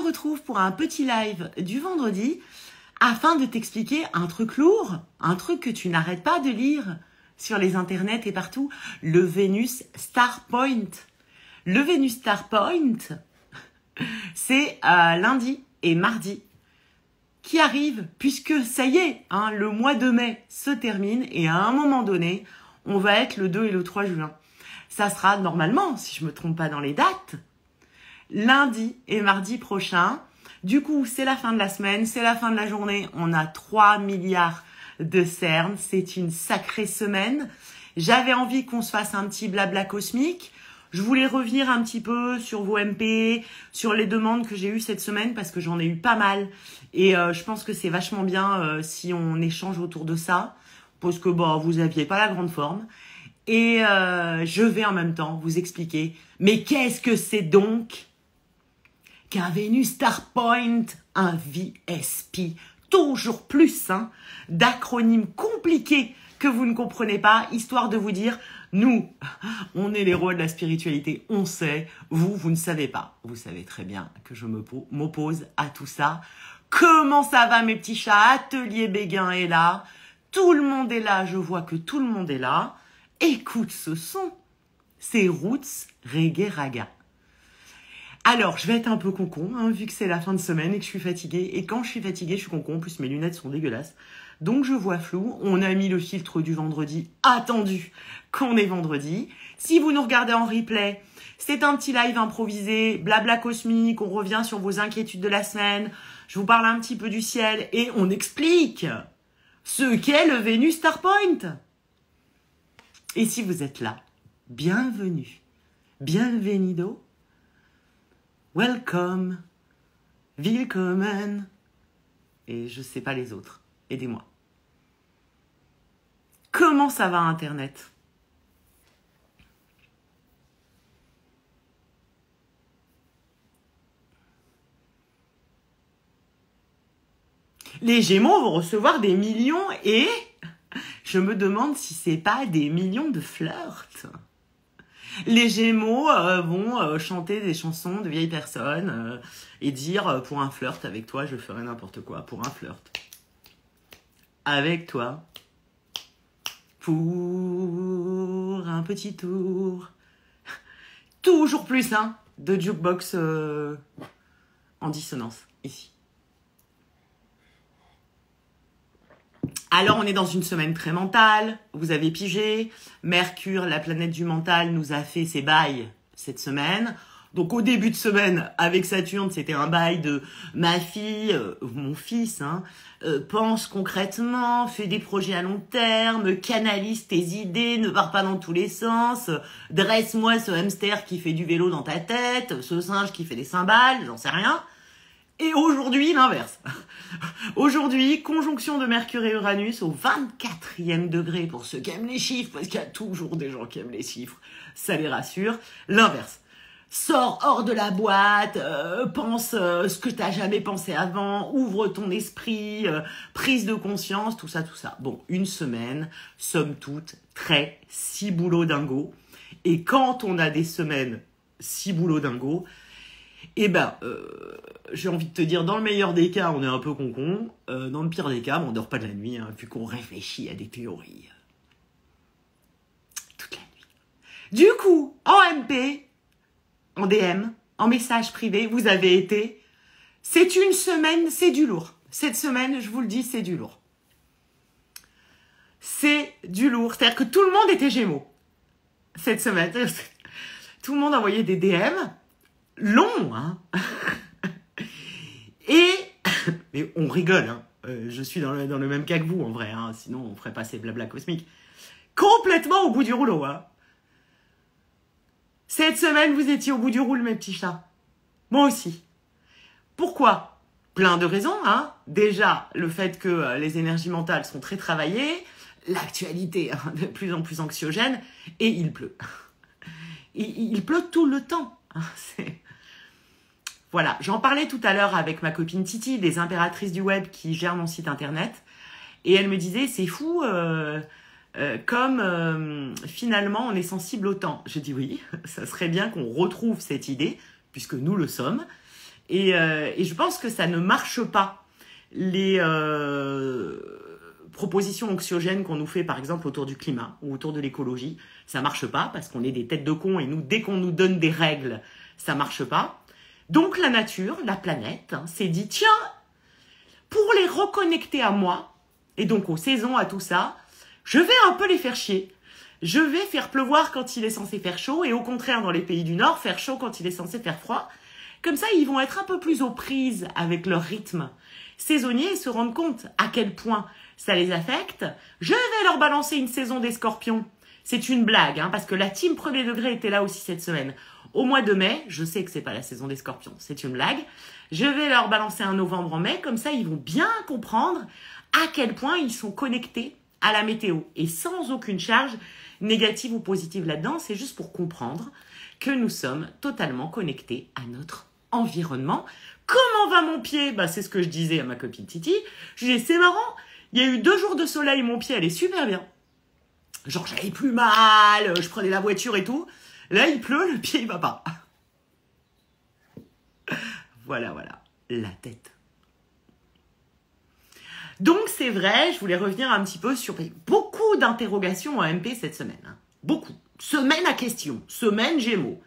retrouve pour un petit live du vendredi afin de t'expliquer un truc lourd, un truc que tu n'arrêtes pas de lire sur les internets et partout, le Venus Star Point. Le Venus Star Point, c'est lundi et mardi qui arrivent, puisque ça y est, hein, le mois de mai se termine et à un moment donné, on va être le 2 et le 3 juin. Ça sera normalement, si je ne me trompe pas dans les dates, lundi et mardi prochain. Du coup, c'est la fin de la semaine, c'est la fin de la journée. On a 3 milliards de cernes. C'est une sacrée semaine. J'avais envie qu'on se fasse un petit blabla cosmique. Je voulais revenir un petit peu sur vos MP, sur les demandes que j'ai eues cette semaine parce que j'en ai eu pas mal. Et je pense que c'est vachement bien si on échange autour de ça. Parce que bon, vous aviez pas la grande forme. Et je vais en même temps vous expliquer. Mais qu'est-ce que c'est donc qu'un Venus Star Point, un VSP, toujours plus, hein, d'acronymes compliqués que vous ne comprenez pas, histoire de vous dire, nous, on est les rois de la spiritualité, on sait, vous ne savez pas. Vous savez très bien que je m'oppose à tout ça. Comment ça va mes petits chats? Atelier Béguin est là, tout le monde est là, je vois que tout le monde est là. Écoute ce son, c'est Roots Reggae Raga. Alors, je vais être un peu concon, hein, vu que c'est la fin de semaine et que je suis fatiguée. Et quand je suis fatiguée, je suis concon. En plus, mes lunettes sont dégueulasses. Donc, je vois flou. On a mis le filtre du vendredi, attendu qu'on est vendredi. Si vous nous regardez en replay, c'est un petit live improvisé, blabla cosmique. On revient sur vos inquiétudes de la semaine. Je vous parle un petit peu du ciel et on explique ce qu'est le Venus Star Point. Et si vous êtes là, bienvenue, bienvenido. Welcome, willkommen, et je sais pas les autres. Aidez-moi. Comment ça va Internet? Les Gémeaux vont recevoir des millions et je me demande si c'est pas des millions de flirts. Les Gémeaux vont chanter des chansons de vieilles personnes et dire pour un flirt avec toi, je ferai n'importe quoi. Pour un flirt avec toi, pour un petit tour. Toujours plus, hein, de jukebox en dissonance, ici. Alors, on est dans une semaine très mentale, vous avez pigé. Mercure, la planète du mental, nous a fait ses bails cette semaine. Donc, au début de semaine, avec Saturne, c'était un bail de ma fille, mon fils, hein, pense concrètement, fais des projets à long terme, canalise tes idées, ne pars pas dans tous les sens, dresse-moi ce hamster qui fait du vélo dans ta tête, ce singe qui fait des cymbales, j'en sais rien. Et aujourd'hui, l'inverse. Aujourd'hui, conjonction de Mercure et Uranus au 24e degré pour ceux qui aiment les chiffres, parce qu'il y a toujours des gens qui aiment les chiffres, ça les rassure. L'inverse. Sors hors de la boîte, pense ce que t'as jamais pensé avant, ouvre ton esprit, prise de conscience, tout ça, tout ça. Bon, une semaine, somme toute, très ciboulot-dingo. Et quand on a des semaines ciboulot-dingo, eh ben, j'ai envie de te dire, dans le meilleur des cas, on est un peu concon. Dans le pire des cas, on dort pas de la nuit, hein, vu qu'on réfléchit à des théories. Toute la nuit. Du coup, en MP, en DM, en message privé, vous avez été... C'est une semaine, c'est du lourd. Cette semaine, je vous le dis, c'est du lourd. C'est du lourd. C'est-à-dire que tout le monde était Gémeaux. Cette semaine. Tout le monde envoyait des DM longs, hein. Et... Mais on rigole, hein. Je suis dans le même cas que vous, en vrai, hein. Sinon, on ferait pas ces blabla cosmiques. Complètement au bout du rouleau, hein. Cette semaine, vous étiez au bout du rouleau, mes petits chats. Moi aussi. Pourquoi? Plein de raisons, hein. Déjà, le fait que les énergies mentales sont très travaillées, l'actualité hein, de plus en plus anxiogène, et il pleut. Il pleut tout le temps. Voilà, j'en parlais tout à l'heure avec ma copine Titi, des impératrices du web qui gèrent mon site internet, et elle me disait, c'est fou... comme finalement on est sensible au temps. J'ai dit oui, ça serait bien qu'on retrouve cette idée, puisque nous le sommes, Et je pense que ça ne marche pas, les propositions anxiogènes qu'on nous fait, par exemple, autour du climat ou autour de l'écologie. Ça marche pas parce qu'on est des têtes de cons et nous, dès qu'on nous donne des règles, ça marche pas. Donc la nature, la planète, s'est dit, tiens, pour les reconnecter à moi, et donc aux saisons, à tout ça, je vais un peu les faire chier. Je vais faire pleuvoir quand il est censé faire chaud et au contraire, dans les pays du Nord, faire chaud quand il est censé faire froid. Comme ça, ils vont être un peu plus aux prises avec leur rythme saisonnier et se rendre compte à quel point ça les affecte. Je vais leur balancer une saison des scorpions. C'est une blague, parce que la team premier degré était là aussi cette semaine. Au mois de mai, je sais que c'est pas la saison des scorpions, c'est une blague. Je vais leur balancer un novembre en mai, comme ça ils vont bien comprendre à quel point ils sont connectés à la météo. Et sans aucune charge négative ou positive là-dedans, c'est juste pour comprendre que nous sommes totalement connectés à notre environnement. Comment va mon pied? C'est ce que je disais à ma copine Titi. Je disais, c'est marrant, il y a eu 2 jours de soleil, mon pied allait super bien. Genre, j'avais plus mal, je prenais la voiture et tout. Là, il pleut, le pied, il va pas. Voilà, la tête. Donc, c'est vrai, je voulais revenir un petit peu sur beaucoup d'interrogations en MP cette semaine. Beaucoup. Semaine à question, semaine Gémeaux.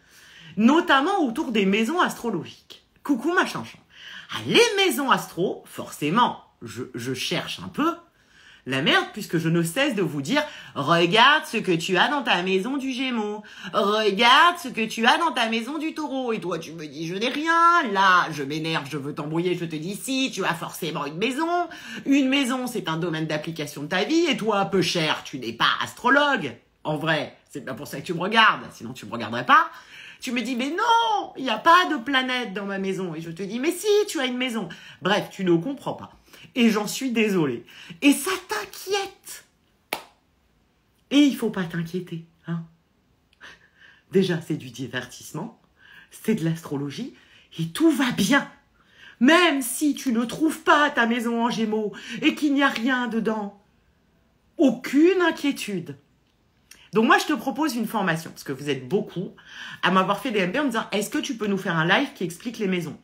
Notamment autour des maisons astrologiques. Coucou ma chanson. Les maisons astro, forcément, je cherche un peu la merde, puisque je ne cesse de vous dire, regarde ce que tu as dans ta maison du Gémeaux, regarde ce que tu as dans ta maison du Taureau, et toi tu me dis, je n'ai rien, là, je m'énerve, je veux t'embrouiller, je te dis, si, tu as forcément une maison, c'est un domaine d'application de ta vie, et toi, peu cher, tu n'es pas astrologue, en vrai, c'est pas pour ça que tu me regardes, sinon tu me regarderais pas. Tu me dis, mais non, il n'y a pas de planète dans ma maison, et je te dis, mais si, tu as une maison. Bref, tu ne comprends pas. Et j'en suis désolée. Et ça t'inquiète. Et il faut pas t'inquiéter. Déjà, c'est du divertissement. C'est de l'astrologie. Et tout va bien. Même si tu ne trouves pas ta maison en Gémeaux et qu'il n'y a rien dedans. Aucune inquiétude. Donc moi, je te propose une formation. Parce que vous êtes beaucoup à m'avoir fait des MP en me disant, est-ce que tu peux nous faire un live qui explique les maisons?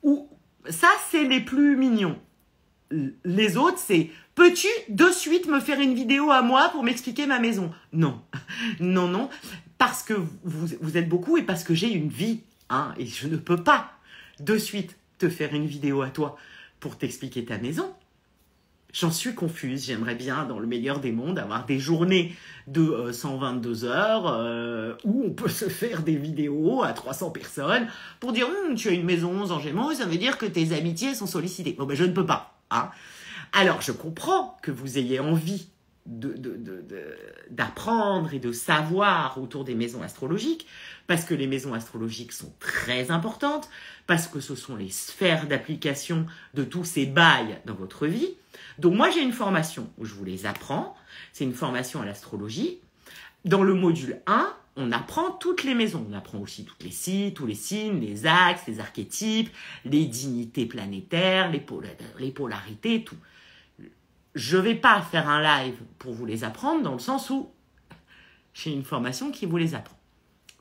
Ou ça, c'est les plus mignons. Les autres, c'est « Peux-tu de suite me faire une vidéo à moi pour m'expliquer ma maison ?» Non, non, parce que vous êtes beaucoup et parce que j'ai une vie, et je ne peux pas de suite te faire une vidéo à toi pour t'expliquer ta maison. J'en suis confuse, j'aimerais bien, dans le meilleur des mondes, avoir des journées de 122 heures où on peut se faire des vidéos à 300 personnes pour dire « Tu as une maison en Gémeaux, ça veut dire que tes amitiés sont sollicitées. » Bon, je ne peux pas. Alors, je comprends que vous ayez envie d'apprendre et de savoir autour des maisons astrologiques, parce que les maisons astrologiques sont très importantes, parce que ce sont les sphères d'application de tous ces bails dans votre vie. Donc, moi, j'ai une formation où je vous les apprends. C'est une formation à l'astrologie. Dans le module 1, on apprend toutes les maisons. On apprend aussi tous les signes, les axes, les archétypes, les dignités planétaires, les polarités, tout. Je ne vais pas faire un live pour vous les apprendre dans le sens où j'ai une formation qui vous les apprend.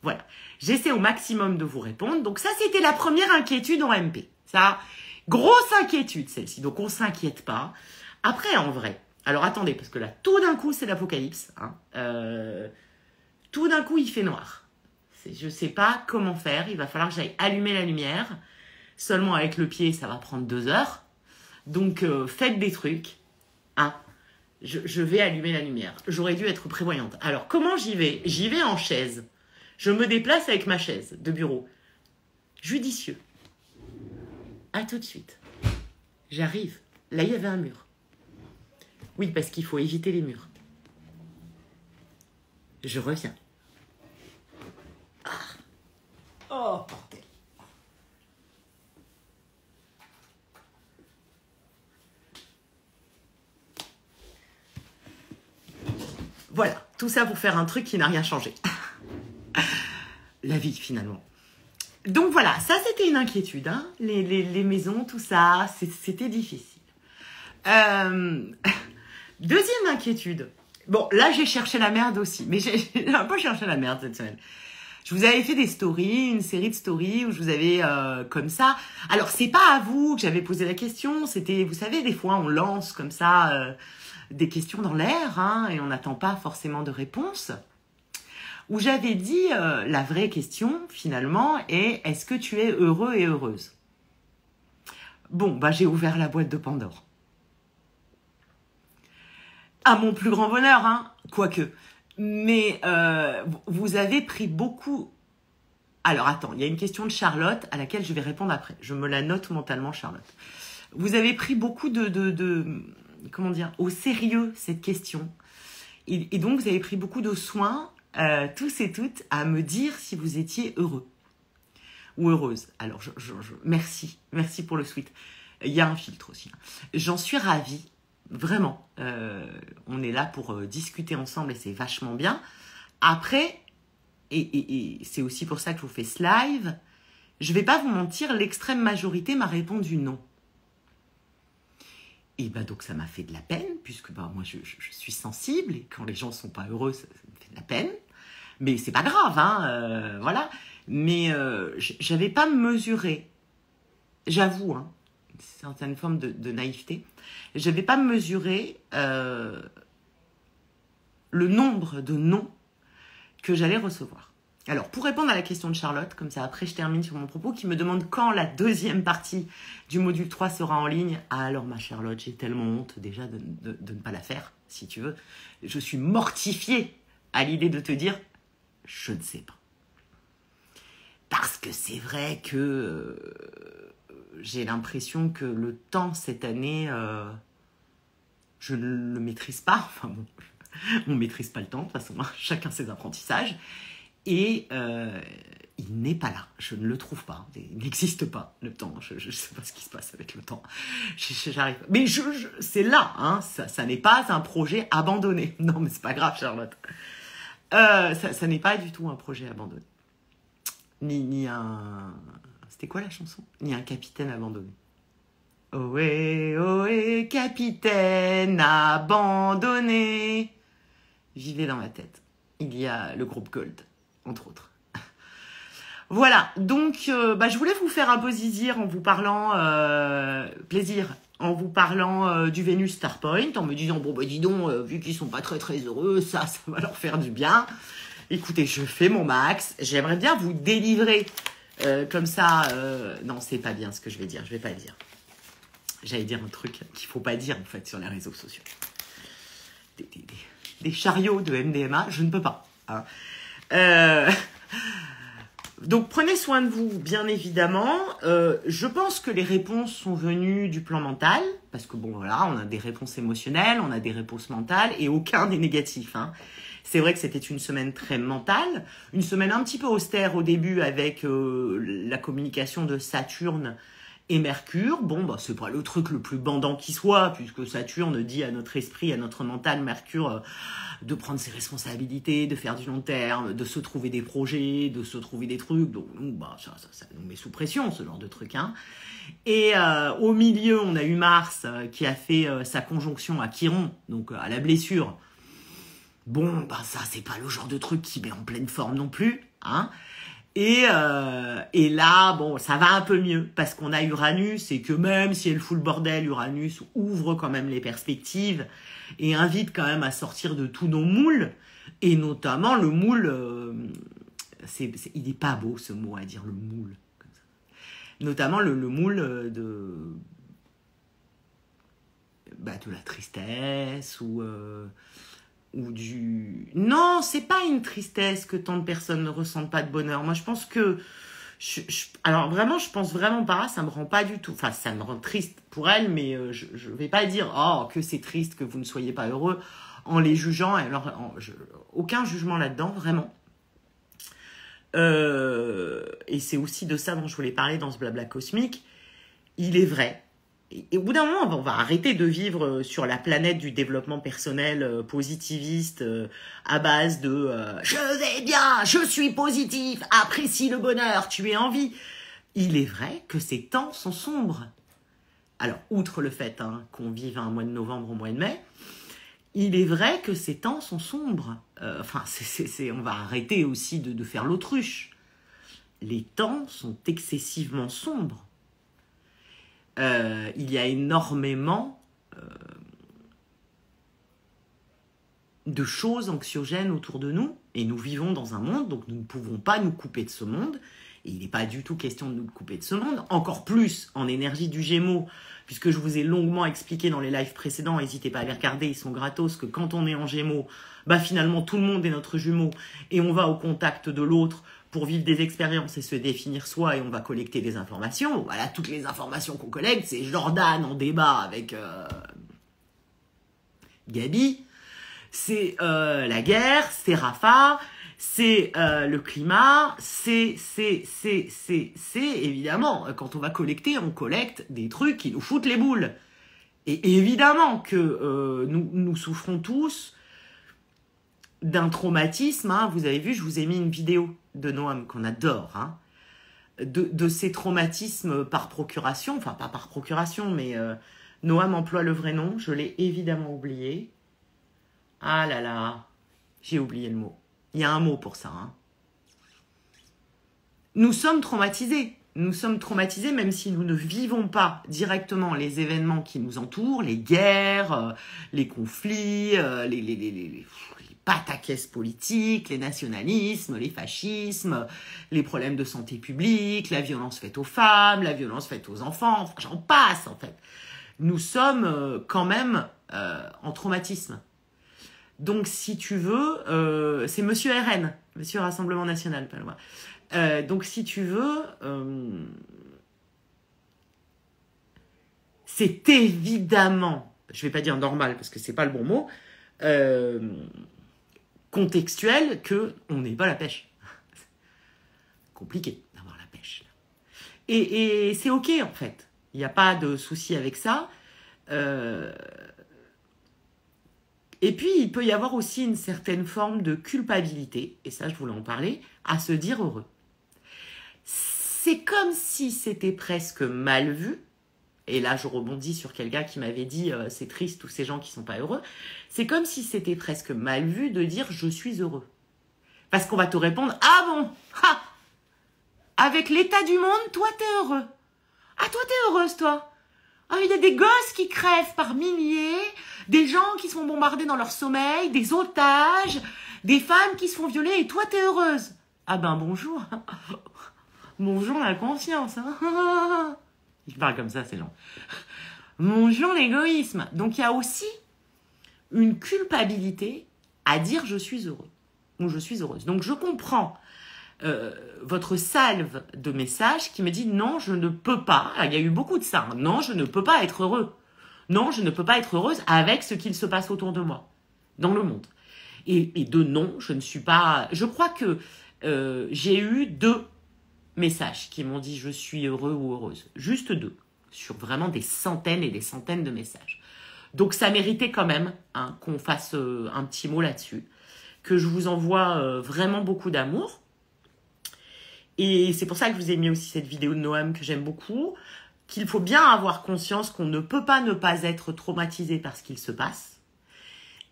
Voilà. J'essaie au maximum de vous répondre. Donc ça, c'était la première inquiétude en MP. Ça, grosse inquiétude celle-ci. Donc on ne s'inquiète pas. Après, en vrai, alors attendez, parce que là, tout d'un coup, c'est l'apocalypse. Tout d'un coup, il fait noir. Je ne sais pas comment faire. Il va falloir que j'aille allumer la lumière. Seulement avec le pied, ça va prendre 2 heures. Donc, faites des trucs. Je vais allumer la lumière. J'aurais dû être prévoyante. Alors, comment j'y vais? J'y vais en chaise. Je me déplace avec ma chaise de bureau. Judicieux. À tout de suite. J'arrive. Là, il y avait un mur. Oui, parce qu'il faut éviter les murs. Je reviens. Oh, bordel. Voilà, tout ça pour faire un truc qui n'a rien changé. La vie, finalement. Donc voilà, ça c'était une inquiétude. Les maisons, tout ça, c'était difficile. Deuxième inquiétude. Bon, là j'ai cherché la merde aussi, mais j'ai un peu cherché la merde cette semaine. Je vous avais fait des stories, une série de stories où je vous avais comme ça. Alors, c'est pas à vous que j'avais posé la question. C'était, vous savez, des fois, on lance comme ça des questions dans l'air hein, et on n'attend pas forcément de réponse. Où j'avais dit la vraie question, finalement, est est-ce que tu es heureux et heureuse? Bon, bah j'ai ouvert la boîte de Pandore. À mon plus grand bonheur, hein, quoique. Mais vous avez pris beaucoup... Alors attends, il y a une question de Charlotte à laquelle je vais répondre après. Je me la note mentalement, Charlotte. Vous avez pris beaucoup comment dire, au sérieux cette question. Et donc, vous avez pris beaucoup de soin, tous et toutes, à me dire si vous étiez heureux ou heureuse. Alors, merci. Merci pour le sweet. Il y a un filtre aussi. J'en suis ravie. Vraiment, on est là pour discuter ensemble et c'est vachement bien. Après, et c'est aussi pour ça que je vous fais ce live, je vais pas vous mentir, l'extrême majorité m'a répondu non. Et bah donc ça m'a fait de la peine, puisque bah, moi je suis sensible et quand les gens sont pas heureux, ça me fait de la peine. Mais c'est pas grave, hein, voilà. Mais j'avais pas mesuré, j'avoue, hein, une certaine forme de naïveté. Je n'avais pas mesuré le nombre de noms que j'allais recevoir. Alors, pour répondre à la question de Charlotte, comme ça après je termine sur mon propos, qui me demande quand la deuxième partie du module 3 sera en ligne. Ah, alors ma Charlotte, j'ai tellement honte déjà de ne pas la faire, si tu veux. Je suis mortifiée à l'idée de te dire, je ne sais pas. Parce que c'est vrai que... j'ai l'impression que le temps, cette année, je ne le maîtrise pas. Enfin bon, on ne maîtrise pas le temps, de toute façon, hein, chacun ses apprentissages. Et il n'est pas là, je ne le trouve pas. Il n'existe pas, le temps. Je ne sais pas ce qui se passe avec le temps. J'arrive. Mais c'est là, hein, ça n'est pas un projet abandonné. Non, mais c'est pas grave, Charlotte. Ça n'est pas du tout un projet abandonné. Ni un... C'était quoi la chanson? Ni un capitaine abandonné. Ohé, ohé, capitaine abandonné. Vivez dans ma tête. Il y a le groupe Gold, entre autres. Voilà, donc je voulais vous faire un peu zizir en vous parlant plaisir, en vous parlant du Venus Star Point, en me disant bon bah dis donc, vu qu'ils sont pas très très heureux, ça va leur faire du bien. Écoutez, je fais mon max. J'aimerais bien vous délivrer comme ça. Non, c'est pas bien ce que je vais dire. Je vais pas le dire. J'allais dire un truc qu'il faut pas dire en fait sur les réseaux sociaux. Des chariots de MDMA, je ne peux pas. Hein. Donc prenez soin de vous, bien évidemment. Je pense que les réponses sont venues du plan mental, parce que bon voilà, on a des réponses émotionnelles, on a des réponses mentales, et aucun n'est négatif. Hein. C'est vrai que c'était une semaine très mentale, une semaine un petit peu austère au début avec la communication de Saturne et Mercure. Bon, bah c'est pas le truc le plus bandant qui soit, puisque Saturne dit à notre esprit, à notre mental, Mercure, de prendre ses responsabilités, de faire du long terme, de se trouver des projets, de se trouver des trucs. Donc, bah, ça nous met sous pression, ce genre de truc. Hein. Et au milieu, on a eu Mars qui a fait sa conjonction à Chiron, donc à la blessure. Bon, bah ça, c'est pas le genre de truc qui met en pleine forme non plus. Hein. Et là, bon, ça va un peu mieux parce qu'on a Uranus et que même si elle fout le bordel, Uranus ouvre quand même les perspectives et invite quand même à sortir de tous nos moules. Et notamment le moule, il n'est pas beau ce mot à dire, le moule. Comme ça. Notamment le moule de la tristesse ou du... Non, c'est pas une tristesse que tant de personnes ne ressentent pas de bonheur. Moi, je pense que... Alors, vraiment, je pense vraiment pas. Ça me rend pas du tout... Enfin, ça me rend triste pour elle, mais je vais pas dire « Oh, que c'est triste que vous ne soyez pas heureux » en les jugeant. Alors, aucun jugement là-dedans, vraiment. Et c'est aussi de ça dont je voulais parler dans ce blabla cosmique. Il est vrai. Et au bout d'un moment, on va arrêter de vivre sur la planète du développement personnel positiviste à base de je vais bien, je suis positif, apprécie le bonheur, tu es en vie. Il est vrai que ces temps sont sombres. Alors, outre le fait qu'on vive un mois de novembre au mois de mai, il est vrai que ces temps sont sombres. Enfin, on va arrêter aussi de faire l'autruche. Les temps sont excessivement sombres. Il y a énormément de choses anxiogènes autour de nous, et nous vivons dans un monde, donc nous ne pouvons pas nous couper de ce monde, et il n'est pas du tout question de nous couper de ce monde, encore plus en énergie du Gémeaux, puisque je vous ai longuement expliqué dans les lives précédents, n'hésitez pas à les regarder, ils sont gratos, que quand on est en Gémeaux, bah finalement tout le monde est notre jumeau, et on va au contact de l'autre pour vivre des expériences et se définir soi, et on va collecter des informations. Voilà, toutes les informations qu'on collecte, c'est Jordan en débat avec Gabi, c'est la guerre, c'est Rafa, c'est le climat, c'est évidemment, quand on va collecter, on collecte des trucs qui nous foutent les boules. Et évidemment que nous souffrons tous d'un traumatisme, hein. Vous avez vu, je vous ai mis une vidéo de Noam qu'on adore, hein, de ces traumatismes par procuration, enfin pas par procuration, mais Noam emploie le vrai nom, je l'ai évidemment oublié. Ah là là, j'ai oublié le mot. Il y a un mot pour ça, hein. Nous sommes traumatisés. Nous sommes traumatisés même si nous ne vivons pas directement les événements qui nous entourent, les guerres, les conflits, les pataquès politiques, les nationalismes, les fascismes, les problèmes de santé publique, la violence faite aux femmes, la violence faite aux enfants, enfin, j'en passe en fait. Nous sommes quand même en traumatisme. Donc, si tu veux, c'est Monsieur RN, Monsieur Rassemblement National, pas loin. Donc, si tu veux, c'est évidemment, je vais pas dire normal parce que c'est pas le bon mot, contextuel que on n'est pas la pêche. Compliqué d'avoir la pêche. Et c'est ok en fait. Il n'y a pas de souci avec ça. Et puis, il peut y avoir aussi une certaine forme de culpabilité, et ça, je voulais en parler, à se dire heureux. C'est comme si c'était presque mal vu, et là, je rebondis sur quelqu'un qui m'avait dit « c'est triste, tous ces gens qui ne sont pas heureux », c'est comme si c'était presque mal vu de dire « je suis heureux ». Parce qu'on va te répondre « ah bon, ha, avec l'état du monde, toi, t'es heureux. Ah, toi, t'es heureuse, toi. Ah, il y a des gosses qui crèvent par milliers, des gens qui sont bombardés dans leur sommeil, des otages, des femmes qui se font violer et toi, t'es heureuse. Ah ben, bonjour. Bonjour la conscience. Hein. Je parle comme ça, c'est long. Bonjour l'égoïsme. Donc, il y a aussi une culpabilité à dire je suis heureux ou je suis heureuse. Donc, je comprends votre salve de messages qui me dit non, je ne peux pas. Il y a eu beaucoup de ça. Hein. Non, je ne peux pas être heureux. Non, je ne peux pas être heureuse avec ce qu'il se passe autour de moi, dans le monde. Et de non, je ne suis pas... Je crois que j'ai eu 2 messages qui m'ont dit je suis heureux ou heureuse. Juste 2, sur vraiment des centaines et des centaines de messages. Donc ça méritait quand même hein, qu'on fasse un petit mot là-dessus, que je vous envoie vraiment beaucoup d'amour. Et c'est pour ça que je vous ai mis aussi cette vidéo de Noam que j'aime beaucoup, qu'il faut bien avoir conscience qu'on ne peut pas ne pas être traumatisé par ce qu'il se passe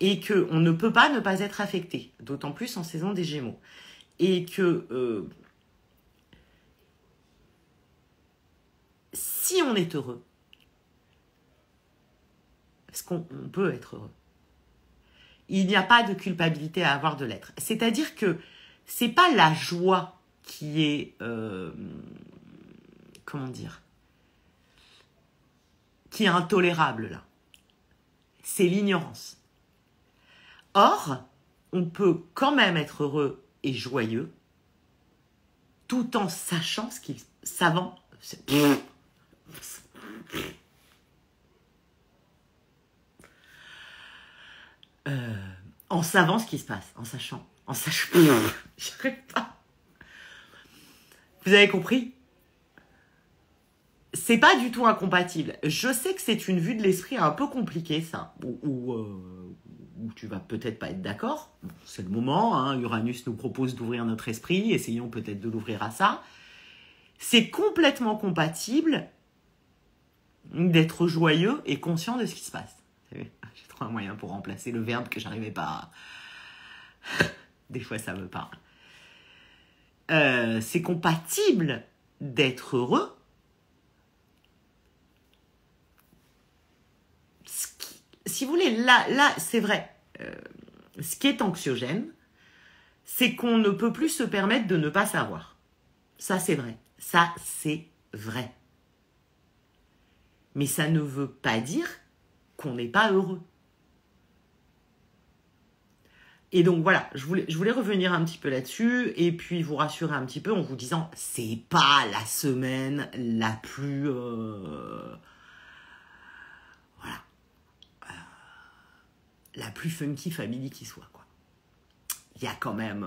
et qu'on ne peut pas ne pas être affecté, d'autant plus en saison des Gémeaux. Et que si on est heureux, parce qu'on peut être heureux, il n'y a pas de culpabilité à avoir de l'être. C'est-à-dire que c'est pas la joie qui est, comment dire, qui est intolérable là. C'est l'ignorance. Or, on peut quand même être heureux et joyeux tout en sachant ce qu'il... savant... en savant ce qui se passe, en sachant... J'arrive pas. Vous avez compris? C'est pas du tout incompatible. Je sais que c'est une vue de l'esprit un peu compliquée, ça. Où tu vas peut-être pas être d'accord. Bon, c'est le moment, hein. Uranus nous propose d'ouvrir notre esprit. Essayons peut-être de l'ouvrir à ça. C'est complètement compatible d'être joyeux et conscient de ce qui se passe. J'ai trop trouve un moyen pour remplacer le verbe que j'arrivais pas à... Des fois, ça me parle. C'est compatible d'être heureux. Si vous voulez, là, c'est vrai. Ce qui est anxiogène, c'est qu'on ne peut plus se permettre de ne pas savoir. Ça, c'est vrai. Ça, c'est vrai. Mais ça ne veut pas dire qu'on n'est pas heureux. Et donc voilà, je voulais revenir un petit peu là-dessus et puis vous rassurer un petit peu en vous disant c'est pas la semaine la plus la plus funky family qui soit, quoi. Il y a quand même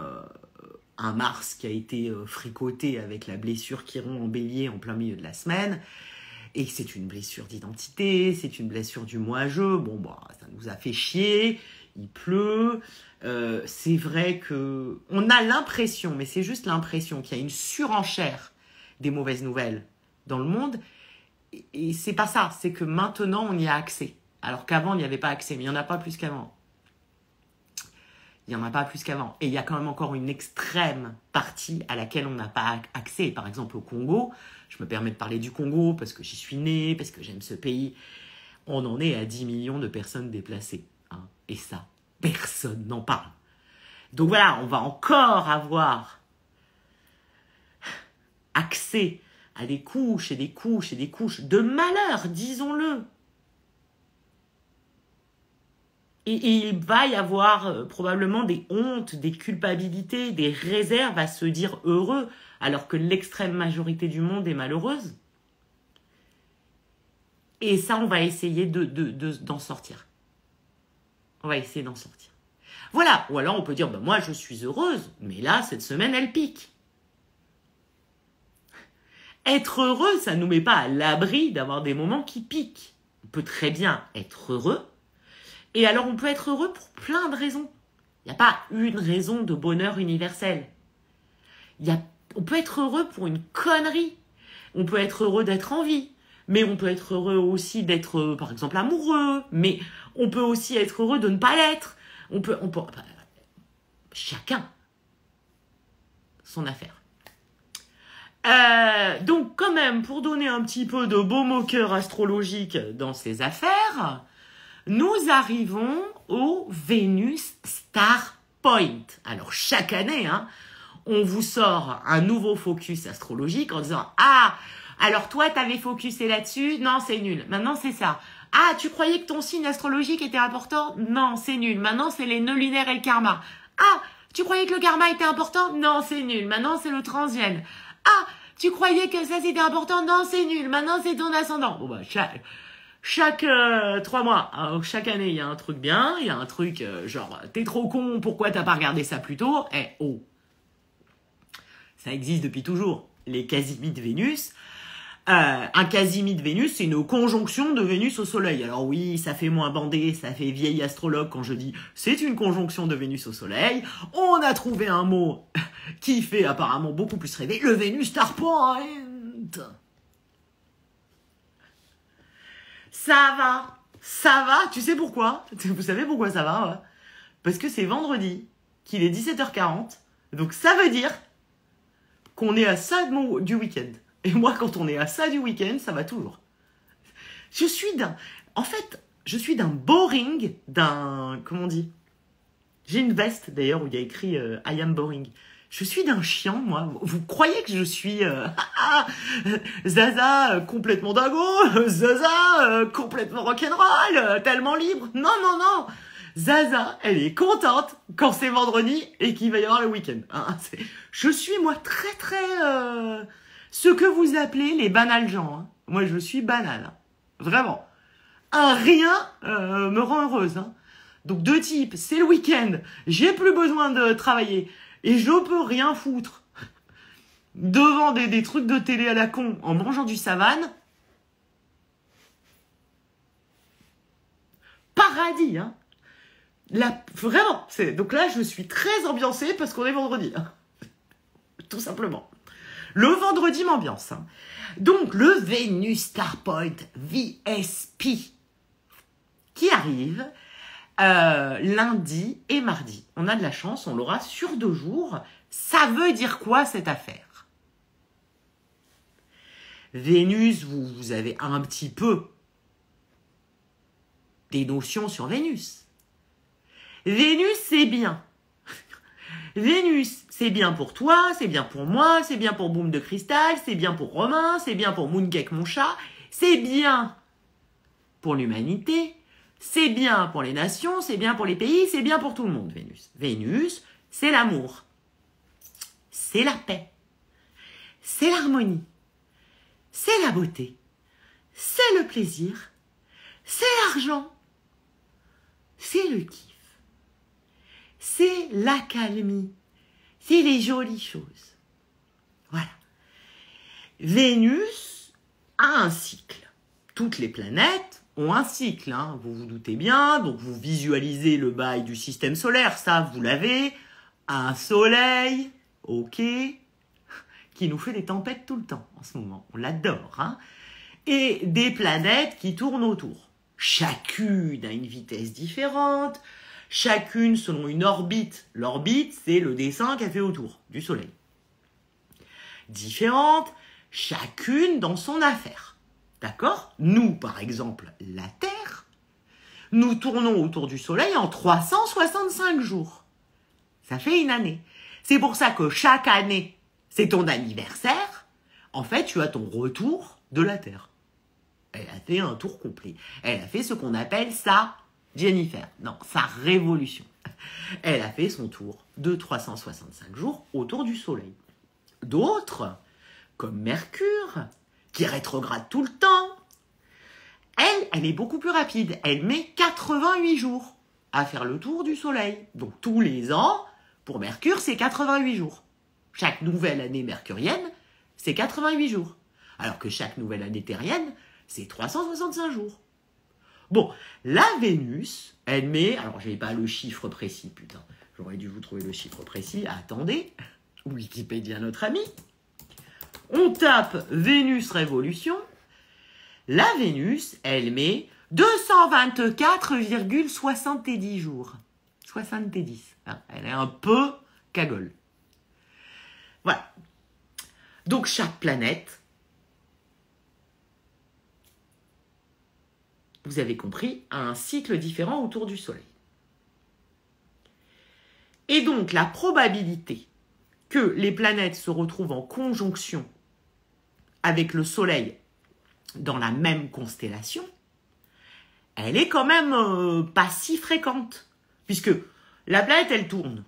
un Mars qui a été fricoté avec la blessure Chiron en bélier en plein milieu de la semaine. Et c'est une blessure d'identité, c'est une blessure du moi-je. Bon, bah, ça nous a fait chier, il pleut. C'est vrai que on a l'impression, mais c'est juste l'impression qu'il y a une surenchère des mauvaises nouvelles dans le monde. Et c'est pas ça, c'est que maintenant on y a accès. Alors qu'avant, il n'y avait pas accès, mais il n'y en a pas plus qu'avant. Il n'y en a pas plus qu'avant. Et il y a quand même encore une extrême partie à laquelle on n'a pas accès. Par exemple, au Congo, je me permets de parler du Congo parce que j'y suis née, parce que j'aime ce pays. On en est à 10 millions de personnes déplacées. Hein. Et ça, personne n'en parle. Donc voilà, on va encore avoir accès à des couches et des couches et des couches de malheur, disons-le. Et il va y avoir probablement des hontes, des culpabilités, des réserves à se dire heureux, alors que l'extrême majorité du monde est malheureuse. Et ça, on va essayer d'en sortir. On va essayer d'en sortir. Voilà. Ou alors on peut dire, ben moi je suis heureuse, mais là, cette semaine, elle pique. Être heureux, ça ne nous met pas à l'abri d'avoir des moments qui piquent. On peut très bien être heureux. Et alors, on peut être heureux pour plein de raisons. Il n'y a pas une raison de bonheur universel. On peut être heureux pour une connerie. On peut être heureux d'être en vie. Mais on peut être heureux aussi d'être, par exemple, amoureux. Mais on peut aussi être heureux de ne pas l'être. Chacun son affaire. Donc, quand même, pour donner un petit peu de baume au cœur astrologique dans ces affaires... Nous arrivons au Vénus Star Point. Alors, chaque année, on vous sort un nouveau focus astrologique en disant « Ah, alors toi, t'avais focusé là-dessus? Non, c'est nul. Maintenant, c'est ça. Ah, tu croyais que ton signe astrologique était important? Non, c'est nul. Maintenant, c'est les nœuds lunaires et le karma. Ah, tu croyais que le karma était important? Non, c'est nul. Maintenant, c'est le transgène. Ah, tu croyais que ça, c'était important? Non, c'est nul. Maintenant, c'est ton ascendant. » Bon, bah, chaque 3 mois, alors chaque année, il y a un truc bien, il y a un truc genre, t'es trop con, pourquoi t'as pas regardé ça plus tôt? Ça existe depuis toujours, les casimides Vénus. Un casimide Vénus, c'est une conjonction de Vénus au Soleil. Alors oui, ça fait moins bandé, ça fait vieille astrologue quand je dis c'est une conjonction de Vénus au Soleil. On a trouvé un mot qui fait apparemment beaucoup plus rêver, le Vénus Star Point. Ça va, tu sais pourquoi? Vous savez pourquoi ça va? Ouais. Parce que c'est vendredi, qu'il est 17h40, donc ça veut dire qu'on est à ça du week-end. Et moi, quand on est à ça du week-end, ça va toujours. Je suis d'un boring, comment on dit? J'ai une veste d'ailleurs où il y a écrit I am boring. Je suis d'un chiant, moi. Vous croyez que je suis Zaza complètement dingo, Zaza complètement rock'n'roll, tellement libre. Non. Zaza, elle est contente quand c'est vendredi et qu'il va y avoir le week-end. Je suis, moi, très, très... ce que vous appelez les banals gens. Moi, je suis banal. Vraiment. Un rien me rend heureuse. Donc, deux types, c'est le week-end, j'ai plus besoin de travailler. Et je peux rien foutre devant des trucs de télé à la con en mangeant du savane. Paradis, Vraiment. Donc là, je suis très ambiancée parce qu'on est vendredi. Tout simplement. Le vendredi m'ambiance. Donc, le Venus Star Point VSP qui arrive lundi et mardi. On a de la chance, on l'aura sur 2 jours. Ça veut dire quoi cette affaire? Vénus, vous avez un petit peu des notions sur Vénus. Vénus, c'est bien. Vénus, c'est bien pour toi, c'est bien pour moi, c'est bien pour Boom de Cristal, c'est bien pour Romain, c'est bien pour Mooncake mon chat, c'est bien pour l'humanité, c'est bien pour les nations, c'est bien pour les pays, c'est bien pour tout le monde, Vénus. Vénus, c'est l'amour, c'est la paix, c'est l'harmonie, c'est la beauté, c'est le plaisir, c'est l'argent, c'est le kiff. C'est l'accalmie, c'est les jolies choses. Voilà. Vénus a un cycle. Toutes les planètes ont un cycle, hein. Vous vous doutez bien, donc vous visualisez le bail du système solaire, ça vous l'avez. Un soleil, ok, qui nous fait des tempêtes tout le temps en ce moment. On l'adore, hein. Et des planètes qui tournent autour. Chacune a une vitesse différente. Chacune selon une orbite. L'orbite, c'est le dessin qu'elle fait autour du Soleil. Différentes, chacune dans son affaire. D'accord? Nous, par exemple, la Terre, nous tournons autour du Soleil en 365 jours. Ça fait une année. C'est pour ça que chaque année, c'est ton anniversaire. En fait, tu as ton retour de la Terre. Elle a fait un tour complet. Elle a fait ce qu'on appelle sa Jennifer, non, sa révolution. Elle a fait son tour de 365 jours autour du Soleil. D'autres, comme Mercure, qui rétrograde tout le temps, elle est beaucoup plus rapide. Elle met 88 jours à faire le tour du Soleil. Donc tous les ans, pour Mercure, c'est 88 jours. Chaque nouvelle année mercurienne, c'est 88 jours. Alors que chaque nouvelle année terrienne, c'est 365 jours. Bon, la Vénus, elle met... Alors, je n'ai pas le chiffre précis, putain. J'aurais dû vous trouver le chiffre précis. Attendez. Wikipédia, notre ami. On tape Vénus Révolution. La Vénus, elle met 224,70 jours. 70. Hein, elle est un peu cagole. Voilà. Donc, chaque planète... Vous avez compris, a un cycle différent autour du Soleil. Et donc, la probabilité que les planètes se retrouvent en conjonction avec le Soleil dans la même constellation, elle est quand même pas si fréquente. Puisque la planète, elle tourne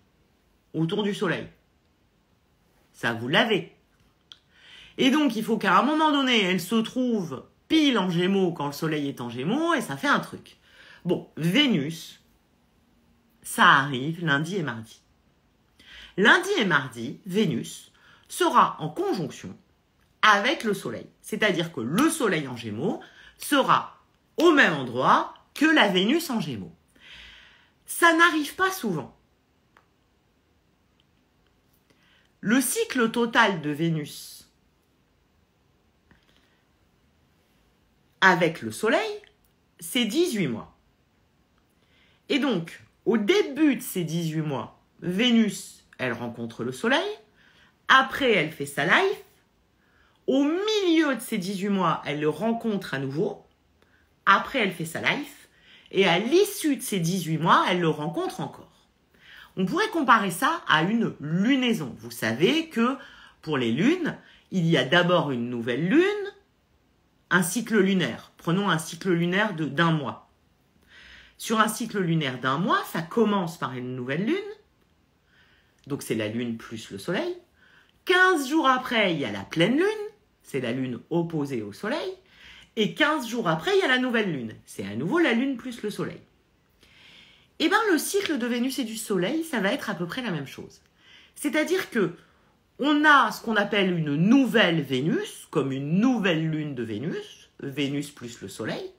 autour du Soleil. Ça, vous l'avez. Et donc, il faut qu'à un moment donné, elle se trouve... pile en Gémeaux quand le Soleil est en Gémeaux, et ça fait un truc. Bon, Vénus, ça arrive lundi et mardi. Lundi et mardi, Vénus sera en conjonction avec le Soleil. C'est-à-dire que le Soleil en Gémeaux sera au même endroit que la Vénus en Gémeaux. Ça n'arrive pas souvent. Le cycle total de Vénus avec le Soleil, c'est 18 mois. Et donc, au début de ces 18 mois, Vénus, elle rencontre le Soleil. Après, elle fait sa life. Au milieu de ces 18 mois, elle le rencontre à nouveau. Après, elle fait sa life. Et à l'issue de ces 18 mois, elle le rencontre encore. On pourrait comparer ça à une lunaison. Vous savez que pour les lunes, il y a d'abord une nouvelle lune, un cycle lunaire. Prenons un cycle lunaire d'un mois. Sur un cycle lunaire d'un mois, ça commence par une nouvelle lune. Donc, c'est la lune plus le soleil. 15 jours après, il y a la pleine lune. C'est la lune opposée au soleil. Et 15 jours après, il y a la nouvelle lune. C'est à nouveau la lune plus le soleil. Et bien, le cycle de Vénus et du soleil, ça va être à peu près la même chose. C'est-à-dire que on a ce qu'on appelle une nouvelle Vénus, comme une nouvelle lune de Vénus, Vénus plus le Soleil.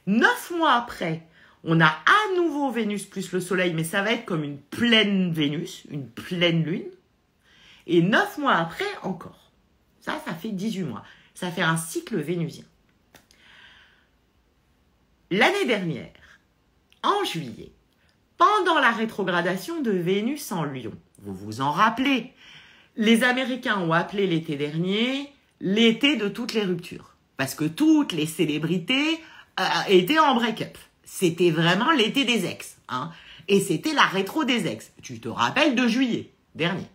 9 mois après, on a à nouveau Vénus plus le Soleil, mais ça va être comme une pleine Vénus, une pleine lune. Et 9 mois après, encore. Ça fait 18 mois. Ça fait un cycle vénusien. L'année dernière, en juillet, pendant la rétrogradation de Vénus en Lion, vous vous en rappelez, les Américains ont appelé l'été dernier l'été de toutes les ruptures. Parce que toutes les célébrités étaient en break-up. C'était vraiment l'été des ex. Hein. Et c'était la rétro des ex. Tu te rappelles de juillet dernier.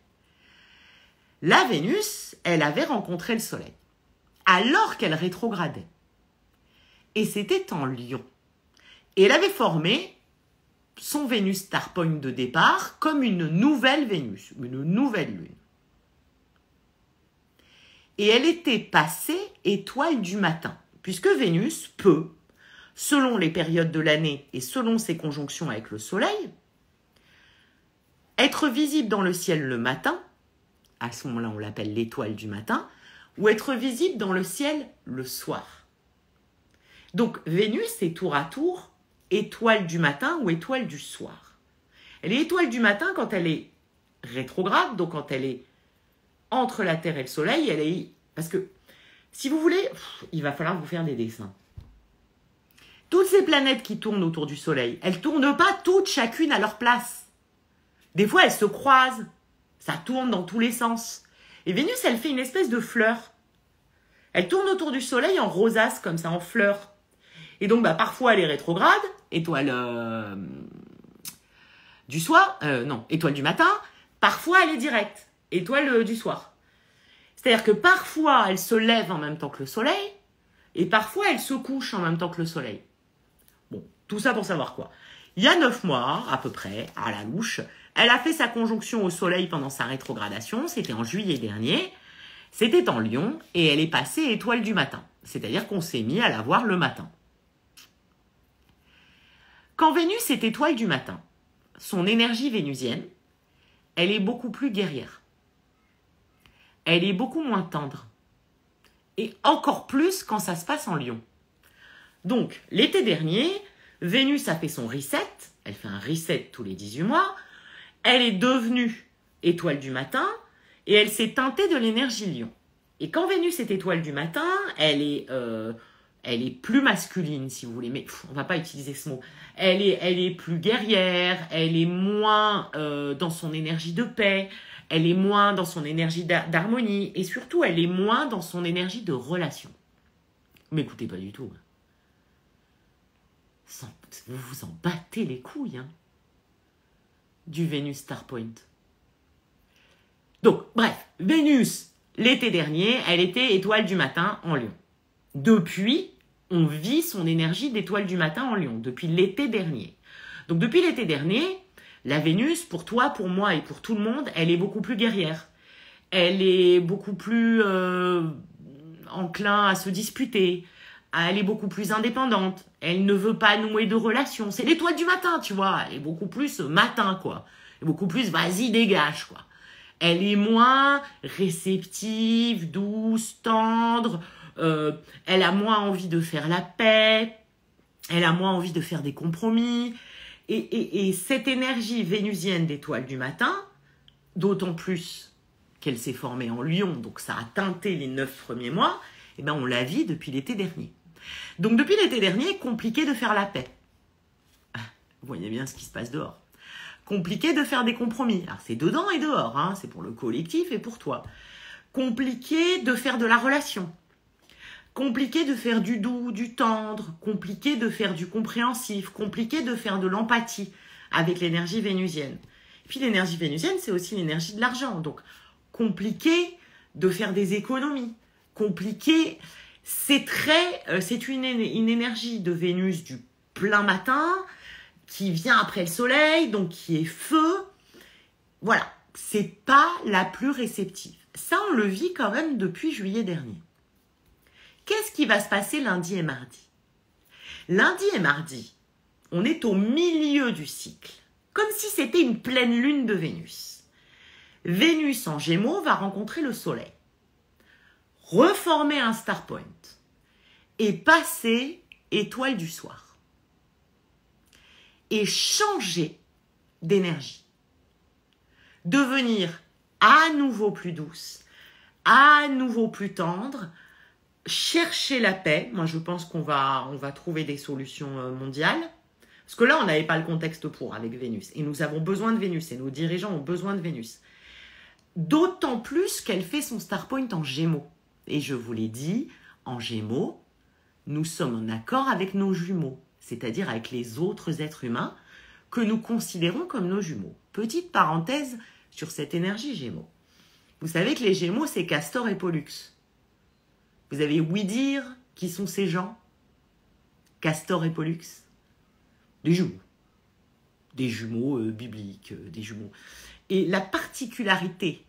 La Vénus, elle avait rencontré le Soleil. Alors qu'elle rétrogradait. Et c'était en Lion. Et elle avait formé son Vénus Star Point de départ comme une nouvelle Vénus, une nouvelle lune. Et elle était passée étoile du matin, puisque Vénus peut, selon les périodes de l'année et selon ses conjonctions avec le Soleil, être visible dans le ciel le matin, à ce moment-là on l'appelle l'étoile du matin, ou être visible dans le ciel le soir. Donc Vénus est tour à tour étoile du matin ou étoile du soir. Elle est étoile du matin quand elle est rétrograde, donc quand elle est entre la Terre et le Soleil, elle est... Parce que, si vous voulez, il va falloir vous faire des dessins. Toutes ces planètes qui tournent autour du Soleil, elles ne tournent pas toutes chacune à leur place. Des fois, elles se croisent. Ça tourne dans tous les sens. Et Vénus, elle fait une espèce de fleur. Elle tourne autour du Soleil en rosace, comme ça, en fleur. Et donc, parfois, elle est rétrograde, étoile du soir, étoile du matin. Parfois, elle est directe, étoile du soir. C'est-à-dire que parfois, elle se lève en même temps que le Soleil, et parfois, elle se couche en même temps que le Soleil. Bon, tout ça pour savoir quoi. Il y a 9 mois, à peu près, à la louche, elle a fait sa conjonction au Soleil pendant sa rétrogradation, c'était en juillet dernier, c'était en Lion, et elle est passée étoile du matin. C'est-à-dire qu'on s'est mis à la voir le matin. Quand Vénus est étoile du matin, son énergie vénusienne, elle est beaucoup plus guerrière. Elle est beaucoup moins tendre. Et encore plus quand ça se passe en Lion. Donc, l'été dernier, Vénus a fait son reset. Elle fait un reset tous les 18 mois. Elle est devenue étoile du matin et elle s'est teintée de l'énergie Lion. Et quand Vénus est étoile du matin, elle est plus masculine, si vous voulez. Mais on va pas utiliser ce mot. Elle est plus guerrière. Elle est moins dans son énergie de paix. Elle est moins dans son énergie d'harmonie. Et surtout, elle est moins dans son énergie de relation. Vous m'écoutez pas du tout. Vous vous en battez les couilles. Hein, du Vénus Star Point. Donc, bref. Vénus, l'été dernier, elle était étoile du matin en Lion. Depuis, on vit son énergie d'étoile du matin en Lion. Depuis l'été dernier. Donc, depuis l'été dernier... La Vénus, pour toi, pour moi et pour tout le monde, elle est beaucoup plus guerrière. Elle est beaucoup plus enclin à se disputer. Elle est beaucoup plus indépendante. Elle ne veut pas nouer de relations. C'est l'étoile du matin, tu vois. Elle est beaucoup plus matin, quoi. Elle est beaucoup plus vas-y, dégage, quoi. Elle est moins réceptive, douce, tendre. Elle a moins envie de faire la paix. Elle a moins envie de faire des compromis. Et cette énergie vénusienne d'étoile du matin, d'autant plus qu'elle s'est formée en Lion, donc ça a teinté les 9 premiers mois, eh ben on la vit depuis l'été dernier. Donc depuis l'été dernier, compliqué de faire la paix. Vous voyez bien ce qui se passe dehors. Compliqué de faire des compromis. Alors c'est dedans et dehors, hein, c'est pour le collectif et pour toi. Compliqué de faire de la relation. Compliqué de faire du doux, du tendre, compliqué de faire du compréhensif, compliqué de faire de l'empathie avec l'énergie vénusienne. Et puis l'énergie vénusienne, c'est aussi l'énergie de l'argent. Donc, compliqué de faire des économies. Compliqué, c'est une énergie de Vénus du plein matin qui vient après le soleil, donc qui est feu. Voilà, c'est pas la plus réceptive. Ça, on le vit quand même depuis juillet dernier. Qu'est-ce qui va se passer lundi et mardi? Lundi et mardi, on est au milieu du cycle, comme si c'était une pleine lune de Vénus. Vénus en Gémeaux va rencontrer le Soleil, reformer un star point et passer étoile du soir. Et changer d'énergie. Devenir à nouveau plus douce, à nouveau plus tendre, chercher la paix. Moi, je pense qu'on va trouver des solutions mondiales. Parce que là, on n'avait pas le contexte pour avec Vénus. Et nous avons besoin de Vénus. Et nos dirigeants ont besoin de Vénus. D'autant plus qu'elle fait son star point en Gémeaux. Et je vous l'ai dit, en Gémeaux, nous sommes en accord avec nos jumeaux. C'est-à-dire avec les autres êtres humains que nous considérons comme nos jumeaux. Petite parenthèse sur cette énergie Gémeaux. Vous savez que les Gémeaux, c'est Castor et Pollux. Vous avez ouï dire qui sont ces gens? Castor et Pollux. Des jumeaux. Des jumeaux bibliques, des jumeaux. Et la particularité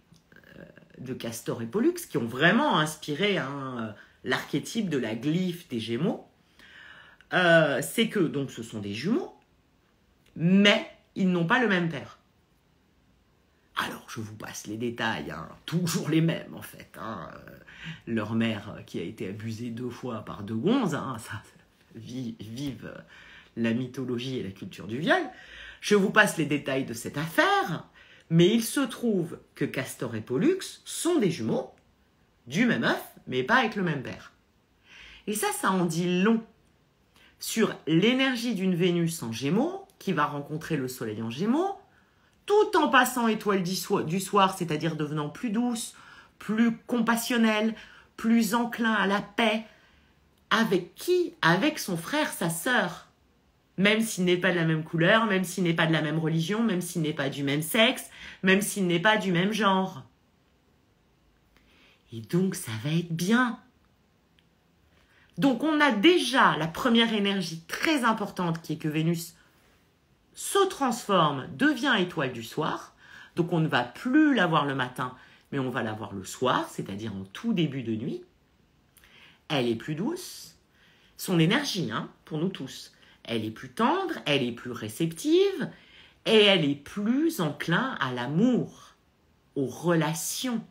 de Castor et Pollux, qui ont vraiment inspiré l'archétype de la glyphe des Gémeaux, c'est que donc ce sont des jumeaux, mais ils n'ont pas le même père. Alors, je vous passe les détails, toujours les mêmes en fait. Leur mère qui a été abusée 2 fois par 2 gonzes, ça, vive la mythologie et la culture du viol. Je vous passe les détails de cette affaire, mais il se trouve que Castor et Pollux sont des jumeaux, du même œuf, mais pas avec le même père. Et ça en dit long sur l'énergie d'une Vénus en Gémeaux, qui va rencontrer le Soleil en Gémeaux, tout en passant étoile du soir, c'est-à-dire devenant plus douce, plus compassionnelle, plus enclin à la paix. Avec qui? Avec son frère, sa sœur. Même s'il n'est pas de la même couleur, même s'il n'est pas de la même religion, même s'il n'est pas du même sexe, même s'il n'est pas du même genre. Et donc, ça va être bien. Donc, on a déjà la première énergie très importante qui est que Vénus se transforme, devient étoile du soir. Donc, on ne va plus la voir le matin, mais on va la voir le soir, c'est-à-dire en tout début de nuit. Elle est plus douce. Son énergie, pour nous tous. Elle est plus tendre, elle est plus réceptive et elle est plus enclin à l'amour, aux relations.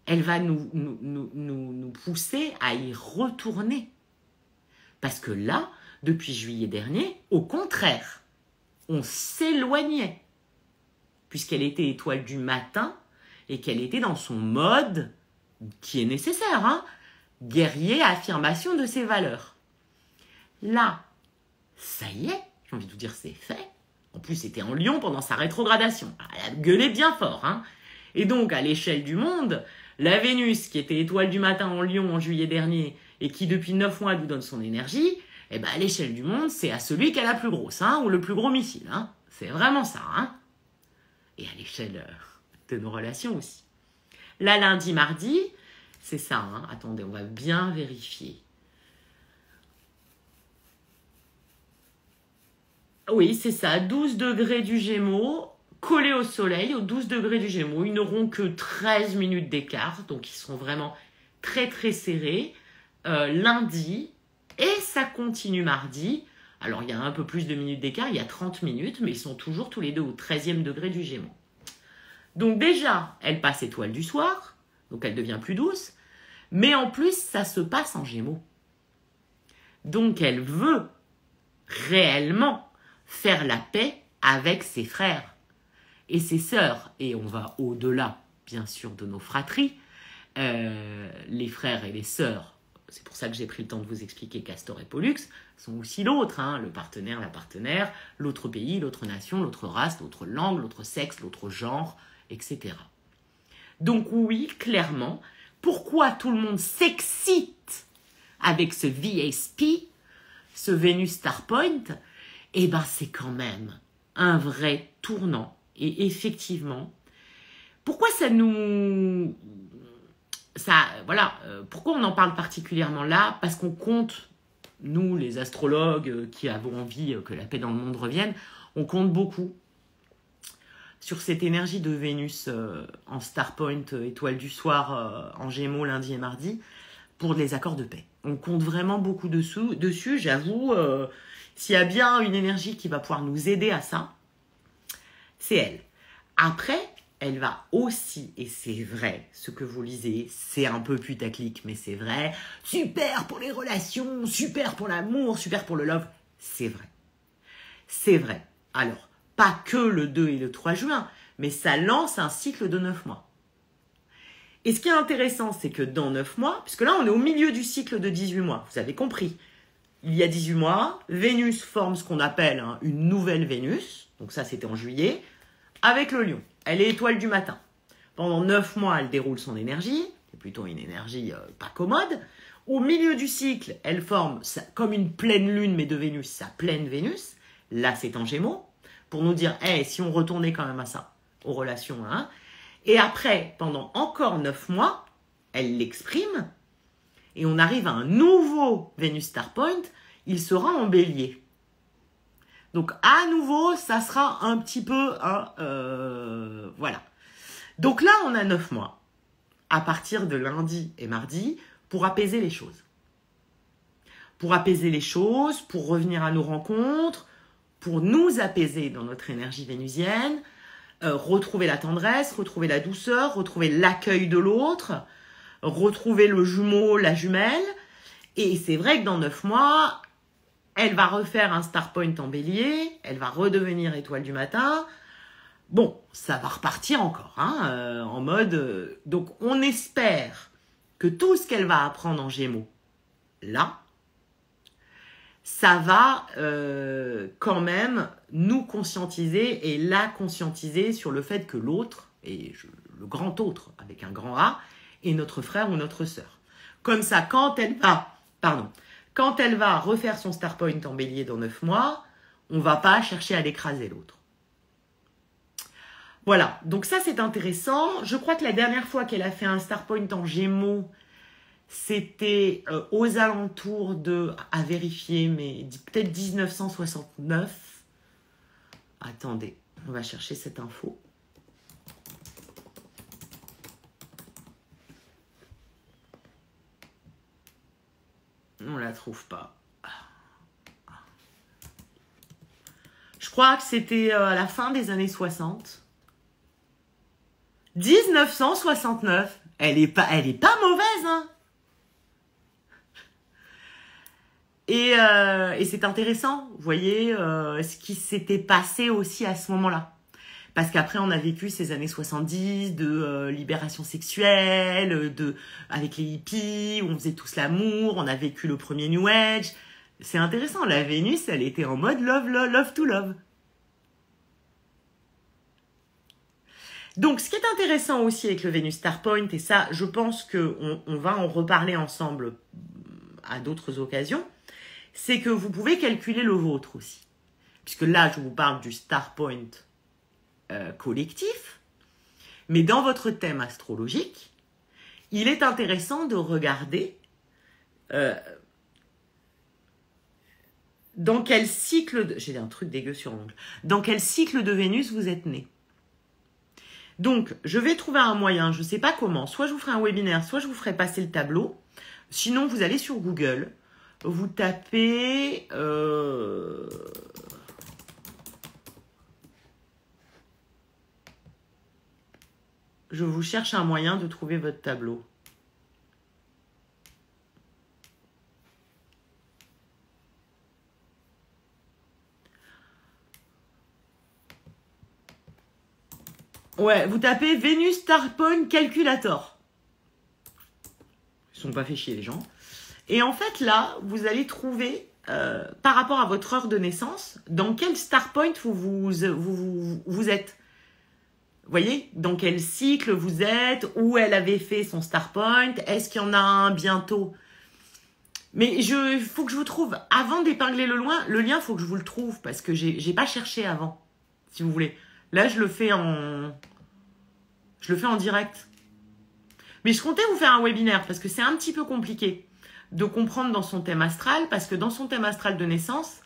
Elle va nous pousser à y retourner. Parce que là, depuis juillet dernier, au contraire, on s'éloignait. Puisqu'elle était étoile du matin et qu'elle était dans son mode qui est nécessaire, guerrier, affirmation de ses valeurs. Là, ça y est, j'ai envie de vous dire, c'est fait. En plus, c'était en Lion pendant sa rétrogradation. Elle a gueulé bien fort. Et donc, à l'échelle du monde, la Vénus, qui était étoile du matin en Lion en juillet dernier, et qui depuis 9 mois nous donne son énergie, à l'échelle du monde, c'est à celui qui a la plus grosse, ou le plus gros missile. C'est vraiment ça. Et à l'échelle de nos relations aussi. Là, lundi, mardi, c'est ça. Attendez, on va bien vérifier. Oui, c'est ça, 12 degrés du Gémeaux, collés au soleil, aux 12 degrés du Gémeaux. Ils n'auront que 13 minutes d'écart, donc ils seront vraiment très très serrés. Lundi, et ça continue mardi. Alors, il y a un peu plus de minutes d'écart, il y a 30 minutes, mais ils sont toujours tous les deux au 13e degré du Gémeaux. Donc déjà, elle passe étoile du soir, donc elle devient plus douce, mais en plus, ça se passe en Gémeaux. Donc, elle veut réellement faire la paix avec ses frères et ses sœurs. Et on va au-delà, bien sûr, de nos fratries. Les frères et les sœurs, c'est pour ça que j'ai pris le temps de vous expliquer Castor et Pollux, sont aussi l'autre, le partenaire, la partenaire, l'autre pays, l'autre nation, l'autre race, l'autre langue, l'autre sexe, l'autre genre, etc. Donc oui, clairement, pourquoi tout le monde s'excite avec ce VSP, ce Venus Star Point? C'est quand même un vrai tournant. Et effectivement, pourquoi pourquoi on en parle particulièrement là? Parce qu'on compte, nous les astrologues qui avons envie que la paix dans le monde revienne, on compte beaucoup sur cette énergie de Vénus en Star Point, étoile du soir, en Gémeaux lundi et mardi, pour les accords de paix. On compte vraiment beaucoup dessus, j'avoue. S'il y a bien une énergie qui va pouvoir nous aider à ça, c'est elle. Après, elle va aussi, et c'est vrai, ce que vous lisez, c'est un peu putaclic, mais c'est vrai, super pour les relations, super pour l'amour, super pour le love, c'est vrai. C'est vrai. Alors, pas que le 2 et le 3 juin, mais ça lance un cycle de 9 mois. Et ce qui est intéressant, c'est que dans 9 mois, puisque là, on est au milieu du cycle de 18 mois, vous avez compris, il y a 18 mois, Vénus forme ce qu'on appelle une nouvelle Vénus. Donc ça, c'était en juillet. Avec le lion. Elle est étoile du matin. Pendant 9 mois, elle déroule son énergie. C'est plutôt une énergie pas commode. Au milieu du cycle, elle forme comme une pleine lune, mais de Vénus, sa pleine Vénus. Là, c'est en Gémeaux. Pour nous dire, hey, si on retournait quand même à ça, aux relations. Hein. Et après, pendant encore 9 mois, elle l'exprime. Et on arrive à un nouveau Vénus Star Point. Il sera en bélier. Donc, à nouveau, ça sera un petit peu... voilà. Donc là, on a 9 mois. À partir de lundi et mardi, pour apaiser les choses. Pour apaiser les choses, pour revenir à nos rencontres, pour nous apaiser dans notre énergie vénusienne, retrouver la tendresse, retrouver la douceur, retrouver l'accueil de l'autre, retrouver le jumeau, la jumelle. Et c'est vrai que dans 9 mois, elle va refaire un star point en bélier, elle va redevenir étoile du matin. Bon, ça va repartir encore, en mode... donc, on espère que tout ce qu'elle va apprendre en Gémeaux, là, ça va quand même nous conscientiser et la conscientiser sur le fait que l'autre, le grand autre avec un grand A, est notre frère ou notre sœur. Comme ça, quand elle va refaire son star point en bélier dans 9 mois, on ne va pas chercher à l'écraser l'autre. Voilà, donc ça c'est intéressant. Je crois que la dernière fois qu'elle a fait un star point en Gémeaux, c'était aux alentours de, à vérifier, mais peut-être 1969. Attendez, on va chercher cette info. On la trouve pas. Je crois que c'était à la fin des années 60. 1969. Elle est pas mauvaise, hein. Et c'est intéressant, vous voyez, ce qui s'était passé aussi à ce moment-là. Parce qu'après, on a vécu ces années 70 de libération sexuelle, avec les hippies, où on faisait tous l'amour, on a vécu le premier New Age. C'est intéressant, la Vénus, elle était en mode love, love, love to love. Donc, ce qui est intéressant aussi avec le Vénus Star Point, et ça, je pense qu'on va en reparler ensemble à d'autres occasions, c'est que vous pouvez calculer le vôtre aussi. Puisque là, je vous parle du Star Point collectif, mais dans votre thème astrologique, il est intéressant de regarder dans quel cycle, j'ai un truc dégueu sur l'ongle, dans quel cycle de Vénus vous êtes né. Donc, je vais trouver un moyen, je ne sais pas comment, soit je vous ferai un webinaire, soit je vous ferai passer le tableau. Sinon, vous allez sur Google, vous tapez... je vous cherche un moyen de trouver votre tableau. Ouais, vous tapez Vénus Star Point Calculator. Ils sont pas fait chier les gens. Et en fait là, vous allez trouver par rapport à votre heure de naissance, dans quel Star Point vous êtes. Vous voyez, dans quel cycle vous êtes, où elle avait fait son Star Point, est-ce qu'il y en a un bientôt? Mais il faut que je vous trouve, avant d'épingler le lien, il faut que je vous le trouve, parce que j'ai pas cherché avant, si vous voulez. Là, je le fais en direct. Mais je comptais vous faire un webinaire, parce que c'est un petit peu compliqué de comprendre dans son thème astral, parce que dans son thème astral de naissance,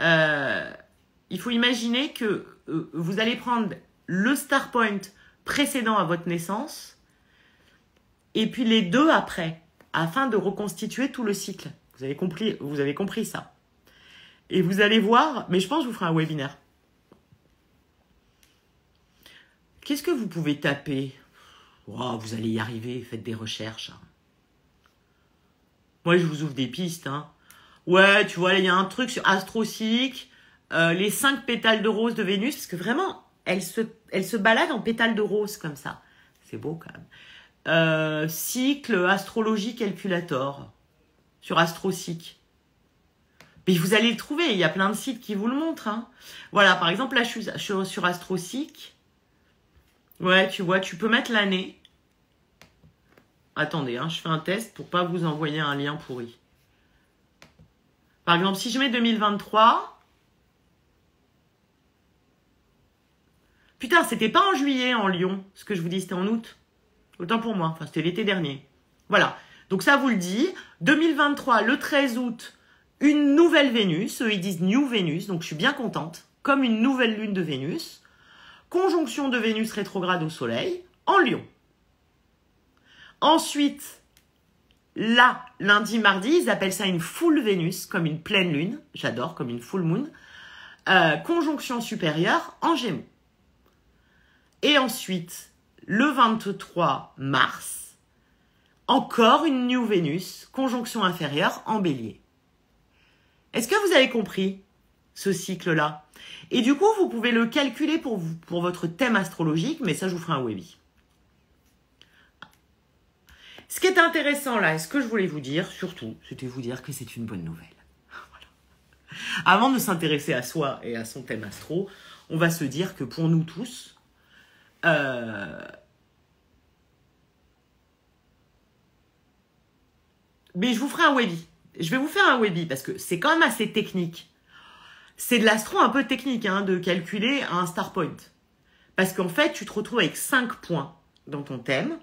il faut imaginer que vous allez prendre le Star Point précédent à votre naissance, et puis les deux après, afin de reconstituer tout le cycle. Vous avez compris ça. Et vous allez voir, mais je pense que je vous ferai un webinaire. Qu'est-ce que vous pouvez taper? Oh, vous allez y arriver, faites des recherches. Moi, je vous ouvre des pistes. Ouais, tu vois, il y a un truc sur AstroSeek, les 5 pétales de rose de Vénus, parce que vraiment, elle se balade en pétales de rose comme ça. C'est beau quand même. Cycle Astrologie Calculator sur AstroSeek. Mais vous allez le trouver, il y a plein de sites qui vous le montrent. Hein. Voilà, par exemple, là, je suis sur AstroSeek. Ouais, tu vois, tu peux mettre l'année. Attendez, hein, je fais un test pour pas vous envoyer un lien pourri. Par exemple, si je mets 2023... Putain, c'était pas en juillet en Lyon, ce que je vous dis, c'était en août. Autant pour moi, enfin c'était l'été dernier. Voilà, donc ça vous le dit. 2023, le 13 août, une nouvelle Vénus, eux ils disent New Vénus, donc je suis bien contente. Comme une nouvelle lune de Vénus. Conjonction de Vénus rétrograde au Soleil, en Lion. Ensuite, là, lundi, mardi, ils appellent ça une full Vénus, comme une pleine lune. J'adore, comme une full moon. Conjonction supérieure en Gémeaux. Et ensuite, le 23 mars, encore une New Vénus, conjonction inférieure en Bélier. Est-ce que vous avez compris ce cycle-là? Et du coup, vous pouvez le calculer pour votre thème astrologique, mais ça, je vous ferai un webby. Ce qui est intéressant là, et ce que je voulais vous dire, surtout, c'était vous dire que c'est une bonne nouvelle. Voilà. Avant de s'intéresser à soi et à son thème astro, on va se dire que pour nous tous, mais je vous ferai un webby. Je vais vous faire un webby parce que c'est quand même assez technique. C'est de l'astro un peu technique hein, de calculer un star point. Parce qu'en fait, tu te retrouves avec 5 points dans ton thème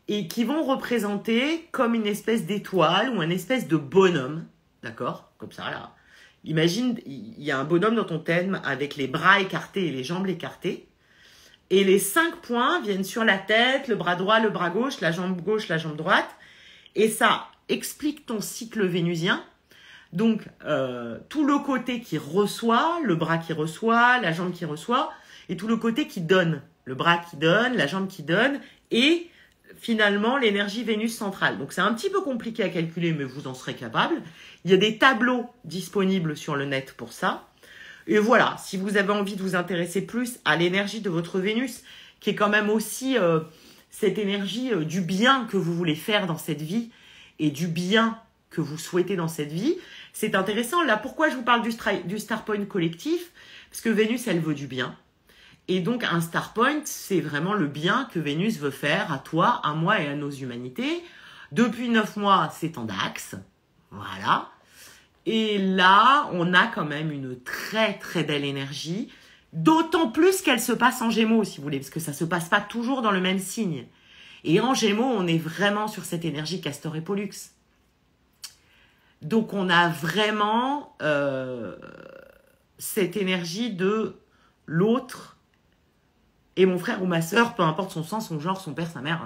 et qui vont représenter comme une espèce d'étoile ou une espèce de bonhomme. D'accord? Comme ça, là. Imagine, il y a un bonhomme dans ton thème avec les bras écartés et les jambes écartées. Et les 5 points viennent sur la tête, le bras droit, le bras gauche, la jambe droite. Et ça explique ton cycle vénusien. Donc, tout le côté qui reçoit, le bras qui reçoit, la jambe qui reçoit, et tout le côté qui donne. Le bras qui donne, la jambe qui donne, et finalement l'énergie Vénus centrale. Donc, c'est un petit peu compliqué à calculer, mais vous en serez capable. Il y a des tableaux disponibles sur le net pour ça. Et voilà, si vous avez envie de vous intéresser plus à l'énergie de votre Vénus, qui est quand même aussi cette énergie du bien que vous voulez faire dans cette vie et du bien que vous souhaitez dans cette vie, c'est intéressant. Là, pourquoi je vous parle du Star Point collectif? Parce que Vénus, elle veut du bien. Et donc, un Star Point, c'est vraiment le bien que Vénus veut faire à toi, à moi et à nos humanités. Depuis 9 mois, c'est en Dax. Voilà. Et là, on a quand même une très très belle énergie, d'autant plus qu'elle se passe en Gémeaux, si vous voulez, parce que ça se passe pas toujours dans le même signe. Et en Gémeaux, on est vraiment sur cette énergie Castor et Pollux. Donc, on a vraiment cette énergie de l'autre et mon frère ou ma sœur, peu importe son sang, son genre, son père, sa mère,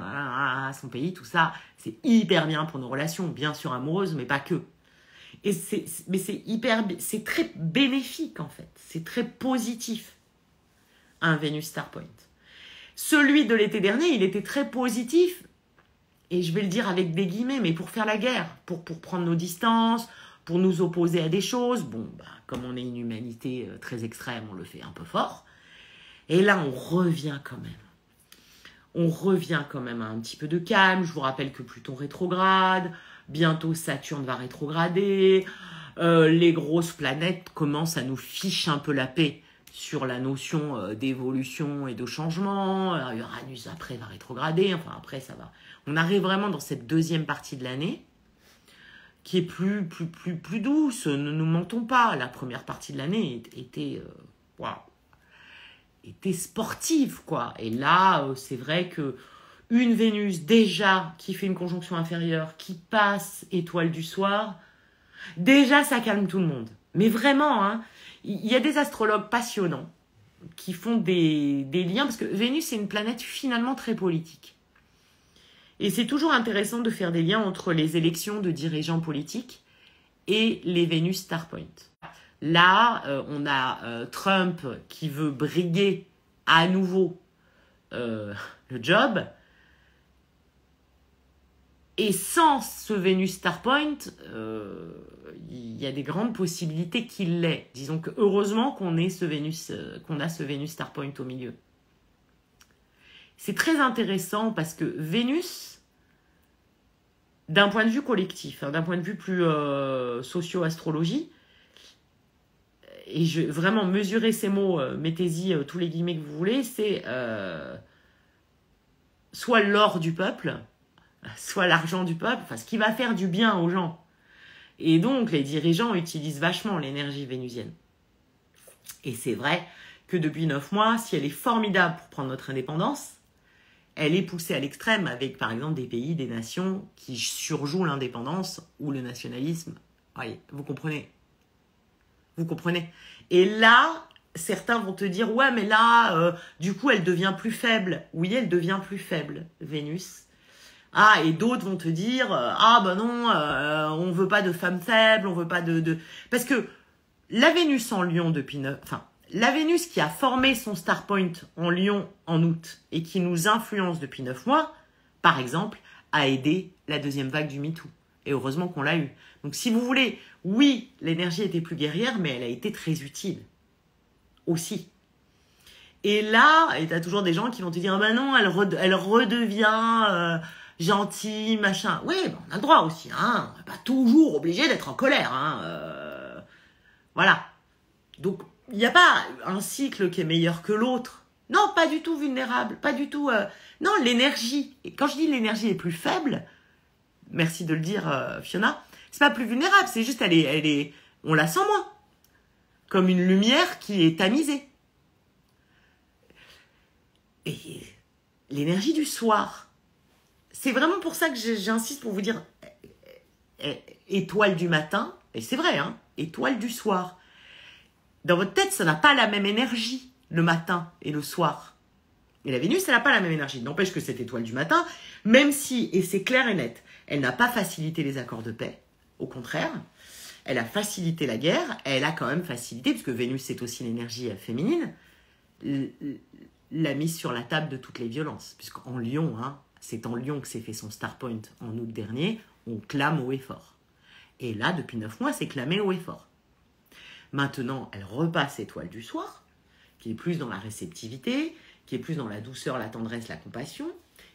son pays, tout ça, c'est hyper bien pour nos relations, bien sûr amoureuses, mais pas que. Et c'est très bénéfique en fait, c'est très positif, un Vénus Star Point. Celui de l'été dernier, il était très positif, et je vais le dire avec des guillemets, mais pour faire la guerre, pour prendre nos distances, pour nous opposer à des choses. Bon, bah, comme on est une humanité très extrême, on le fait un peu fort. Et là, on revient quand même. On revient quand même à un petit peu de calme. Je vous rappelle que Pluton rétrograde. Bientôt, Saturne va rétrograder. Les grosses planètes commencent à nous ficher un peu la paix sur la notion d'évolution et de changement. Uranus, après, va rétrograder. Enfin, après, ça va. On arrive vraiment dans cette deuxième partie de l'année qui est plus douce. Ne nous mentons pas. La première partie de l'année était sportive, quoi. Et là, c'est vrai que une Vénus déjà qui fait une conjonction inférieure, qui passe étoile du soir, déjà ça calme tout le monde. Mais vraiment, hein, il y a des astrologues passionnants qui font des liens, parce que Vénus c'est une planète finalement très politique. Et c'est toujours intéressant de faire des liens entre les élections de dirigeants politiques et les Vénus Star Point. Là, on a Trump qui veut briguer à nouveau le job. Et sans ce Vénus Star Point, il y a des grandes possibilités qu'il l'ait. Disons que heureusement qu'on a ce Vénus Star Point au milieu. C'est très intéressant parce que Vénus, d'un point de vue collectif, hein, d'un point de vue plus socio-astrologie, et je vraiment mesurer ces mots, mettez-y tous les guillemets que vous voulez, c'est soit l'or du peuple, soit l'argent du peuple, enfin ce qui va faire du bien aux gens. Et donc les dirigeants utilisent vachement l'énergie vénusienne. Et c'est vrai que depuis 9 mois, si elle est formidable pour prendre notre indépendance, elle est poussée à l'extrême avec par exemple des pays, des nations qui surjouent l'indépendance ou le nationalisme. Voyez, vous comprenez? Vous comprenez? Et là, certains vont te dire, ouais, mais là, du coup, elle devient plus faible. Oui, elle devient plus faible, Vénus. Ah, et d'autres vont te dire, ah, ben non, on veut pas de femmes faibles, on veut pas de... Parce que la Vénus en Lion depuis 9... Enfin, la Vénus qui a formé son star point en Lion en août et qui nous influence depuis 9 mois, par exemple, a aidé la deuxième vague du MeToo. Et heureusement qu'on l'a eu. Donc si vous voulez, oui, l'énergie était plus guerrière, mais elle a été très utile. Aussi. Et là, et t'as toujours des gens qui vont te dire, ah ben non, elle redevient gentille, machin. Oui, ben on a le droit aussi, hein. On n'est pas toujours obligé d'être en colère, hein. Voilà. Donc, il n'y a pas un cycle qui est meilleur que l'autre. Non, pas du tout vulnérable, pas du tout... Non, l'énergie. Et quand je dis l'énergie est plus faible... Merci de le dire, Fiona. C'est pas plus vulnérable, c'est juste on la sent moins. Comme une lumière qui est tamisée. Et l'énergie du soir. C'est vraiment pour ça que j'insiste pour vous dire étoile du matin, et c'est vrai, hein, étoile du soir. Dans votre tête, ça n'a pas la même énergie le matin et le soir. Et la Vénus, elle n'a pas la même énergie. N'empêche que cette étoile du matin, même si, et c'est clair et net, elle n'a pas facilité les accords de paix. Au contraire, elle a facilité la guerre. Elle a quand même facilité, puisque Vénus, c'est aussi l'énergie féminine, la mise sur la table de toutes les violences. Puisqu'en Lion, hein, c'est en Lion que s'est fait son star point en août dernier, on clame haut et fort. Et là, depuis 9 mois, c'est clamé haut et fort. Maintenant, elle repasse étoile du soir, qui est plus dans la réceptivité, qui est plus dans la douceur, la tendresse, la compassion,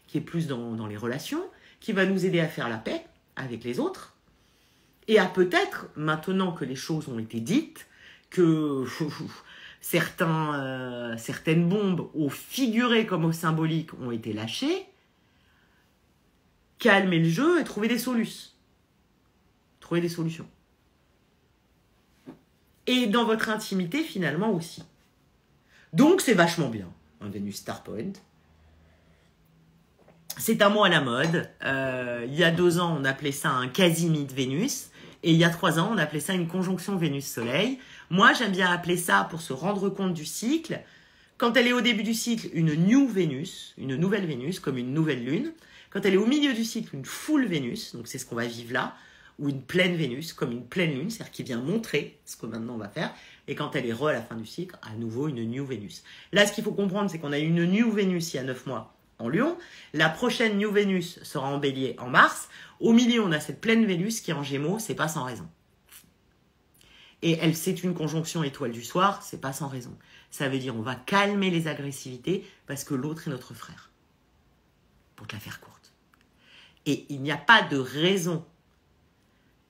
qui est plus dans les relations, qui va nous aider à faire la paix avec les autres, et à peut-être, maintenant que les choses ont été dites, que certaines bombes, au figuré comme au symbolique, ont été lâchées, calmer le jeu et trouver des solutions. Trouver des solutions. Et dans votre intimité, finalement, aussi. Donc, c'est vachement bien, un Vénus Star Point. C'est un mot à la mode. Il y a 2 ans, on appelait ça un quasi-mythe Vénus. Et il y a 3 ans, on appelait ça une conjonction Vénus-Soleil. Moi, j'aime bien appeler ça, pour se rendre compte du cycle, quand elle est au début du cycle, une new Vénus, une nouvelle Vénus, comme une nouvelle lune. Quand elle est au milieu du cycle, une full Vénus, donc c'est ce qu'on va vivre là, ou une pleine Vénus, comme une pleine lune, c'est-à-dire qui vient montrer ce que maintenant on va faire. Et quand elle est à la fin du cycle, à nouveau une new Vénus. Là, ce qu'il faut comprendre, c'est qu'on a eu une new Vénus il y a 9 mois en Lion. La prochaine new Vénus sera en Bélier en mars. Au milieu, on a cette pleine Vénus qui est en Gémeaux, c'est pas sans raison. Et elle, c'est une conjonction étoile du soir, c'est pas sans raison. Ça veut dire on va calmer les agressivités parce que l'autre est notre frère. Pour te la faire courte. Et il n'y a pas de raison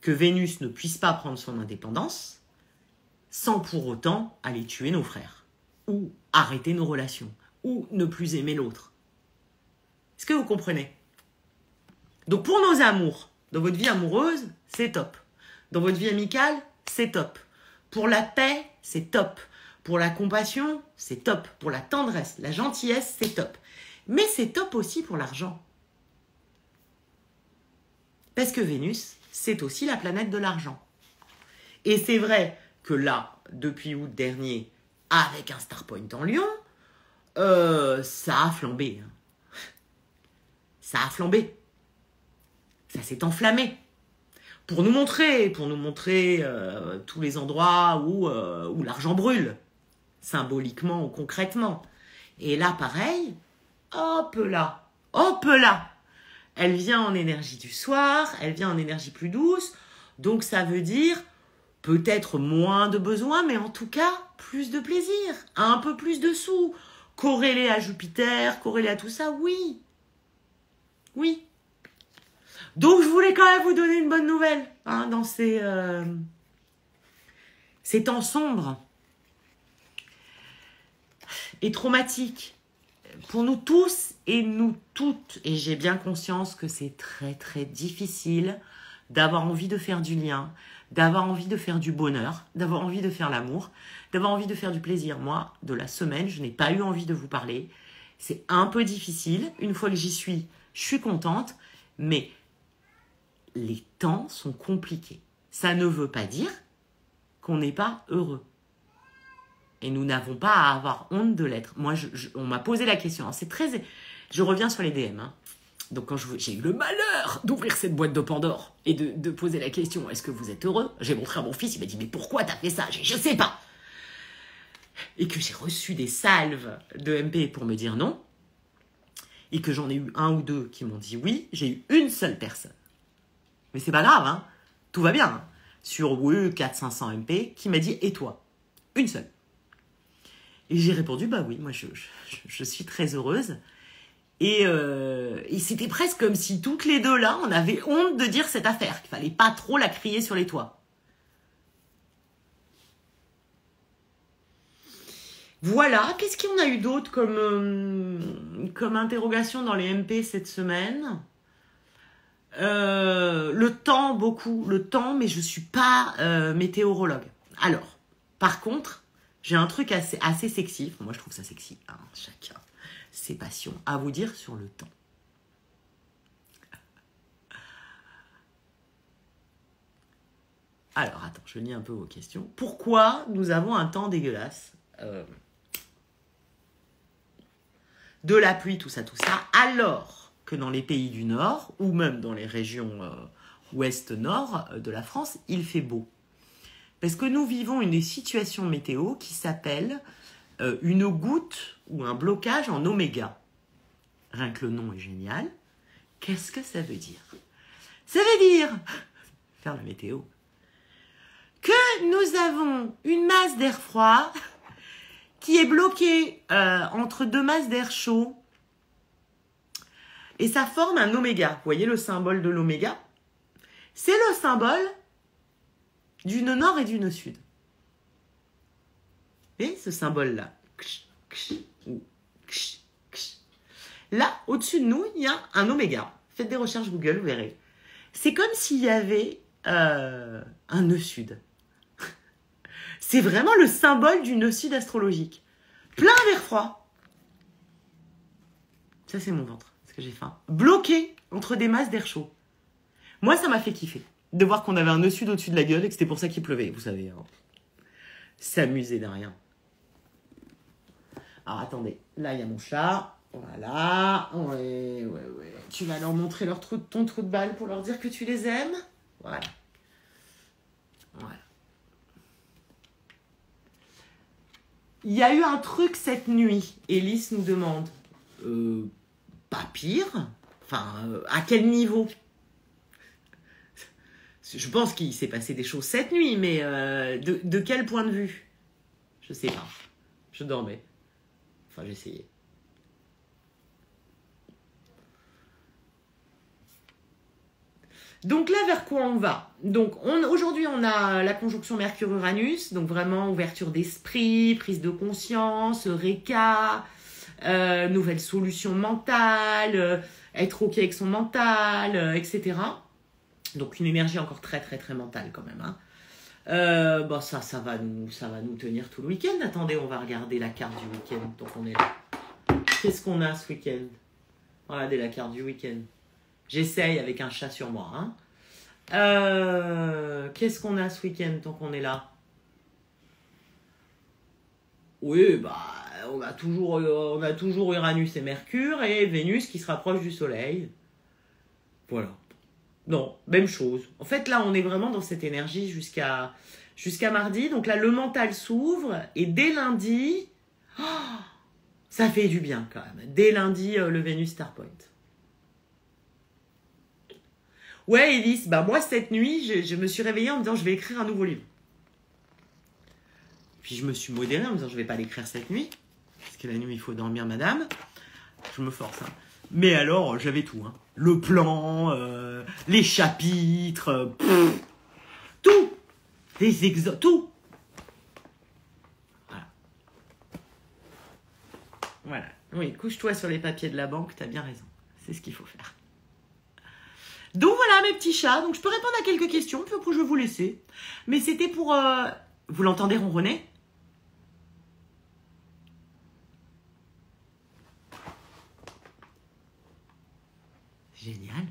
que Vénus ne puisse pas prendre son indépendance sans pour autant aller tuer nos frères, ou arrêter nos relations, ou ne plus aimer l'autre. Est-ce que vous comprenez? Donc pour nos amours, dans votre vie amoureuse, c'est top. Dans votre vie amicale, c'est top. Pour la paix, c'est top. Pour la compassion, c'est top. Pour la tendresse, la gentillesse, c'est top. Mais c'est top aussi pour l'argent. Parce que Vénus, c'est aussi la planète de l'argent. Et c'est vrai que là, depuis août dernier, avec un star point en Lion, ça a flambé. Ça a flambé. Ça s'est enflammé. Pour nous montrer tous les endroits où l'argent brûle, symboliquement ou concrètement. Et là, pareil, hop là, elle vient en énergie du soir, elle vient en énergie plus douce, donc ça veut dire peut-être moins de besoins, mais en tout cas, plus de plaisir, un peu plus de sous, corrélé à Jupiter, corrélé à tout ça, oui. Oui. Donc, je voulais quand même vous donner une bonne nouvelle, hein, dans ces temps sombres. est traumatique pour nous tous et nous toutes. Et j'ai bien conscience que c'est très très difficile d'avoir envie de faire du lien, d'avoir envie de faire du bonheur, d'avoir envie de faire l'amour, d'avoir envie de faire du plaisir. Moi, de la semaine, je n'ai pas eu envie de vous parler. C'est un peu difficile. Une fois que j'y suis, je suis contente. Mais les temps sont compliqués. Ça ne veut pas dire qu'on n'est pas heureux. Et nous n'avons pas à avoir honte de l'être. Moi, on m'a posé la question. Alors, c'est très... Je reviens sur les DM. Hein. Donc, quand j'ai eu le malheur d'ouvrir cette boîte de Pandore et de poser la question, est-ce que vous êtes heureux? J'ai montré à mon fils, il m'a dit, mais pourquoi t'as fait ça? Je sais pas. Et que j'ai reçu des salves de MP pour me dire non. Et que j'en ai eu un ou deux qui m'ont dit oui. J'ai eu une seule personne. Mais c'est pas grave, hein. Tout va bien. Hein. Sur 400-500 MP, qui m'a dit, et toi? Une seule. Et j'ai répondu, bah oui, moi je suis très heureuse. Et c'était presque comme si toutes les deux là, on avait honte de dire cette affaire, qu'il fallait pas trop la crier sur les toits. Voilà, qu'est-ce qu'on a eu d'autre comme interrogation dans les MP cette semaine? Le temps, beaucoup. Le temps, mais je suis pas météorologue. Alors, par contre, j'ai un truc assez sexy. Moi, je trouve ça sexy. Hein, chacun ses passions. À vous dire sur le temps. Alors, attends, je lis un peu vos questions. Pourquoi nous avons un temps dégueulasse? De la pluie, tout ça, alors que dans les pays du Nord, ou même dans les régions ouest-nord de la France, il fait beau. Parce que nous vivons une situation météo qui s'appelle une goutte ou un blocage en oméga. Rien que le nom est génial. Qu'est-ce que ça veut dire? Ça veut dire, faire la météo, que nous avons une masse d'air froid qui est bloquée entre deux masses d'air chaud. Et ça forme un oméga. Vous voyez le symbole de l'oméga? C'est le symbole du nœud nord et du nœud sud. Et ce symbole-là. Là, au-dessus de nous, il y a un oméga. Faites des recherches Google, vous verrez. C'est comme s'il y avait un nœud sud. C'est vraiment le symbole du nœud sud astrologique. Plein d'air froid. Ça, c'est mon ventre, parce que j'ai faim. Bloqué entre des masses d'air chaud. Moi, ça m'a fait kiffer de voir qu'on avait un nœud sud au-dessus de la gueule et que c'était pour ça qu'il pleuvait, vous savez. Hein. S'amuser de rien. Alors, attendez. Là, il y a mon chat. Voilà. Ouais. Tu vas leur montrer ton trou de balle pour leur dire que tu les aimes. Voilà. Il y a eu un truc cette nuit. Élise nous demande. Pas pire. Enfin, à quel niveau? Je pense qu'il s'est passé des choses cette nuit, mais de quel point de vue? Je sais pas. Je dormais. Enfin, j'essayais. Donc là, vers quoi on va? Donc aujourd'hui, on a la conjonction Mercure-Uranus, donc vraiment ouverture d'esprit, prise de conscience, Eureka, nouvelle solution mentale, être OK avec son mental, etc. Donc une énergie encore très très très mentale quand même. Hein. Bon, ça va nous tenir tout le week-end. Attendez, on va regarder la carte du week-end tant qu'on est là. Qu'est-ce qu'on a ce week-end? Regardez la carte du week-end. J'essaye avec un chat sur moi. Hein. Qu'est-ce qu'on a ce week-end tant qu'on est là? Oui, bah, on a toujours Uranus et Mercure et Vénus qui se rapprochent du Soleil. Voilà. Non, même chose. En fait, là, on est vraiment dans cette énergie jusqu'à mardi. Donc là, le mental s'ouvre et dès lundi, ça fait du bien quand même. Dès lundi, le Vénus Star Point. Ouais, Elise, bah moi, cette nuit, je me suis réveillée en me disant, je vais écrire un nouveau livre. Puis je me suis modérée en me disant, je vais pas l'écrire cette nuit. Parce que la nuit, il faut dormir, madame. Je me force, hein. Mais alors, j'avais tout. Hein. Le plan, les chapitres, tout. Les tout. Voilà. Oui, couche-toi sur les papiers de la banque, t'as bien raison. C'est ce qu'il faut faire. Donc voilà mes petits chats. Donc je peux répondre à quelques questions, puis après je vais vous laisser. Mais c'était pour... Vous l'entendez ronronner? Génial.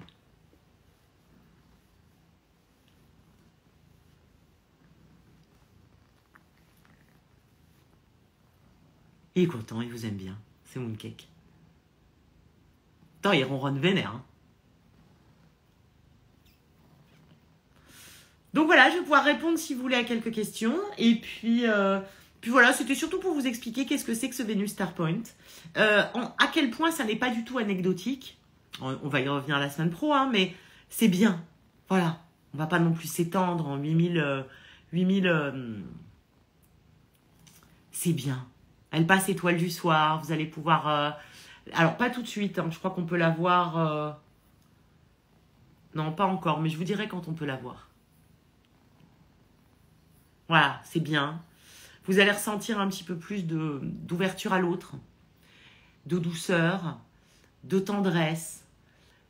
Il est content, il vous aime bien. C'est Mooncake. Attends, il ronronne vénère. Hein. Donc voilà, je vais pouvoir répondre si vous voulez à quelques questions. Et puis voilà, c'était surtout pour vous expliquer qu'est-ce que c'est que ce Venus Star Point. À quel point ça n'est pas du tout anecdotique. On va y revenir la semaine pro, hein, mais c'est bien. Voilà, on va pas non plus s'étendre en 8000... c'est bien. Elle passe étoile du soir, vous allez pouvoir... alors, pas tout de suite, hein, je crois qu'on peut la voir... Non, pas encore, mais je vous dirai quand on peut la voir. Voilà, c'est bien. Vous allez ressentir un petit peu plus d'ouverture à l'autre, de douceur, de tendresse.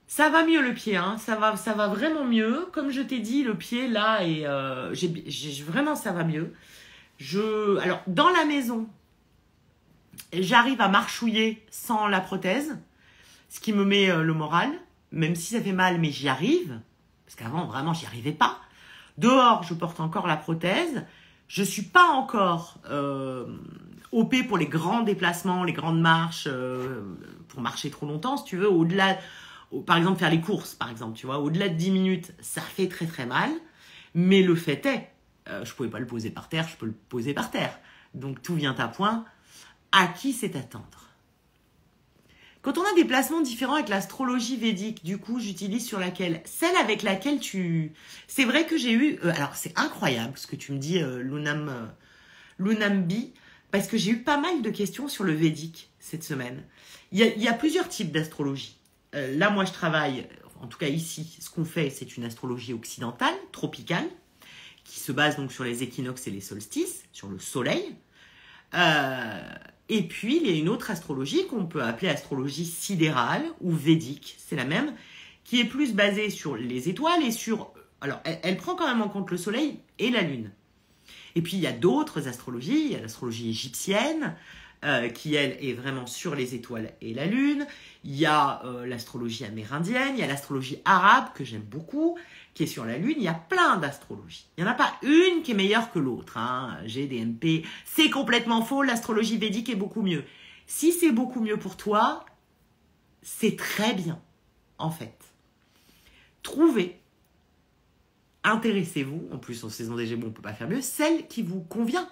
Ça va mieux le pied, hein, ça va vraiment mieux. Comme je t'ai dit, le pied là, et vraiment ça va mieux. Alors, dans la maison, j'arrive à marchouiller sans la prothèse, ce qui me met le moral, même si ça fait mal, mais j'y arrive. Parce qu'avant, vraiment, j'y arrivais pas. Dehors, je porte encore la prothèse. Je suis pas encore OP pour les grands déplacements, les grandes marches, pour marcher trop longtemps, si tu veux. Au-delà, par exemple, faire les courses, par exemple, tu vois. Au-delà de 10 minutes, ça fait très très mal. Mais le fait est, je pouvais pas le poser par terre, je peux le poser par terre. Donc tout vient à point. À qui c'est attendre? Quand on a des placements différents avec l'astrologie védique, du coup, j'utilise sur laquelle? Celle avec laquelle tu... C'est vrai que j'ai eu... alors, c'est incroyable ce que tu me dis, Lunambi, parce que j'ai eu pas mal de questions sur le védique cette semaine. Il y a plusieurs types d'astrologie. Là, moi, je travaille, en tout cas ici, ce qu'on fait, c'est une astrologie occidentale, tropicale, qui se base donc sur les équinoxes et les solstices, sur le soleil. Et puis, il y a une autre astrologie qu'on peut appeler astrologie sidérale ou védique, c'est la même, qui est plus basée sur les étoiles et sur... Alors, elle prend quand même en compte le soleil et la lune. Et puis, il y a d'autres astrologies, il y a l'astrologie égyptienne, qui, elle, est vraiment sur les étoiles et la lune. Il y a l'astrologie amérindienne, il y a l'astrologie arabe, que j'aime beaucoup, qui est sur la lune. Il y a plein d'astrologies. Il n'y en a pas une qui est meilleure que l'autre. Hein. GDMP, c'est complètement faux. L'astrologie védique est beaucoup mieux. Si c'est beaucoup mieux pour toi, c'est très bien, en fait. Trouvez, intéressez-vous, en plus en saison des Gémeaux, on ne peut pas faire mieux, celle qui vous convient.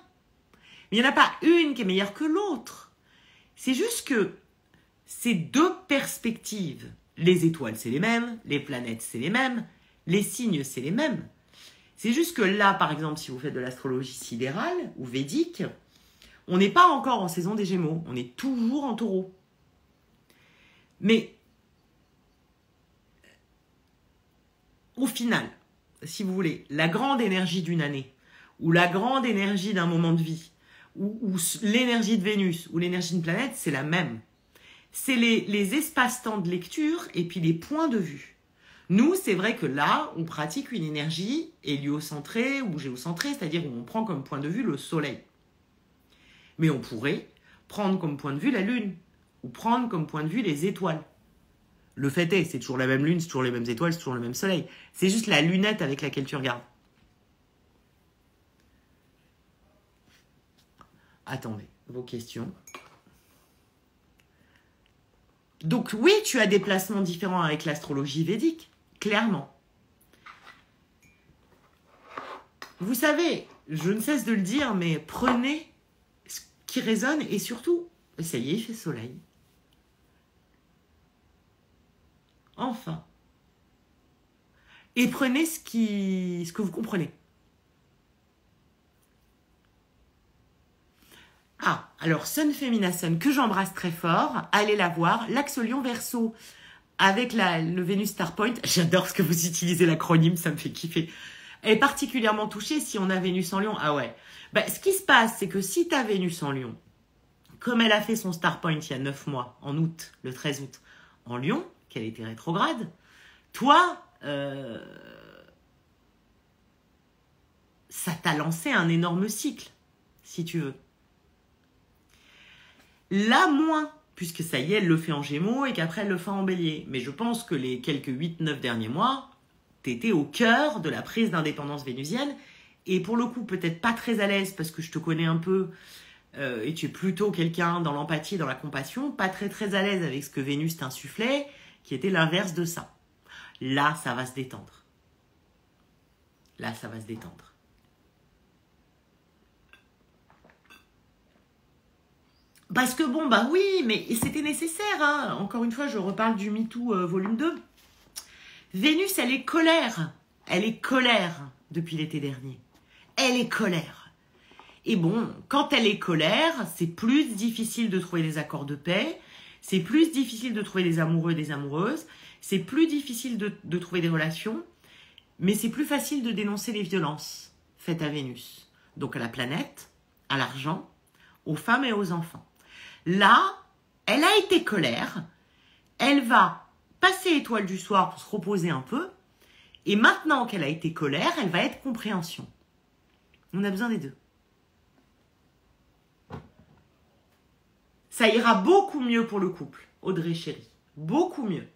Mais il n'y en a pas une qui est meilleure que l'autre. C'est juste que ces deux perspectives, les étoiles, c'est les mêmes, les planètes, c'est les mêmes, les signes, c'est les mêmes. C'est juste que là, par exemple, si vous faites de l'astrologie sidérale ou védique, on n'est pas encore en saison des Gémeaux, on est toujours en Taureau. Mais au final, si vous voulez, la grande énergie d'une année, ou la grande énergie d'un moment de vie, ou l'énergie de Vénus, ou l'énergie d'une planète, c'est la même. C'est les espaces-temps de lecture et puis les points de vue. Nous, c'est vrai que là, on pratique une énergie héliocentrée ou géocentrée, c'est-à-dire où on prend comme point de vue le soleil. Mais on pourrait prendre comme point de vue la lune, ou prendre comme point de vue les étoiles. Le fait est, c'est toujours la même lune, c'est toujours les mêmes étoiles, c'est toujours le même soleil. C'est juste la lunette avec laquelle tu regardes. Attendez, vos questions. Donc oui, tu as des placements différents avec l'astrologie védique, clairement. Vous savez, je ne cesse de le dire, mais prenez ce qui résonne et surtout, ça y est, il fait soleil. Enfin. Et prenez ce que vous comprenez. Ah, alors Sun Femina Sun, que j'embrasse très fort, allez la voir, l'axe Lion Verseau avec le Venus Star Point, j'adore ce que vous utilisez l'acronyme, ça me fait kiffer, est particulièrement touchée si on a Vénus en Lion. Ah ouais, ce qui se passe, c'est que si tu as Vénus en Lion, comme elle a fait son star point il y a 9 mois, en août, le 13 août, en Lion, qu'elle était rétrograde, toi, ça t'a lancé un énorme cycle, si tu veux. Là, moins, puisque ça y est, elle le fait en Gémeaux et qu'après, elle le fait en Bélier. Mais je pense que les quelques 8-9 derniers mois, t'étais au cœur de la prise d'indépendance vénusienne. Et pour le coup, peut-être pas très à l'aise, parce que je te connais un peu, et tu es plutôt quelqu'un dans l'empathie, dans la compassion, pas très à l'aise avec ce que Vénus t'insufflait, qui était l'inverse de ça. Là, ça va se détendre. Là, ça va se détendre. Parce que bon, bah oui, mais c'était nécessaire, hein. Encore une fois, je reparle du MeToo volume 2. Vénus, elle est colère. Elle est colère depuis l'été dernier. Elle est colère. Et bon, quand elle est colère, c'est plus difficile de trouver des accords de paix, c'est plus difficile de trouver des amoureux et des amoureuses, c'est plus difficile de trouver des relations, mais c'est plus facile de dénoncer les violences faites à Vénus. Donc à la planète, à l'argent, aux femmes et aux enfants. Là, elle a été colère, elle va passer étoile du soir pour se reposer un peu, et maintenant qu'elle a été colère, elle va être compréhension. On a besoin des deux. Ça ira beaucoup mieux pour le couple, Audrey chérie. Beaucoup mieux.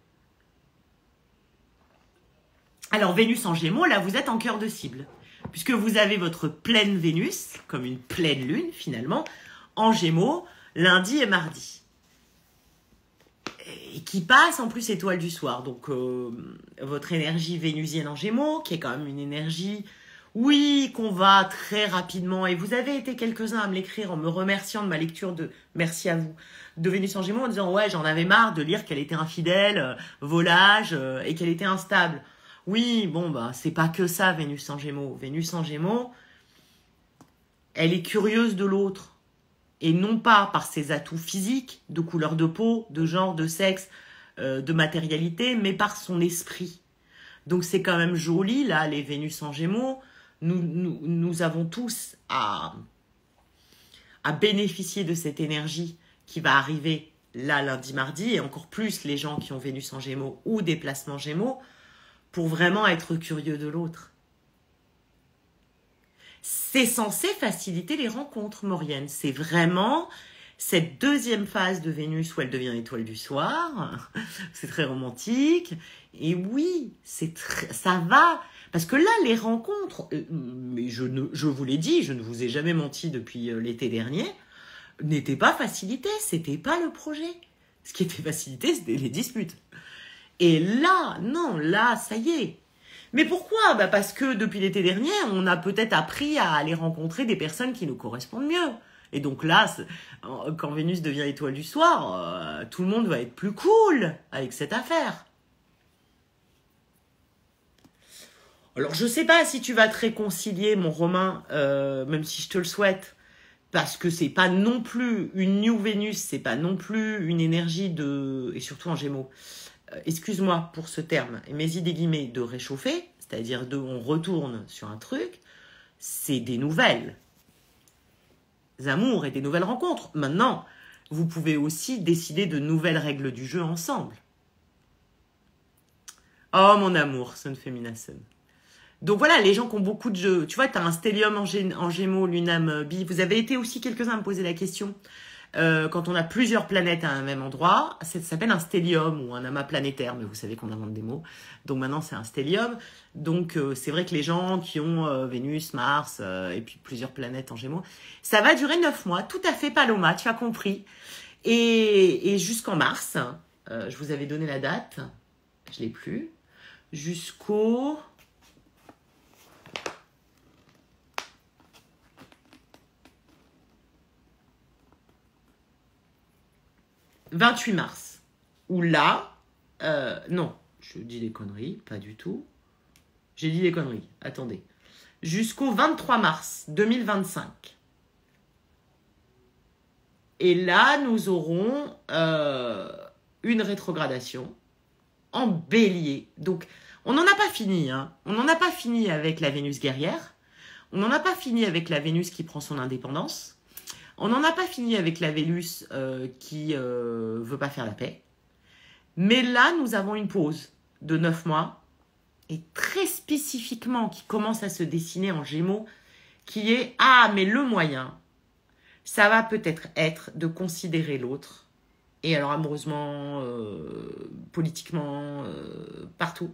Alors, Vénus en Gémeaux, là, vous êtes en cœur de cible. Puisque vous avez votre pleine Vénus, comme une pleine lune, finalement, en Gémeaux, lundi et mardi. Et qui passe, en plus, étoile du soir. Donc, votre énergie vénusienne en Gémeaux, qui est quand même une énergie... Oui, qu'on va très rapidement, et vous avez été quelques-uns à me l'écrire en me remerciant de ma lecture de, merci à vous, de Vénus en Gémeaux, en disant ouais, j'en avais marre de lire qu'elle était infidèle, volage, et qu'elle était instable. Oui, bon, bah, c'est pas que ça, Vénus en Gémeaux. Vénus en Gémeaux, elle est curieuse de l'autre, et non pas par ses atouts physiques, de couleur de peau, de genre, de sexe, de matérialité, mais par son esprit. Donc c'est quand même joli, là, les Vénus en Gémeaux. Nous avons tous à bénéficier de cette énergie qui va arriver là, lundi, mardi, et encore plus les gens qui ont Vénus en Gémeaux ou des placements Gémeaux, pour vraiment être curieux de l'autre. C'est censé faciliter les rencontres, Maurienne. C'est vraiment cette deuxième phase de Vénus où elle devient étoile du soir. C'est très romantique. Et oui, ça va... Parce que là, les rencontres, mais je vous l'ai dit, je ne vous ai jamais menti depuis l'été dernier, n'étaient pas facilitées, c'était pas le projet. Ce qui était facilité, c'était les disputes. Et là, non, là, ça y est. Mais pourquoi ? Bah parce que depuis l'été dernier, on a peut-être appris à aller rencontrer des personnes qui nous correspondent mieux. Et donc là, quand Vénus devient étoile du soir, tout le monde va être plus cool avec cette affaire. Alors, je sais pas si tu vas te réconcilier, mon Romain, même si je te le souhaite, parce que c'est pas non plus une New Vénus, c'est pas non plus une énergie de... Et surtout en Gémeaux, excuse-moi pour ce terme, mais des guillemets, de réchauffer, c'est-à-dire on retourne sur un truc, c'est des nouvelles amours et des nouvelles rencontres. Maintenant, vous pouvez aussi décider de nouvelles règles du jeu ensemble. Oh, mon amour, Sun Femina Sun. Donc voilà, les gens qui ont beaucoup de jeux. Tu vois, tu as un stellium en Gémeaux, Lunam, Bi. Vous avez été aussi quelques-uns à me poser la question. Quand on a plusieurs planètes à un même endroit, ça s'appelle un stellium ou un amas planétaire. Mais vous savez qu'on invente des mots. Donc maintenant, c'est un stellium. Donc c'est vrai que les gens qui ont Vénus, Mars et puis plusieurs planètes en Gémeaux, ça va durer 9 mois. Tout à fait, Paloma, tu as compris. Et jusqu'en mars, je vous avais donné la date. Je l'ai plus. Jusqu'au... « 28 mars », où là, non, je dis des conneries, pas du tout. J'ai dit des conneries, attendez. Jusqu'au 23 mars 2025. Et là, nous aurons une rétrogradation en bélier. Donc, on n'en a pas fini, hein. On n'en a pas fini avec la Vénus guerrière. On n'en a pas fini avec la Vénus qui prend son indépendance. On n'en a pas fini avec la Vénus qui veut pas faire la paix. Mais là, nous avons une pause de 9 mois et très spécifiquement qui commence à se dessiner en Gémeaux, qui est « Ah, mais le moyen, ça va peut-être être de considérer l'autre, et alors amoureusement, politiquement, partout,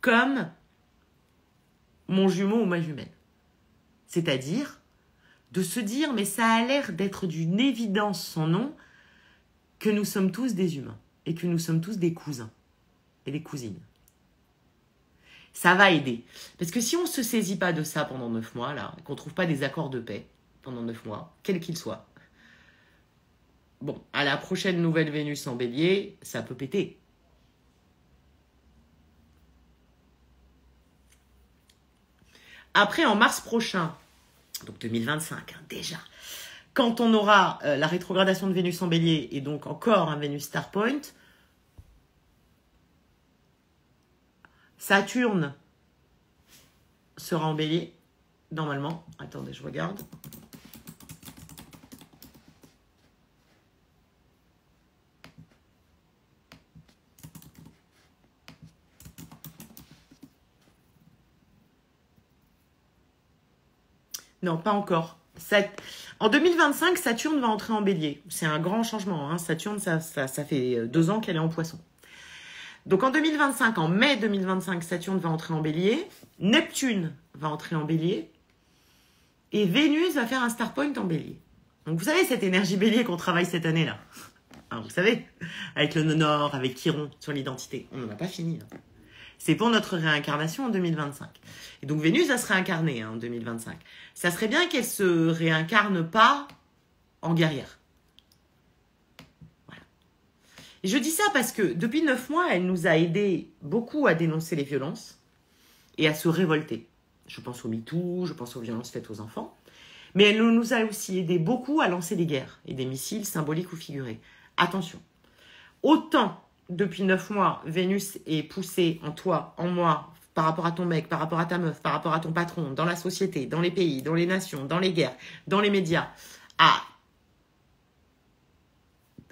comme mon jumeau ou ma jumelle. » C'est-à-dire de se dire « Mais ça a l'air d'être d'une évidence sans nom que nous sommes tous des humains et que nous sommes tous des cousins et des cousines. » Ça va aider. Parce que si on ne se saisit pas de ça pendant 9 mois, là, qu'on ne trouve pas des accords de paix pendant 9 mois, quels qu'ils soient, bon, à la prochaine nouvelle Vénus en Bélier, ça peut péter. Après, en mars prochain, donc 2025, hein, déjà, quand on aura la rétrogradation de Vénus en Bélier et donc encore un Vénus Star Point, Saturne sera en Bélier, normalement. Attendez, je regarde. Non, pas encore. En 2025, Saturne va entrer en Bélier. C'est un grand changement. Hein. Saturne, ça fait 2 ans qu'elle est en Poisson. Donc en 2025, en mai 2025, Saturne va entrer en Bélier. Neptune va entrer en Bélier. Et Vénus va faire un star point en Bélier. Donc vous savez, cette énergie Bélier qu'on travaille cette année-là. Hein, vous savez, avec le nœud nord, avec Chiron sur l'identité. On n'en a pas fini. Là. C'est pour notre réincarnation en 2025. Et donc Vénus va se réincarner en 2025. Ça serait bien qu'elle se réincarne pas en guerrière. Voilà. Et je dis ça parce que depuis 9 mois, elle nous a aidé beaucoup à dénoncer les violences et à se révolter. Je pense au MeToo, je pense aux violences faites aux enfants. Mais elle nous a aussi aidé beaucoup à lancer des guerres et des missiles symboliques ou figurés. Attention, autant depuis 9 mois, Vénus est poussée en toi, en moi, par rapport à ton mec, par rapport à ta meuf, par rapport à ton patron, dans la société, dans les pays, dans les nations, dans les guerres, dans les médias, à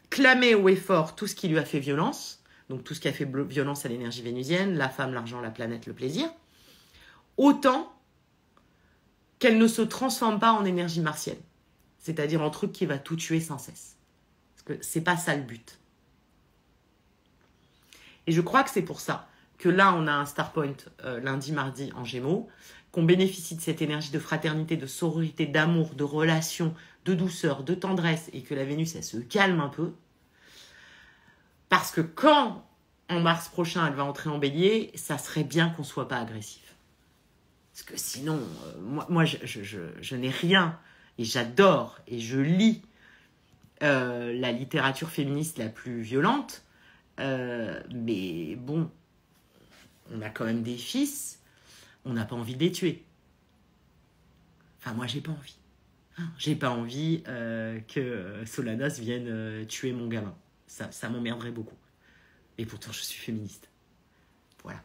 clamer haut et fort tout ce qui lui a fait violence, donc tout ce qui a fait violence à l'énergie vénusienne, la femme, l'argent, la planète, le plaisir, autant qu'elle ne se transforme pas en énergie martienne, c'est-à-dire en truc qui va tout tuer sans cesse. Parce que c'est pas ça le but. Et je crois que c'est pour ça que là, on a un star point lundi, mardi en Gémeaux, qu'on bénéficie de cette énergie de fraternité, de sororité, d'amour, de relation, de douceur, de tendresse, et que la Vénus, elle se calme un peu. Parce que quand, en mars prochain, elle va entrer en Bélier, ça serait bien qu'on ne soit pas agressif. Parce que sinon, moi je n'ai rien, et j'adore, et je lis la littérature féministe la plus violente, mais bon, on a quand même des fils, on n'a pas envie de les tuer. Enfin, moi, j'ai pas envie. Hein, j'ai pas envie que Solanas vienne tuer mon gamin. Ça m'emmerderait beaucoup. Et pourtant, je suis féministe. Voilà.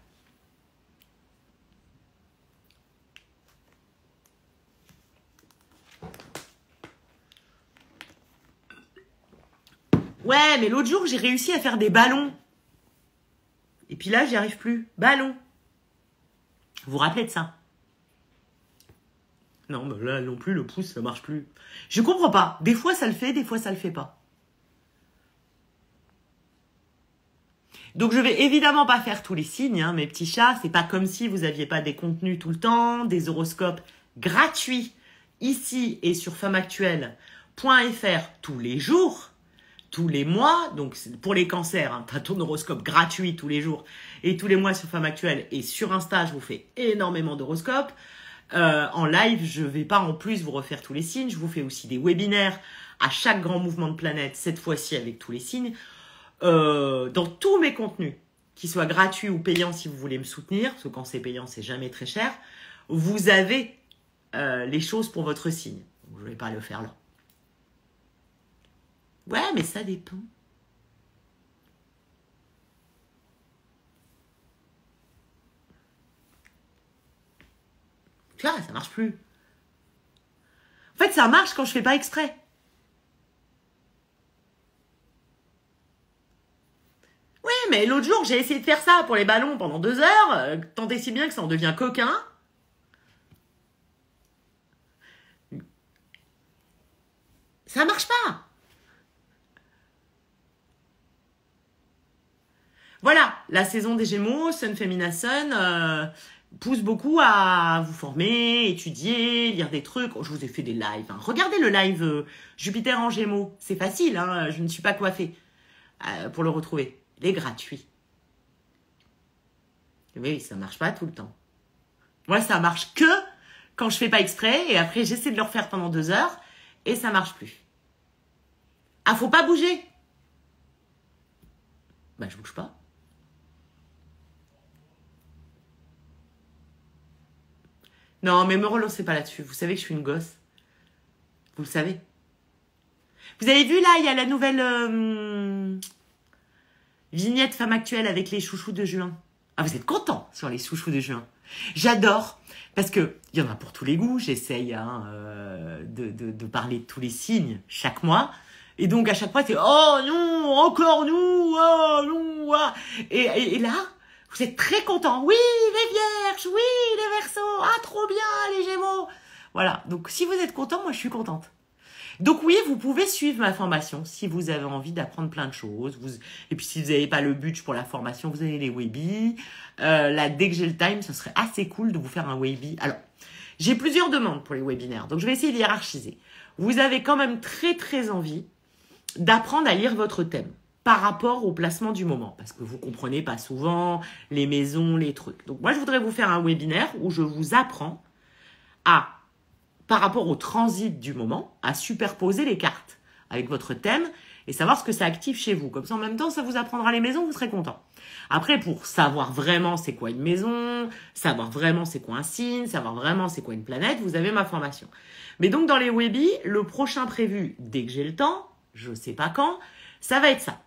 Ouais, mais l'autre jour, j'ai réussi à faire des ballons. Et puis là, j'y arrive plus. Ballon. Vous vous rappelez de ça? Non, mais là non plus, le pouce, ça marche plus. Je comprends pas. Des fois, ça le fait, des fois, ça le fait pas. Donc, je vais évidemment pas faire tous les signes, hein, mes petits chats. C'est pas comme si vous aviez pas des contenus tout le temps, des horoscopes gratuits ici et sur femmeactuelle.fr tous les jours. Tous les mois, donc pour les cancers, hein, tu as ton horoscope gratuit tous les jours et tous les mois sur Femme Actuelle et sur Insta, je vous fais énormément d'horoscopes. En live, je ne vais pas en plus vous refaire tous les signes, je vous fais aussi des webinaires à chaque grand mouvement de planète, cette fois-ci avec tous les signes. Dans tous mes contenus, qu'ils soient gratuits ou payants si vous voulez me soutenir, parce que quand c'est payant, c'est jamais très cher, vous avez les choses pour votre signe. Je ne vais pas le faire là. Ouais, mais ça dépend. Là, ça marche plus. En fait, ça marche quand je fais pas exprès. mais l'autre jour, j'ai essayé de faire ça pour les ballons pendant 2 heures, tant et si bien que ça en devient coquin. Ça marche pas. Voilà, la saison des Gémeaux, Sun Femina Sun, pousse beaucoup à vous former, étudier, lire des trucs. Oh, je vous ai fait des lives. Hein. Regardez le live Jupiter en Gémeaux. C'est facile, hein, je ne suis pas coiffée pour le retrouver. Il est gratuit. Mais oui, ça marche pas tout le temps. Moi, ça marche que quand je fais pas exprès et après j'essaie de le refaire pendant 2 heures et ça marche plus. Ah, faut pas bouger. Bah, je bouge pas. Non, mais me relancez pas là-dessus. Vous savez que je suis une gosse. Vous le savez. Vous avez vu, là, il y a la nouvelle vignette femme actuelle avec les chouchous de juin. Ah, vous êtes contents sur les chouchous de juin. J'adore. Parce que il y en a pour tous les goûts. J'essaye de parler de tous les signes chaque mois. Et donc, à chaque fois, c'est « Oh non, encore nous, oh non, ah. » Et là, vous êtes très contents. Oui, les vierges, oui, les verseaux, ah, trop bien, les gémeaux. Voilà, donc si vous êtes contents, moi je suis contente. Donc oui, vous pouvez suivre ma formation si vous avez envie d'apprendre plein de choses. Et puis si vous n'avez pas le budget pour la formation, vous avez les Weebies. Là, dès que j'ai le time, ce serait assez cool de vous faire un Weebie. Alors, j'ai plusieurs demandes pour les webinaires, donc je vais essayer de hiérarchiser. Vous avez quand même très très envie d'apprendre à lire votre thème par rapport au placement du moment, parce que vous comprenez pas souvent les maisons, les trucs. Donc moi, je voudrais vous faire un webinaire où je vous apprends à, par rapport au transit du moment, à superposer les cartes avec votre thème et savoir ce que ça active chez vous. Comme ça, en même temps, ça vous apprendra les maisons, vous serez content. Après, pour savoir vraiment c'est quoi une maison, savoir vraiment c'est quoi un signe, savoir vraiment c'est quoi une planète, vous avez ma formation. Mais donc, dans les Weebies, le prochain prévu, dès que j'ai le temps, je ne sais pas quand, ça va être ça.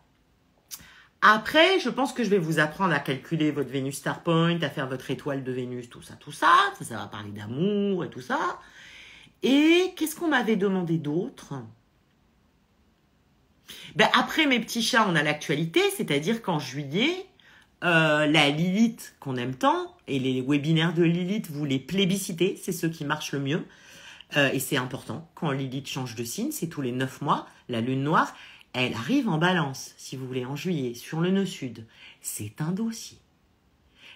Après, je pense que je vais vous apprendre à calculer votre Vénus Star Point, à faire votre étoile de Vénus, tout ça, tout ça. Ça va parler d'amour et tout ça. Et qu'est-ce qu'on m'avait demandé d'autre? Ben, après mes petits chats, on a l'actualité, c'est-à-dire qu'en juillet, la Lilith qu'on aime tant, et les webinaires de Lilith, vous les plébiscitez, c'est ceux qui marchent le mieux. Et c'est important, quand Lilith change de signe, c'est tous les 9 mois, la lune noire, elle arrive en balance, si vous voulez, en juillet, sur le nœud sud. C'est un dossier.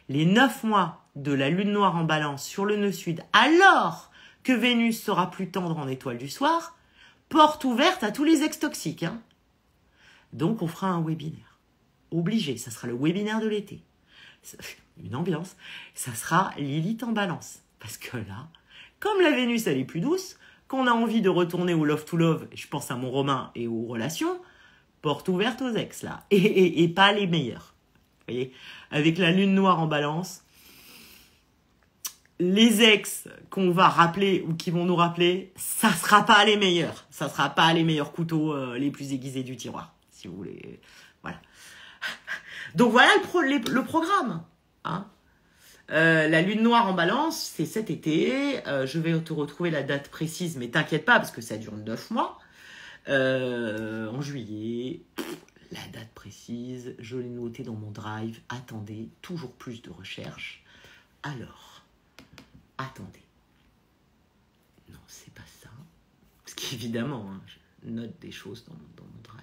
Les 9 mois de la lune noire en balance sur le nœud sud, alors que Vénus sera plus tendre en étoile du soir, porte ouverte à tous les ex toxiques. Hein. Donc on fera un webinaire. Obligé, ça sera le webinaire de l'été. Une ambiance. Ça sera Lilith en balance. Parce que là, comme la Vénus elle est plus douce, qu'on a envie de retourner au love to love, je pense à mon Romain et aux relations, porte ouverte aux ex là, et pas les meilleurs. Vous voyez, avec la lune noire en balance, les ex qu'on va rappeler ou qui vont nous rappeler, ça sera pas les meilleurs. Ça sera pas les meilleurs couteaux les plus aiguisés du tiroir, si vous voulez. Voilà. Donc voilà le programme. Hein. La lune noire en balance, c'est cet été. Je vais te retrouver la date précise, mais t'inquiète pas, parce que ça dure 9 mois. En juillet, la date précise, je l'ai notée dans mon drive. Attendez, toujours plus de recherches. Alors, attendez. Non, c'est pas ça. Parce qu'évidemment, hein, je note des choses dans mon drive.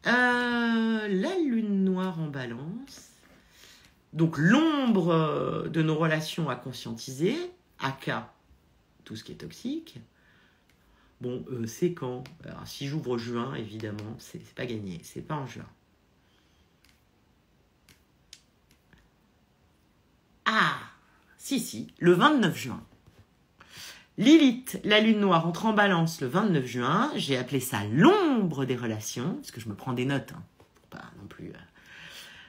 La lune noire en balance. Donc, l'ombre de nos relations à conscientiser, aka tout ce qui est toxique. Bon, c'est quand? Alors, si j'ouvre juin, évidemment, c'est pas gagné. C'est pas en juin. Ah, si, le 29 juin. Lilith, la lune noire, entre en balance le 29 juin. J'ai appelé ça l'ombre des relations, parce que je me prends des notes, hein, pour pas non plus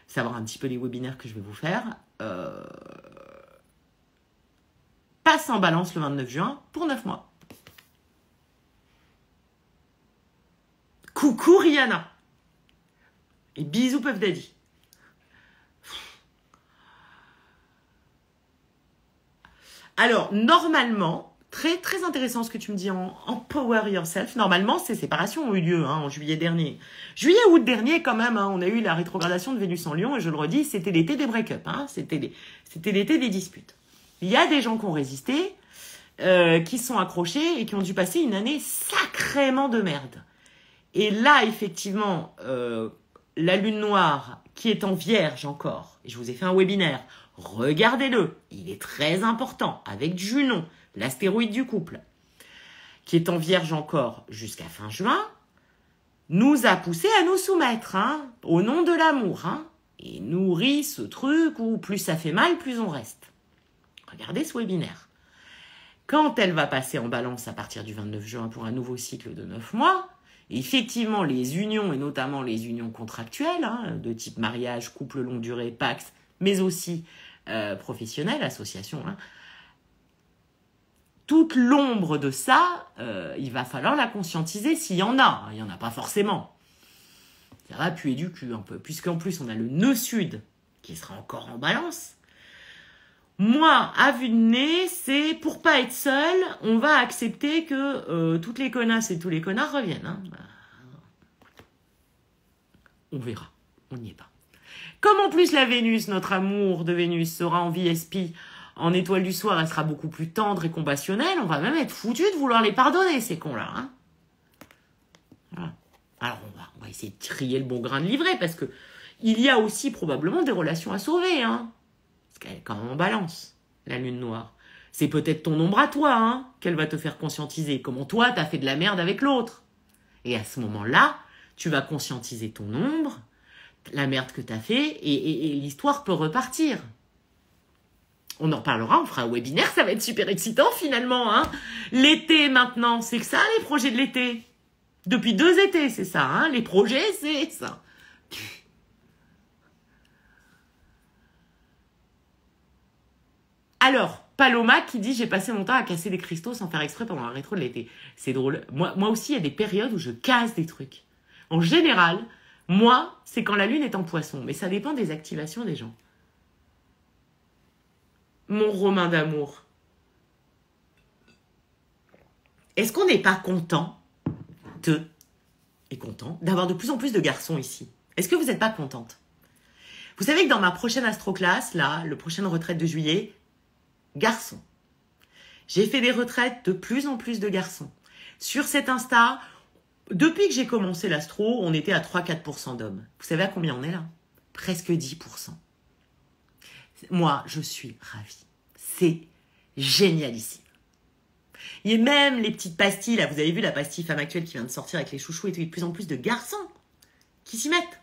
savoir un petit peu les webinaires que je vais vous faire. Passe en balance le 29 juin pour 9 mois. Coucou Rihanna. Et bisous Puff Daddy. Alors, normalement, Très, très intéressant ce que tu me dis en Power Yourself. Normalement, ces séparations ont eu lieu en juillet dernier. Juillet-août dernier, quand même, on a eu la rétrogradation de Vénus en Lion, et je le redis, c'était l'été des break-up, c'était l'été des disputes. Il y a des gens qui ont résisté, qui sont accrochés et qui ont dû passer une année sacrément de merde. Et là, effectivement, la lune noire, qui est en Vierge encore, et je vous ai fait un webinaire, regardez-le, il est très important, avec Junon, l'astéroïde du couple, qui est en Vierge encore jusqu'à fin juin, nous a poussé à nous soumettre, au nom de l'amour, et nourrit ce truc où plus ça fait mal, plus on reste. Regardez ce webinaire. Quand elle va passer en balance à partir du 29 juin pour un nouveau cycle de 9 mois, effectivement, les unions, et notamment les unions contractuelles, de type mariage, couple longue durée, Pacs, mais aussi professionnelles, associations, toute l'ombre de ça, il va falloir la conscientiser s'il y en a. Il n'y en a pas forcément. Ça va puer du cul un peu, puisqu'en plus, on a le nœud sud qui sera encore en balance. Moi, à vue de nez, c'est pour pas être seul, on va accepter que toutes les connasses et tous les connards reviennent. On verra, on n'y est pas. Comme en plus la Vénus, notre amour de Vénus, sera en VSP, en étoile du soir, elle sera beaucoup plus tendre et compassionnelle, on va même être foutus de vouloir les pardonner, ces cons-là. Voilà. Alors, on va essayer de trier le bon grain de livret, parce que il y a aussi probablement des relations à sauver, Parce qu'elle est quand même en balance, la lune noire. C'est peut-être ton ombre à toi, qu'elle va te faire conscientiser. Comment toi, t'as fait de la merde avec l'autre. Et à ce moment-là, tu vas conscientiser ton ombre, la merde que t'as fait, et l'histoire peut repartir. On en parlera, on fera un webinaire, ça va être super excitant finalement. L'été maintenant, c'est que ça, les projets de l'été. Depuis 2 étés, c'est ça. Les projets, c'est ça. Alors, Paloma qui dit « J'ai passé mon temps à casser des cristaux sans faire exprès pendant la rétro de l'été. » C'est drôle. Moi aussi, il y a des périodes où je casse des trucs. En général, moi, c'est quand la lune est en poisson. Mais ça dépend des activations des gens. Mon Romain d'amour. Est-ce qu'on n'est pas content d'avoir de plus en plus de garçons ici? Est-ce que vous n'êtes pas contente? Vous savez que dans ma prochaine astroclasse, là, le prochaine retraite de juillet, garçons. J'ai fait des retraites de plus en plus de garçons. Sur cet Insta, depuis que j'ai commencé l'astro, on était à 3-4% d'hommes. Vous savez à combien on est là? Presque 10%. Moi, je suis ravie. C'est génialissime. Il y a même les petites pastilles, là, vous avez vu la pastille Femme Actuelle qui vient de sortir avec les chouchous et tout, il y a de plus en plus de garçons qui s'y mettent.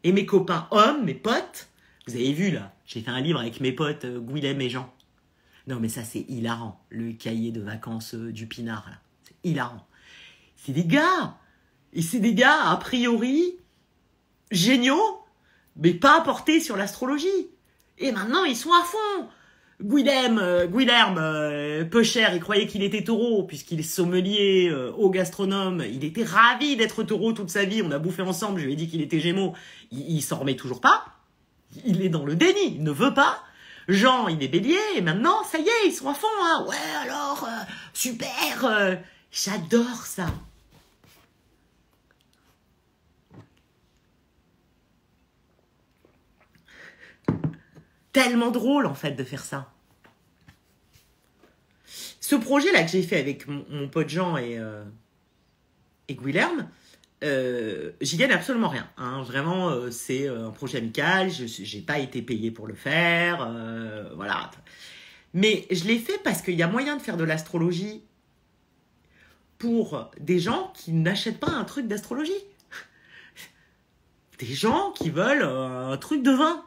Et mes copains hommes, mes potes, vous avez vu là, j'ai fait un livre avec mes potes Guilhem et Jean. Non mais ça c'est hilarant, le cahier de vacances du Pinard là, c'est hilarant. C'est des gars, et c'est des gars a priori géniaux, mais pas portés sur l'astrologie. Et maintenant ils sont à fond. Guilhem, peu cher, il croyait qu'il était taureau, puisqu'il est sommelier, haut gastronome. Il était ravi d'être taureau toute sa vie. On a bouffé ensemble, je lui ai dit qu'il était gémeaux. Il s'en remet toujours pas. Il est dans le déni, il ne veut pas. Jean, il est bélier, et maintenant, ça y est, ils sont à fond. Ouais, alors, super, j'adore ça. Tellement drôle, en fait, de faire ça. Ce projet-là que j'ai fait avec mon pote Jean et Guilhem, j'y gagne absolument rien. Vraiment, c'est un projet amical. Je n'ai pas été payé pour le faire. Voilà. Mais je l'ai fait parce qu'il y a moyen de faire de l'astrologie pour des gens qui n'achètent pas un truc d'astrologie. Des gens qui veulent un truc de vin.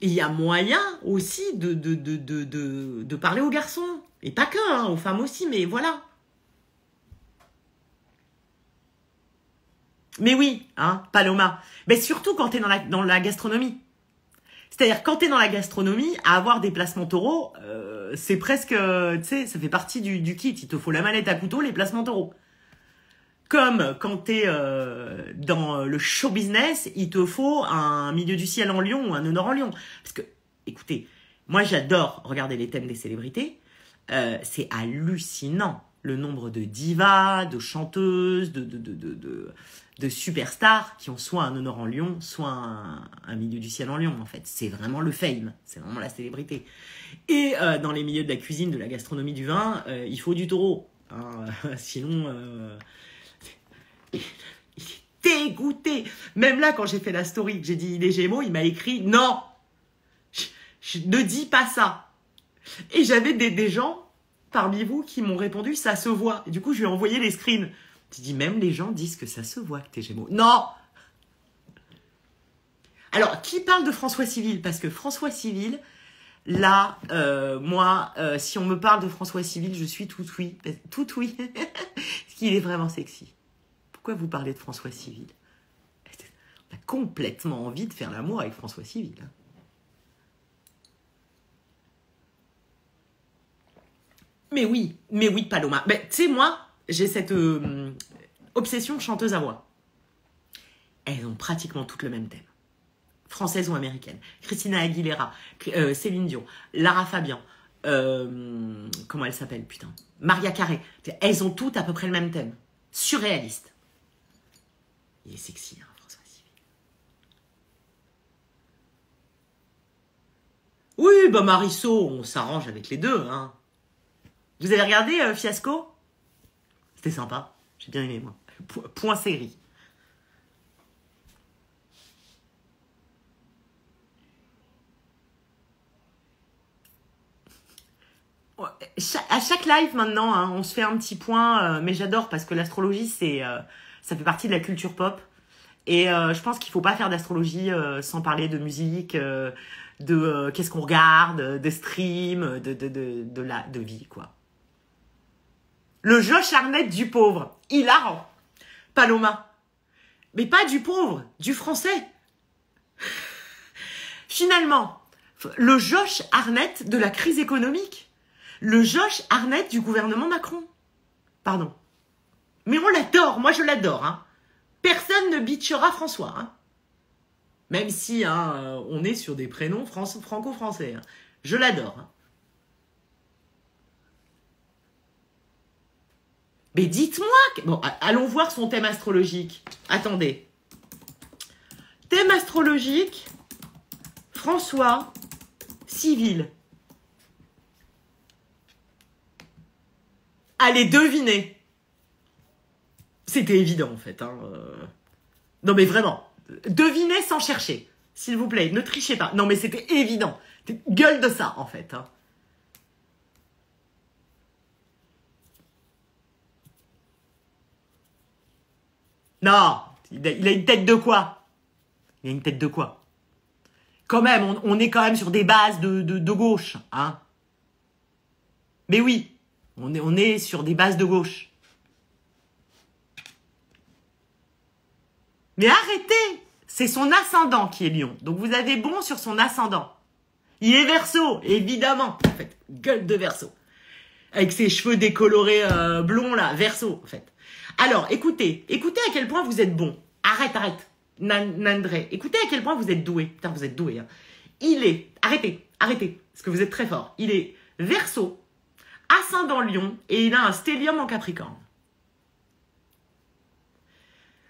Il y a moyen aussi de parler aux garçons. Et pas que, aux femmes aussi, mais voilà. Mais oui, Paloma. Mais surtout quand tu es dans la gastronomie. C'est-à-dire, quand tu es dans la gastronomie, à avoir des placements taureaux, c'est presque, tu sais, ça fait partie du kit. Il te faut la mallette à couteau, les placements taureaux. Comme quand tu es dans le show business, il te faut un milieu du ciel en lion ou un nœud nord en lion. Parce que, écoutez, Moi, j'adore regarder les thèmes des célébrités. C'est hallucinant le nombre de divas, de chanteuses, de superstars qui ont soit un honneur en Lyon, soit un milieu du ciel en Lyon, en fait. C'est vraiment le fame, c'est vraiment la célébrité. Et dans les milieux de la cuisine, de la gastronomie, du vin, il faut du taureau. Hein, sinon, il est dégoûté. Même là, quand j'ai fait la story, que j'ai dit il est Gémeaux, il m'a écrit « Non, je ne dis pas ça ». Et j'avais des gens parmi vous qui m'ont répondu « Ça se voit ». Et du coup, je lui ai envoyé les screens. J'ai dit « Même les gens disent que ça se voit que t'es Gémeaux ». Non. Alors, qui parle de François Civil? Parce que François Civil, là, moi, si on me parle de François Civil, je suis tout oui. Tout oui. Parce qu'il est vraiment sexy. Pourquoi vous parlez de François Civil? On a complètement envie de faire l'amour avec François Civil. Mais oui, Paloma. Tu sais, moi, j'ai cette obsession chanteuse à voix. Elles ont pratiquement toutes le même thème. Française ou américaine. Christina Aguilera, Céline Dion, Lara Fabian, comment elle s'appelle, putain, Maria Carey. Elles ont toutes à peu près le même thème. Surréaliste. Il est sexy, hein, François Civil. Oui, bah Marisol, on s'arrange avec les deux, hein. Vous avez regardé Fiasco? C'était sympa. J'ai bien aimé, moi. Point série. À chaque live maintenant, hein, on se fait un petit point, mais j'adore parce que l'astrologie, ça fait partie de la culture pop. Et je pense qu'il faut pas faire d'astrologie sans parler de musique, de qu'est-ce qu'on regarde, de stream, de vie, quoi. Le Josh Arnett du pauvre, hilarant. Paloma. Mais pas du pauvre, du français. Finalement, le Josh Arnett de la crise économique. Le Josh Arnett du gouvernement Macron. Pardon. Mais on l'adore, moi je l'adore. Hein. Personne ne bitchera François. Hein. Même si hein, on est sur des prénoms franco-français. Hein. Je l'adore. Hein. Mais dites-moi... Bon, allons voir son thème astrologique. Attendez. Thème astrologique, François Civil. Allez, devinez. C'était évident, en fait. Hein. Non, mais vraiment. Devinez sans chercher. S'il vous plaît, ne trichez pas. Non, mais c'était évident. Gueule de ça, en fait. Hein. Non, il a une tête de quoi? Il a une tête de quoi? Quand même, on est quand même sur des bases de gauche. Hein. Mais oui, on est sur des bases de gauche. Mais arrêtez! C'est son ascendant qui est Lion. Donc vous avez bon sur son ascendant. Il est Verseau, évidemment. En fait, gueule de Verseau. Avec ses cheveux décolorés blonds, là, Verseau, en fait. Alors, écoutez à quel point vous êtes bon. Arrête. Nandré. Écoutez à quel point vous êtes doué. Putain, vous êtes doué. Hein. Il est, arrêtez, parce que vous êtes très fort. Il est Verseau, ascendant Lion, et il a un stellium en Capricorne.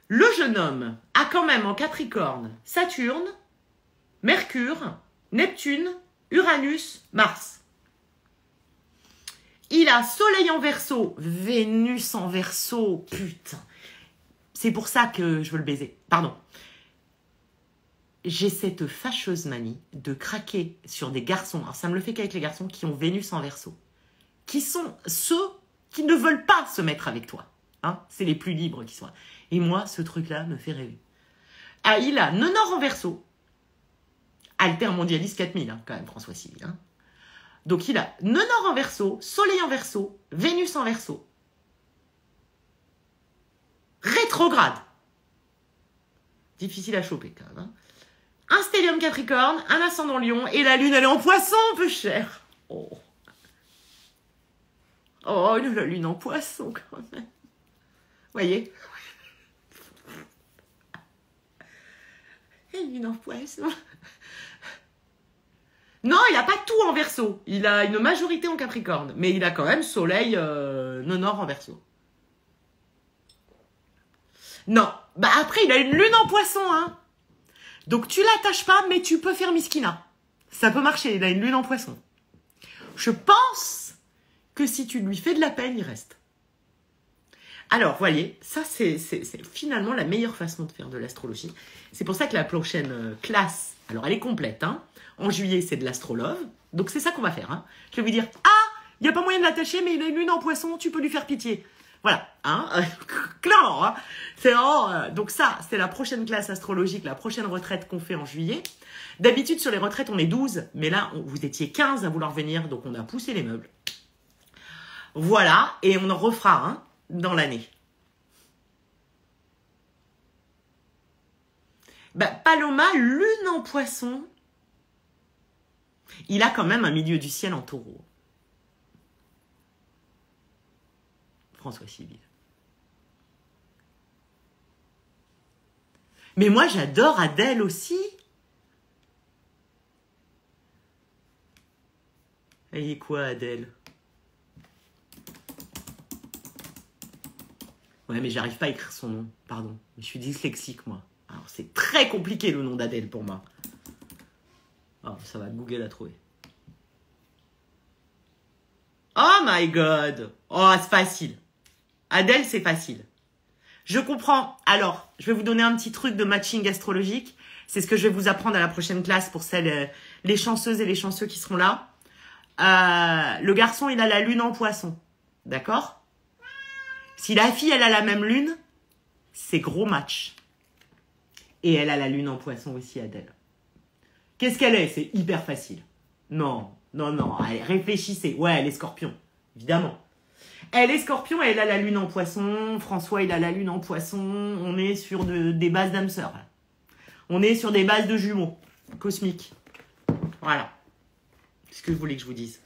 Le jeune homme a quand même en Capricorne Saturne, Mercure, Neptune, Uranus, Mars. Il a Soleil en Verseau, Vénus en Verseau, putain. C'est pour ça que je veux le baiser. Pardon. J'ai cette fâcheuse manie de craquer sur des garçons, alors ça me le fait qu'avec les garçons qui ont Vénus en Verseau, qui sont ceux qui ne veulent pas se mettre avec toi. Hein, c'est les plus libres qui soient. Et moi, ce truc-là me fait rêver. Ah, il a Nonor en Verseau. Altermondialiste 4000, hein, quand même, François Civil. Hein. Donc, il a Nonor en Verseau, Soleil en Verseau, Vénus en Verseau. Rétrograde. Difficile à choper, quand même. Hein. Un stellium Capricorne, un ascendant Lion, et la Lune, elle est en Poisson, peu cher. Oh, la Lune en Poisson, quand même. Voyez? La Lune en Poisson. Non, il n'a pas tout en Verseau. Il a une majorité en Capricorne. Mais il a quand même Soleil nord en Verseau. Non. Bah après, il a une lune en Poisson, hein. Donc tu l'attaches pas, mais tu peux faire Miskina. Ça peut marcher, il a une lune en Poisson. Je pense que si tu lui fais de la peine, il reste. Alors, voyez, ça c'est finalement la meilleure façon de faire de l'astrologie. C'est pour ça que la prochaine classe, alors elle est complète, hein. En juillet, c'est de l'astrolove. Donc c'est ça qu'on va faire, hein. Je vais vous dire, ah, il n'y a pas moyen de l'attacher, mais il a une lune en Poisson, tu peux lui faire pitié. Voilà, hein, clairement, hein. Donc ça, c'est la prochaine classe astrologique, la prochaine retraite qu'on fait en juillet. D'habitude, sur les retraites, on est 12, mais là, vous étiez 15 à vouloir venir, donc on a poussé les meubles. Voilà, et on en refera, hein, dans l'année. Bah, Paloma, lune en Poisson, il a quand même un milieu du ciel en Taureau. François Civil. Mais moi, j'adore Adèle aussi. Elle est quoi, Adèle? Ouais, mais j'arrive pas à écrire son nom, pardon. Je suis dyslexique, moi. Alors, c'est très compliqué, le nom d'Adèle, pour moi. Oh, ça va, Google a trouvé. Oh my God! Oh, c'est facile. Adèle, c'est facile. Je comprends. Alors, je vais vous donner un petit truc de matching astrologique. C'est ce que je vais vous apprendre à la prochaine classe pour les chanceuses et les chanceux qui seront là. Le garçon, il a la lune en Poisson. D'accord? Si la fille, elle a la même lune, c'est gros match. Et elle a la lune en Poisson aussi, Adèle. Qu'est-ce qu'elle est? C'est hyper facile. Non, non, non. Allez, réfléchissez. Ouais, elle est Scorpion, évidemment. Elle est Scorpion et elle a la lune en Poisson. François, il a la lune en Poisson. On est sur des bases d'âme sœur. On est sur des bases de jumeaux cosmiques. Voilà. Qu'est-ce que vous voulez que je vous dise?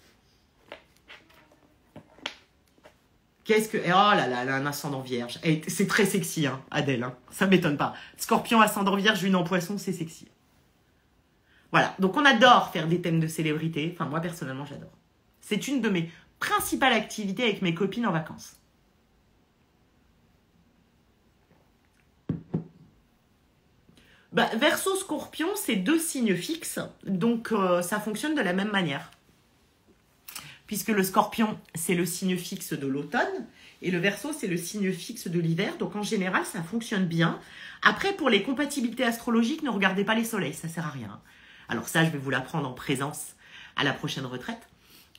Qu'est-ce que... Oh là là, elle a un ascendant vierge. C'est très sexy, hein, Adèle. Hein. Ça m'étonne pas. Scorpion, ascendant vierge, lune en Poisson, c'est sexy. Voilà. Donc, on adore faire des thèmes de célébrité. Enfin, moi, personnellement, j'adore. C'est une de mes principales activités avec mes copines en vacances. Bah, Verseau, Scorpion, c'est deux signes fixes. Donc, ça fonctionne de la même manière. Puisque le Scorpion, c'est le signe fixe de l'automne. Et le Verseau, c'est le signe fixe de l'hiver. Donc, en général, ça fonctionne bien. Après, pour les compatibilités astrologiques, ne regardez pas les soleils. Ça sert à rien. Alors ça, je vais vous l'apprendre en présence à la prochaine retraite.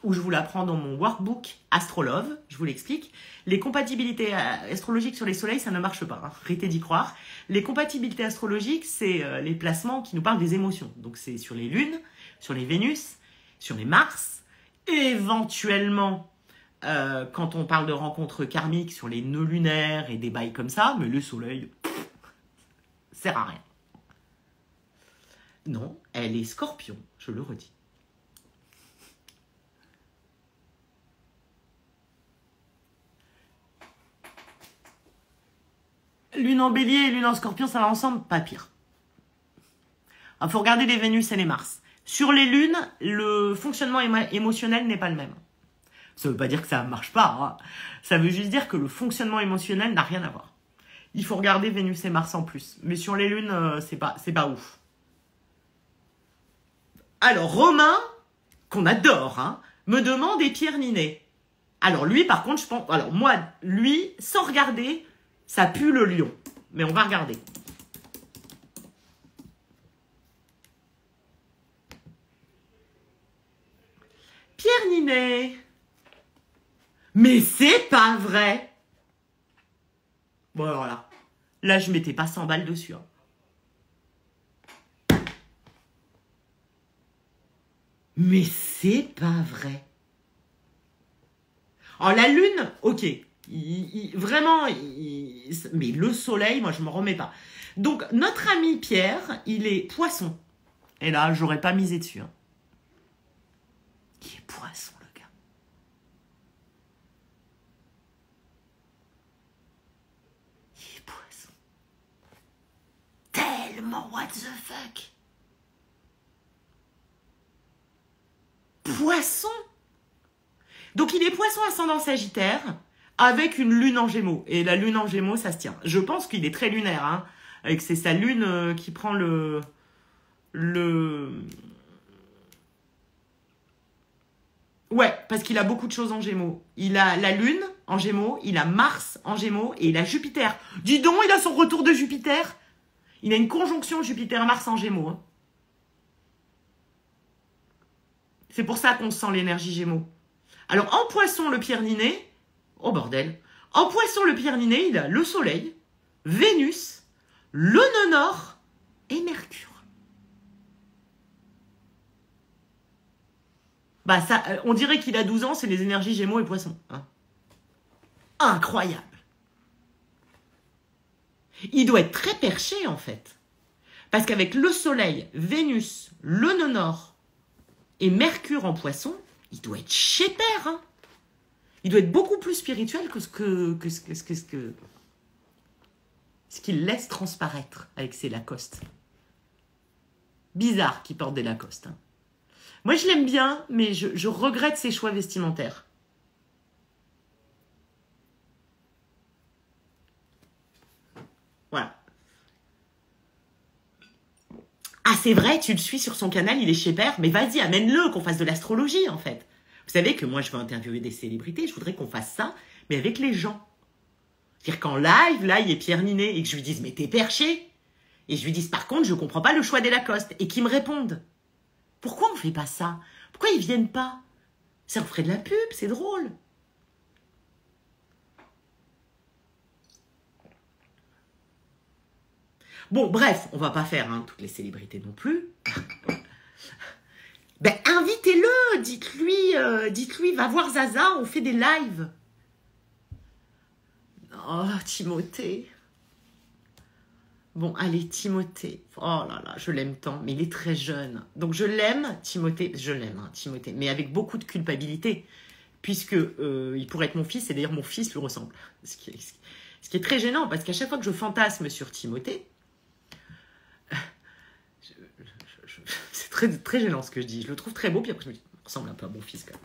Ou je vous l'apprends dans mon workbook Astrolove. Je vous l'explique. Les compatibilités astrologiques sur les soleils, ça ne marche pas. Hein. Arrêtez d'y croire. Les compatibilités astrologiques, c'est les placements qui nous parlent des émotions. Donc, c'est sur les lunes, sur les Vénus, sur les Mars. Éventuellement, quand on parle de rencontres karmiques sur les nœuds lunaires et des bails comme ça, mais le soleil, sert à rien. Non, elle est Scorpion, je le redis. Lune en Bélier et Lune en Scorpion, ça va ensemble? Pas pire. Il faut regarder les Vénus et les Mars. Sur les lunes, le fonctionnement émotionnel n'est pas le même. Ça ne veut pas dire que ça ne marche pas. Hein. Ça veut juste dire que le fonctionnement émotionnel n'a rien à voir. Il faut regarder Vénus et Mars en plus. Mais sur les lunes, c'est pas ouf. Alors, Romain, qu'on adore, hein, me demande et Pierre Ninet. Alors, lui, par contre, je pense... Alors, moi, lui, sans regarder, ça pue le lion. Mais on va regarder. Pierre Ninet. Mais c'est pas vrai. Bon, alors là. Là, je mettais pas 100 balles dessus. Hein. Mais c'est pas vrai. Alors, la lune, ok. Vraiment, mais le soleil, moi, je m'en remets pas. Donc, notre ami Pierre, il est poisson. Et là, j'aurais pas misé dessus. Hein. Il est poisson, le gars. Il est poisson. Tellement what the fuck. Poisson. Donc, il est Poisson ascendant Sagittaire avec une lune en Gémeaux. Et la lune en Gémeaux, ça se tient. Je pense qu'il est très lunaire, hein. Avec c'est sa lune qui prend le... Ouais, parce qu'il a beaucoup de choses en Gémeaux. Il a la lune en Gémeaux, il a Mars en Gémeaux et il a Jupiter. Dis donc, il a son retour de Jupiter. Il a une conjonction Jupiter-Mars en Gémeaux. Hein. C'est pour ça qu'on sent l'énergie Gémeaux. Alors, en Poisson, le Pierre Ninet, oh bordel, en Poisson, le Pierre Ninet, il a le Soleil, Vénus, le nœud Nord et Mercure. Bah ça, on dirait qu'il a 12 ans, c'est les énergies Gémeaux et Poissons. Hein. Incroyable. Il doit être très perché, en fait. Parce qu'avec le Soleil, Vénus, le nœud Nord et Mercure en Poisson, il doit être chez père. Hein. Il doit être beaucoup plus spirituel que ce qu'il laisse transparaître avec ses Lacoste. Bizarre qu'il porte des Lacoste. Hein. Moi, je l'aime bien, mais je regrette ses choix vestimentaires. Voilà. Ah, c'est vrai, tu le suis sur son canal, il est chez Père, mais vas-y, amène-le, qu'on fasse de l'astrologie, en fait. Vous savez que moi, je veux interviewer des célébrités, je voudrais qu'on fasse ça, mais avec les gens. C'est-à-dire qu'en live, là, il est Pierre Ninet, et que je lui dise, mais t'es perché. Et je lui dise, par contre, je comprends pas le choix des Lacoste, et qu'ils me répondent. Pourquoi on fait pas ça? Pourquoi ils viennent pas? Ça ferait de la pub, c'est drôle. Bon, bref, on va pas faire hein, toutes les célébrités non plus. Ben, invitez-le, dites-lui, va voir Zaza, on fait des lives. Oh, Timothée. Bon, allez, Timothée. Oh là là, je l'aime tant, mais il est très jeune. Donc je l'aime, Timothée, Timothée, mais avec beaucoup de culpabilité, puisque il pourrait être mon fils, et d'ailleurs mon fils lui ressemble. Ce qui est très gênant, parce qu'à chaque fois que je fantasme sur Timothée, c'est très, très gênant ce que je dis. Je le trouve très beau, puis après je me dis, il ressemble un peu à mon fils quand même.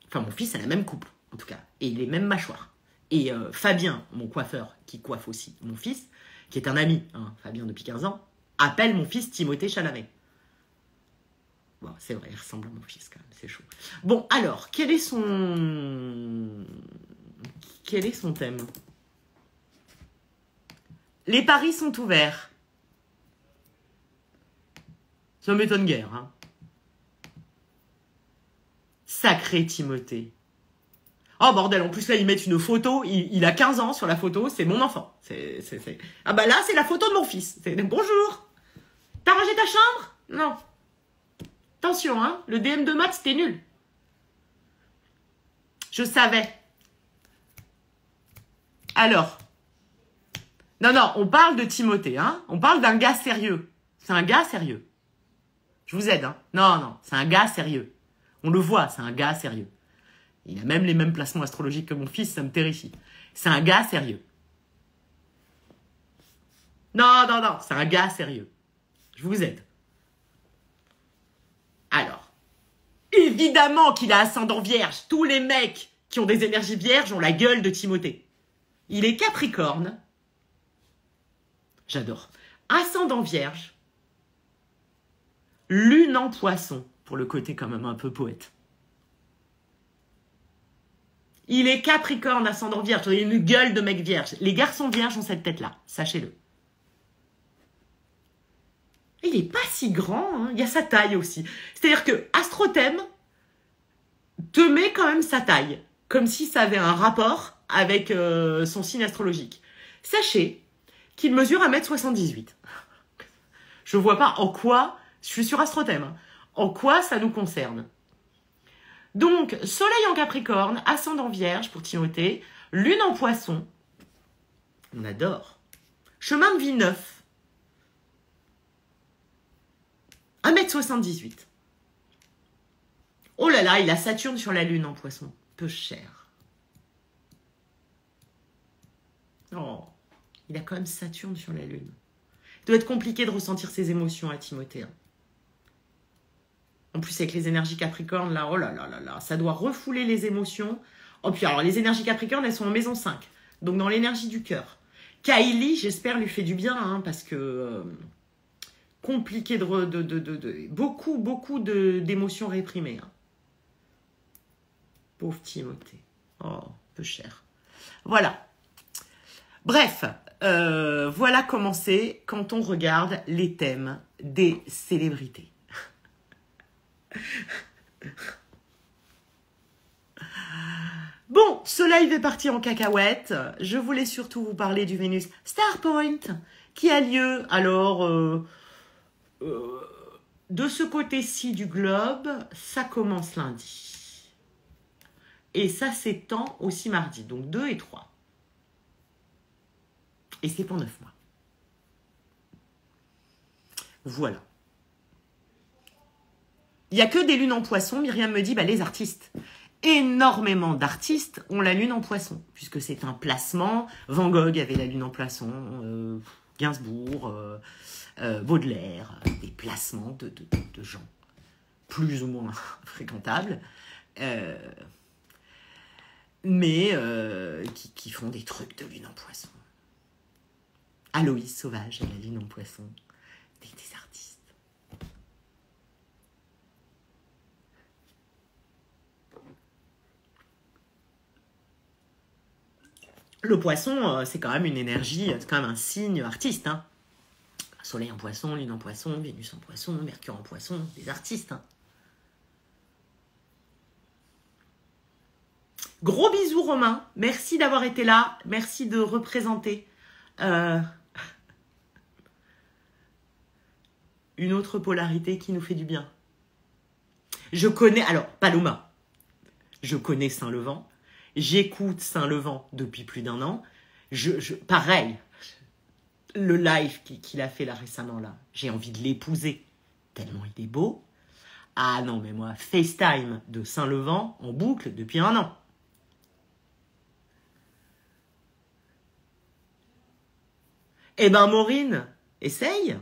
Enfin, mon fils a la même coupe, en tout cas, et les mêmes mâchoires. Et Fabien, mon coiffeur, qui coiffe aussi mon fils, qui est un ami, hein, Fabien depuis 15 ans, appelle mon fils Timothée Chalamet. Bon, c'est vrai, il ressemble à mon fils quand même, c'est chaud. Bon, alors, quel est son thème? Les paris sont ouverts. Ça m'étonne guère, hein. Sacré Timothée. Oh bordel, en plus là ils mettent une photo, il a 15 ans sur la photo, c'est mon enfant. Ah bah là c'est la photo de mon fils. Bonjour. T'as rangé ta chambre? Non. Attention, hein, le DM de maths c'était nul. Je savais. Alors. Non, on parle de Timothée, hein. On parle d'un gars sérieux. C'est un gars sérieux. Je vous aide, hein. Non, c'est un gars sérieux. On le voit, c'est un gars sérieux. Il a même les mêmes placements astrologiques que mon fils, ça me terrifie. C'est un gars sérieux. Non, c'est un gars sérieux. Je vous aide. Alors, évidemment qu'il a ascendant vierge. Tous les mecs qui ont des énergies vierges ont la gueule de Timothée. Il est Capricorne. J'adore. Ascendant vierge. Lune en Poisson, pour le côté quand même un peu poète. Il est Capricorne, ascendant vierge. Il a une gueule de mec vierge. Les garçons vierges ont cette tête-là, sachez-le. Il est pas si grand, hein. Il y a sa taille aussi. C'est-à-dire que Astrothème te met quand même sa taille, comme si ça avait un rapport avec son signe astrologique. Sachez qu'il mesure 1m78. Je vois pas en quoi, je suis sur Astrothème, hein, en quoi ça nous concerne. Donc, Soleil en Capricorne, ascendant Vierge pour Timothée, Lune en Poisson, on adore. Chemin de vie 9, 1m78. Oh là là, il a Saturne sur la Lune en Poisson, peu cher. Oh, il a quand même Saturne sur la Lune. doit être compliqué de ressentir ses émotions à Timothée. Hein. En plus, avec les énergies Capricorne, là, oh là là là là, ça doit refouler les émotions. Oh, puis alors, les énergies Capricorne, elles sont en maison 5. Donc, dans l'énergie du cœur. Kylie, j'espère, lui fait du bien, hein, parce que compliqué beaucoup d'émotions réprimées. Hein. Pauvre Timothée. Oh, peu cher. Voilà. Bref, voilà comment c'est quand on regarde les thèmes des célébrités. Bon, ce live est parti en cacahuète. Je voulais surtout vous parler du Vénus Star Point qui a lieu alors de ce côté-ci du globe. Ça commence lundi. Et ça s'étend aussi mardi, donc 2 et 3. Et c'est pour 9 mois. Voilà. Il n'y a que des lunes en poisson. Myriam me dit, bah, les artistes. Énormément d'artistes ont la lune en poisson, puisque c'est un placement. Van Gogh avait la lune en poisson, Gainsbourg, Baudelaire, des placements de gens plus ou moins fréquentables, mais qui font des trucs de lune en poisson. Aloïs Sauvage a la lune en poisson, des artistes. Le poisson, c'est quand même une énergie, c'est quand même un signe artiste. Hein. Soleil en poisson, lune en poisson, Vénus en poisson, Mercure en poisson, des artistes. Hein. Gros bisous Romain, merci d'avoir été là, merci de représenter une autre polarité qui nous fait du bien. Je connais, alors Paloma, je connais Saint-Levant. J'écoute Saint-Levant depuis plus d'1 an. Pareil, le live qu'il a fait là récemment, là, j'ai envie de l'épouser, tellement il est beau. Ah non, mais moi, FaceTime de Saint-Levant en boucle depuis 1 an. Eh ben, Maureen, essaye.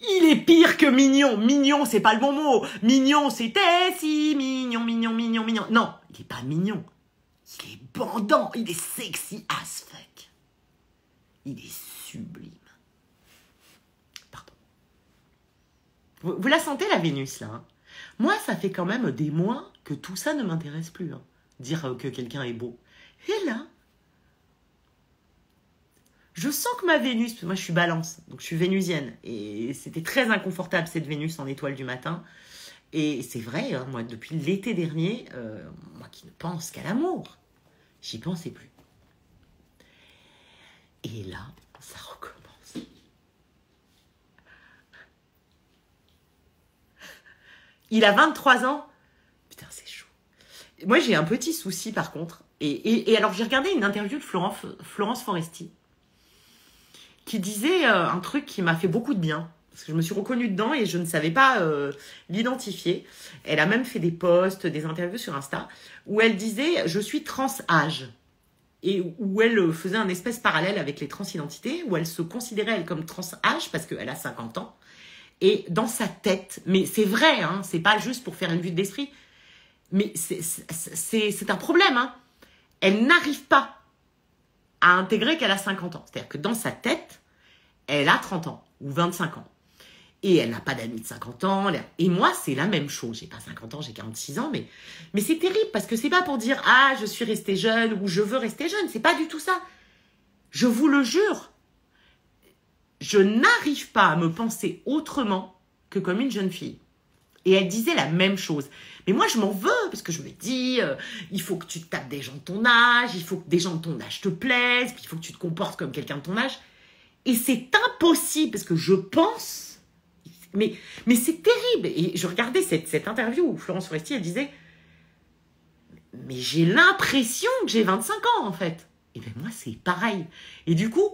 Il est pire que mignon. Mignon, c'est pas le bon mot. Mignon, c'était si mignon, mignon, mignon, mignon. Non, il est pas mignon. Il est bandant. Il est sexy as fuck. Il est sublime. Pardon. Vous la sentez, la Vénus, là, hein? Moi, ça fait quand même des mois que tout ça ne m'intéresse plus. Hein. Dire que quelqu'un est beau. Et là, je sens que ma Vénus, parce que moi je suis balance, donc je suis vénusienne, et c'était très inconfortable cette Vénus en étoile du matin. Et c'est vrai, hein, moi depuis l'été dernier, moi qui ne pense qu'à l'amour, j'y pensais plus. Et là, ça recommence. Il a 23 ans. Putain, c'est chaud. Moi j'ai un petit souci par contre. Et alors j'ai regardé une interview de Florence Foresti, qui disait un truc qui m'a fait beaucoup de bien. Parce que je me suis reconnue dedans et je ne savais pas l'identifier. Elle a même fait des posts, des interviews sur Insta, où elle disait « je suis trans-âge ». Et où elle faisait un espèce parallèle avec les transidentités, où elle se considérait elle comme trans-âge parce qu'elle a 50 ans. Et dans sa tête, mais c'est vrai, hein, c'est pas juste pour faire une vue de l'esprit, mais c'est un problème. Hein. Elle n'arrive pas à intégrer qu'elle a 50 ans. C'est-à-dire que dans sa tête, elle a 30 ans ou 25 ans. Et elle n'a pas d'amis de 50 ans. Et moi, c'est la même chose. J'ai pas 50 ans, j'ai 46 ans. Mais c'est terrible parce que c'est pas pour dire « Ah, je suis restée jeune » ou « Je veux rester jeune ». C'est pas du tout ça. Je vous le jure. Je n'arrive pas à me penser autrement que comme une jeune fille. Et elle disait la même chose. Mais moi, je m'en veux, parce que je me dis, il faut que tu te tapes des gens de ton âge, il faut que des gens de ton âge te plaisent, puis il faut que tu te comportes comme quelqu'un de ton âge. Et c'est impossible, parce que je pense... Mais c'est terrible. Et je regardais cette interview où Florence Foresti, elle disait, mais j'ai l'impression que j'ai 25 ans, en fait. Et bien moi, c'est pareil. Et du coup,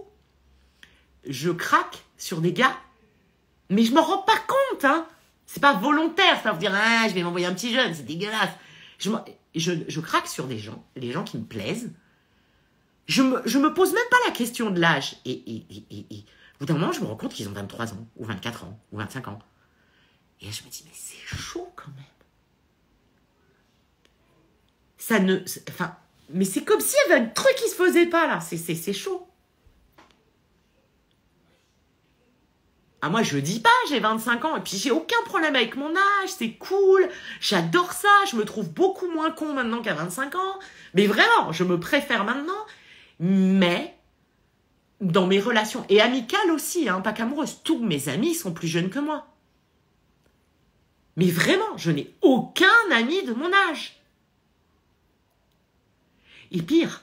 je craque sur des gars, mais je m'en rends pas compte, hein. C'est pas volontaire, c'est pas vous dire, ah, je vais m'envoyer un petit jeune, c'est dégueulasse. Je craque sur des gens, les gens qui me plaisent, Je me pose même pas la question de l'âge. Et au bout d'un moment, je me rends compte qu'ils ont 23 ans, ou 24 ans, ou 25 ans. Et là, je me dis, mais c'est chaud quand même. Ça ne... Enfin, mais c'est comme s'il y avait un truc qui se faisait pas, là. C'est chaud. Ah, moi, je dis pas, j'ai 25 ans, et puis j'ai aucun problème avec mon âge, c'est cool, j'adore ça, je me trouve beaucoup moins con maintenant qu'à 25 ans. Mais vraiment, je me préfère maintenant, mais dans mes relations, et amicales aussi, hein, pas qu'amoureuses, tous mes amis sont plus jeunes que moi. Mais vraiment, je n'ai aucun ami de mon âge. Et pire,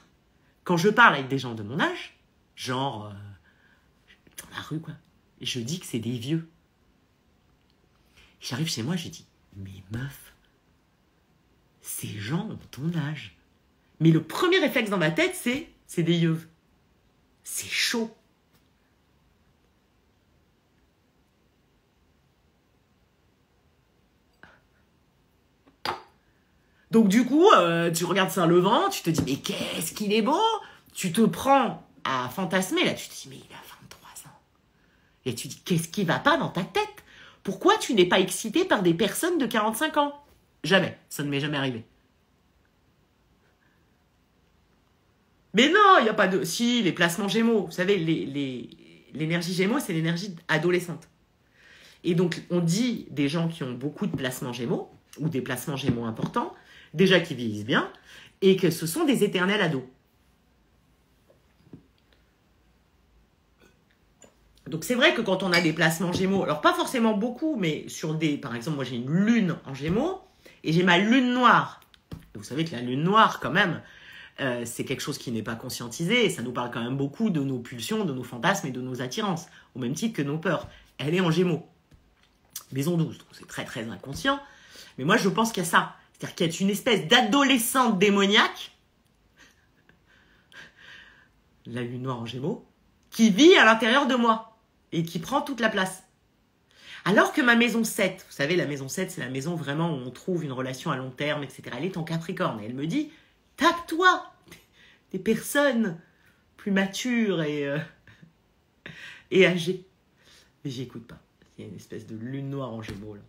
quand je parle avec des gens de mon âge, genre, dans la rue, quoi, je dis que c'est des vieux. J'arrive chez moi, je dis, mais meuf, ces gens ont ton âge. Mais le premier réflexe dans ma tête, c'est des yeux. C'est chaud. Donc du coup, tu regardes Saint-Levant, tu te dis, mais qu'est-ce qu'il est beau. Tu te prends à fantasmer, là, tu te dis, mais il a 23 ans. Et tu dis, qu'est-ce qui va pas dans ta tête? Pourquoi tu n'es pas excité par des personnes de 45 ans? Jamais, ça ne m'est jamais arrivé. Mais non, il n'y a pas de... Si, les placements Gémeaux, vous savez, l'énergie Gémeaux, c'est l'énergie adolescente. Et donc, on dit des gens qui ont beaucoup de placements Gémeaux, ou des placements Gémeaux importants, déjà qui vieillissent bien, et que ce sont des éternels ados. Donc c'est vrai que quand on a des placements Gémeaux, alors pas forcément beaucoup, mais sur des... Par exemple, moi j'ai une lune en Gémeaux, et j'ai ma lune noire. Et vous savez que la lune noire, quand même, c'est quelque chose qui n'est pas conscientisé, et ça nous parle quand même beaucoup de nos pulsions, de nos fantasmes et de nos attirances, au même titre que nos peurs. Elle est en Gémeaux. Maison 12, donc c'est très très inconscient. Mais moi je pense qu'il y a ça. C'est-à-dire qu'il y a une espèce d'adolescente démoniaque, la lune noire en Gémeaux, qui vit à l'intérieur de moi. Et qui prend toute la place. Alors que ma maison 7, vous savez, la maison 7, c'est la maison vraiment où on trouve une relation à long terme, etc. Elle est en Capricorne. Et elle me dit, tape-toi des personnes plus matures et âgées. Mais j'y écoute pas. Il y a une espèce de lune noire en Gémeaux, là.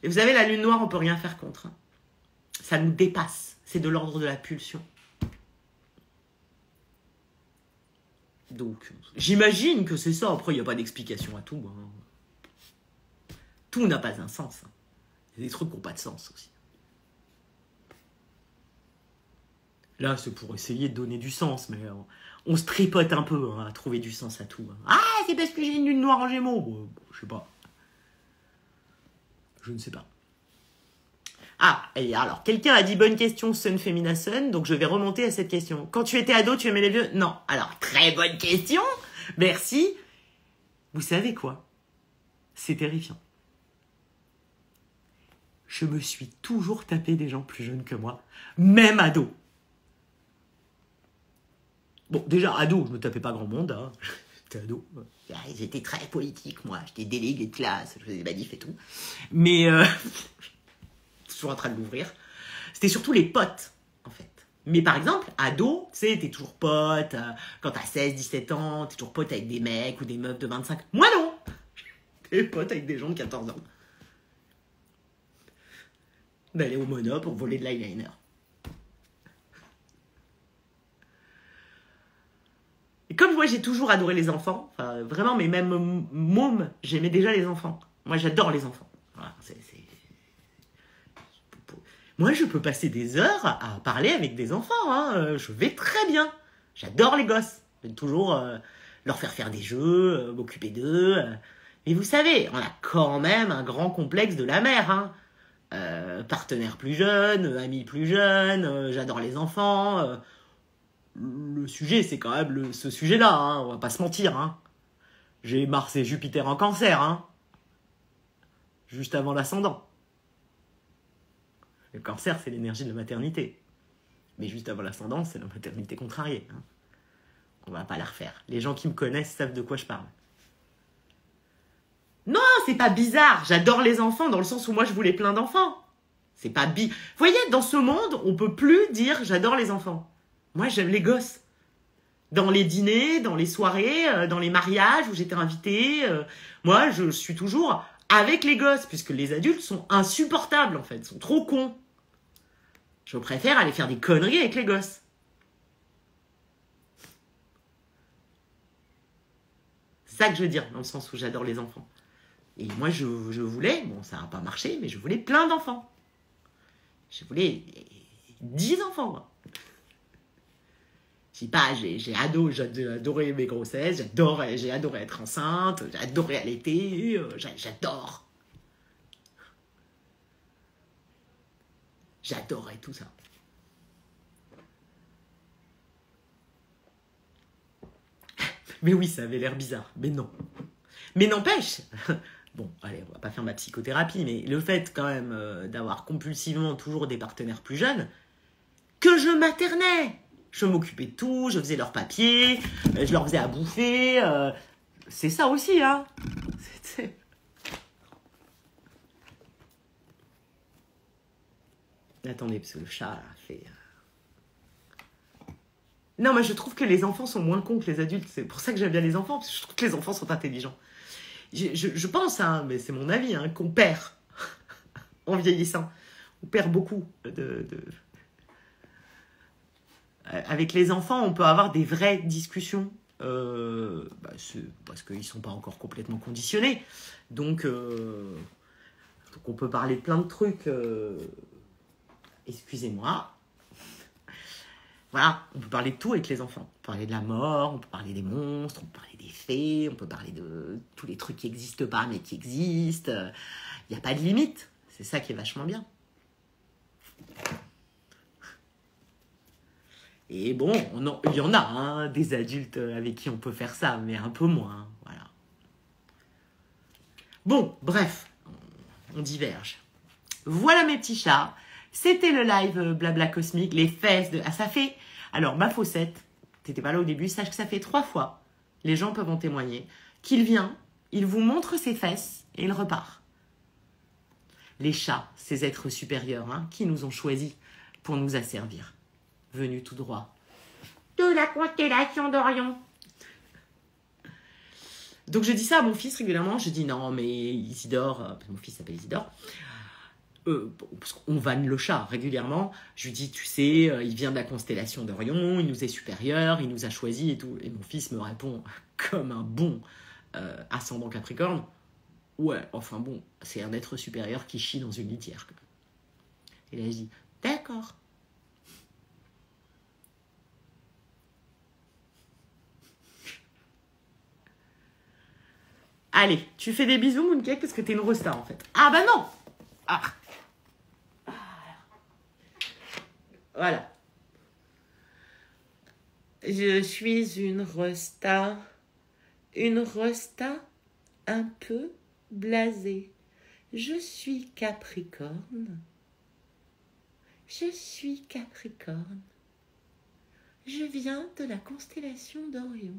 Et vous savez, la lune noire, on peut rien faire contre. Hein. Ça nous dépasse. C'est de l'ordre de la pulsion. Donc, j'imagine que c'est ça. Après, il n'y a pas d'explication à tout. Hein. Tout n'a pas un sens. Hein. Il y a des trucs qui n'ont pas de sens aussi. Là, c'est pour essayer de donner du sens, mais on se tripote un peu hein, à trouver du sens à tout. Hein. Ah, c'est parce que j'ai une lune noire en Gémeaux. Bon, je sais pas. Je ne sais pas. Ah, et alors, quelqu'un a dit bonne question, Sun Femina Sun, donc je vais remonter à cette question. Quand tu étais ado, tu aimais les vieux? Non. Alors, très bonne question. Merci. Vous savez quoi? C'est terrifiant. Je me suis toujours tapé des gens plus jeunes que moi, même ado. Bon, déjà, ado, je me tapais pas grand monde. Hein. J'étais ado. J'étais très politique, moi. J'étais délégué de classe, je faisais des manifs et tout. Mais... toujours en train de l'ouvrir. C'était surtout les potes, en fait. Mais par exemple, ado, tu sais, t'es toujours pote, quand t'as 16, 17 ans, t'es toujours pote avec des mecs ou des meufs de 25. Moi, non! T'es pote avec des gens de 14 ans. D'aller au Mono pour voler de l'eyeliner. Et comme moi, j'ai toujours adoré les enfants, enfin, vraiment, mais même môme, j'aimais déjà les enfants. Moi, j'adore les enfants. Voilà, Moi, je peux passer des heures à parler avec des enfants. Hein. Je vais très bien. J'adore les gosses. Je vais toujours leur faire des jeux, m'occuper d'eux. Mais vous savez, on a quand même un grand complexe de la mère. Hein. Partenaire plus jeune, ami plus jeune, j'adore les enfants. Le sujet, c'est quand même ce sujet-là. Hein. On va pas se mentir. Hein. J'ai Mars et Jupiter en Cancer. Hein. Juste avant l'ascendant. Le Cancer, c'est l'énergie de la maternité. Mais juste avant l'ascendant, c'est la maternité contrariée. Hein. On va pas la refaire. Les gens qui me connaissent savent de quoi je parle. Non, c'est pas bizarre. J'adore les enfants dans le sens où moi, je voulais plein d'enfants. C'est pas Vous voyez, dans ce monde, on peut plus dire « j'adore les enfants ». Moi, j'aime les gosses. Dans les dîners, dans les soirées, dans les mariages où j'étais invitée. Moi, je suis toujours avec les gosses, puisque les adultes sont insupportables, en fait. Ils sont trop cons. Je préfère aller faire des conneries avec les gosses. C'est ça que je veux dire, dans le sens où j'adore les enfants. Et moi, je voulais, bon, ça n'a pas marché, mais je voulais plein d'enfants. Je voulais 10 enfants, moi. Je sais pas, j'ai adoré mes grossesses, j'ai adoré être enceinte, j'ai adoré allaiter, j'adore. J'adorais tout ça. Mais oui, ça avait l'air bizarre, mais non. Mais n'empêche, bon, allez, on va pas faire ma psychothérapie, mais le fait quand même d'avoir compulsivement toujours des partenaires plus jeunes, que je maternais. Je m'occupais de tout, je faisais leurs papiers, je leur faisais à bouffer. C'est ça aussi, hein. Attendez, parce que le chat, là, fait... Non, moi, je trouve que les enfants sont moins cons que les adultes. C'est pour ça que j'aime bien les enfants, parce que je trouve que les enfants sont intelligents. Je pense, hein, mais c'est mon avis, hein, qu'on perd en vieillissant. On perd beaucoup avec les enfants, on peut avoir des vraies discussions parce qu'ils ne sont pas encore complètement conditionnés. Donc on peut parler de plein de trucs. Excusez-moi. Voilà, on peut parler de tout avec les enfants. On peut parler de la mort, on peut parler des monstres, on peut parler des fées, on peut parler de tous les trucs qui n'existent pas mais qui existent. Il n'y a pas de limite. C'est ça qui est vachement bien. Et bon, il y en a, hein, des adultes avec qui on peut faire ça, mais un peu moins, voilà. Bon, bref, on diverge. Voilà mes petits chats. C'était le live Blabla Cosmique, les fesses de... Ah, ça fait... Alors, ma faussette, t'étais pas là au début, sache que ça fait 3 fois, les gens peuvent en témoigner, qu'il vient, il vous montre ses fesses et il repart. Les chats, ces êtres supérieurs, hein, qui nous ont choisis pour nous asservir. Venu tout droit de la constellation d'Orion. Donc je dis ça à mon fils régulièrement, je dis non mais Isidore, mon fils s'appelle Isidore, parce qu'on vanne le chat régulièrement, je lui dis tu sais, il vient de la constellation d'Orion, il nous est supérieur, il nous a choisis et tout, et mon fils me répond comme un bon ascendant Capricorne, ouais, enfin bon, c'est un être supérieur qui chie dans une litière. Et là je dis d'accord. Allez, tu fais des bisous, Mooncake, parce que t'es une rosta, en fait. Ah, bah non. Ah. Voilà. Je suis une rosta un peu blasée. Je suis Capricorne. Je suis Capricorne. Je viens de la constellation d'Orion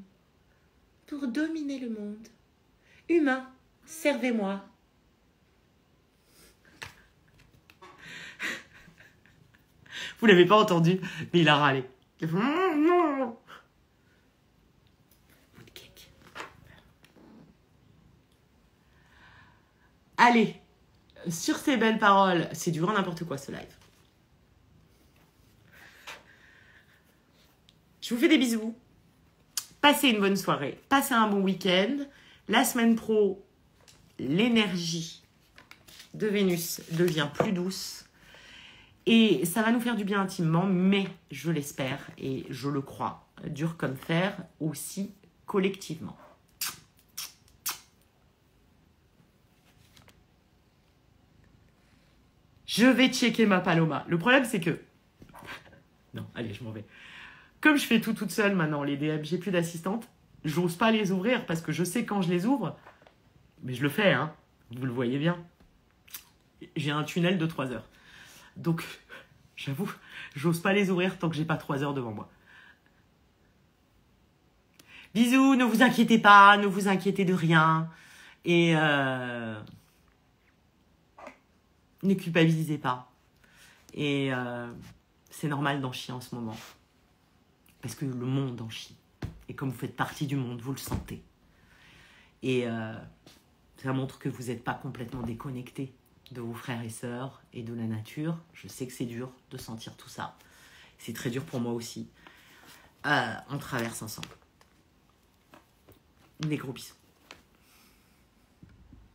pour dominer le monde. Humain, servez-moi. Vous l'avez pas entendu, mais il a râlé. Allez, sur ces belles paroles, c'est du grand n'importe quoi ce live. Je vous fais des bisous. Passez une bonne soirée, passez un bon week-end. La semaine pro, l'énergie de Vénus devient plus douce. Et ça va nous faire du bien intimement, mais je l'espère et je le crois, dur comme fer, aussi collectivement. Je vais checker ma Paloma. Le problème, c'est que... Non, allez, je m'en vais. Comme je fais tout toute seule maintenant, les DM, j'ai plus d'assistante. J'ose pas les ouvrir parce que je sais quand je les ouvre, mais je le fais, hein. Vous le voyez bien. J'ai un tunnel de 3 heures. Donc, j'avoue, j'ose pas les ouvrir tant que j'ai pas 3 heures devant moi. Bisous, ne vous inquiétez pas, ne vous inquiétez de rien. Et ne culpabilisez pas. Et c'est normal d'en chier en ce moment. Parce que le monde en chie. Et comme vous faites partie du monde, vous le sentez. Et ça montre que vous n'êtes pas complètement déconnecté de vos frères et sœurs et de la nature. Je sais que c'est dur de sentir tout ça. C'est très dur pour moi aussi. On traverse ensemble. Des gros bisous.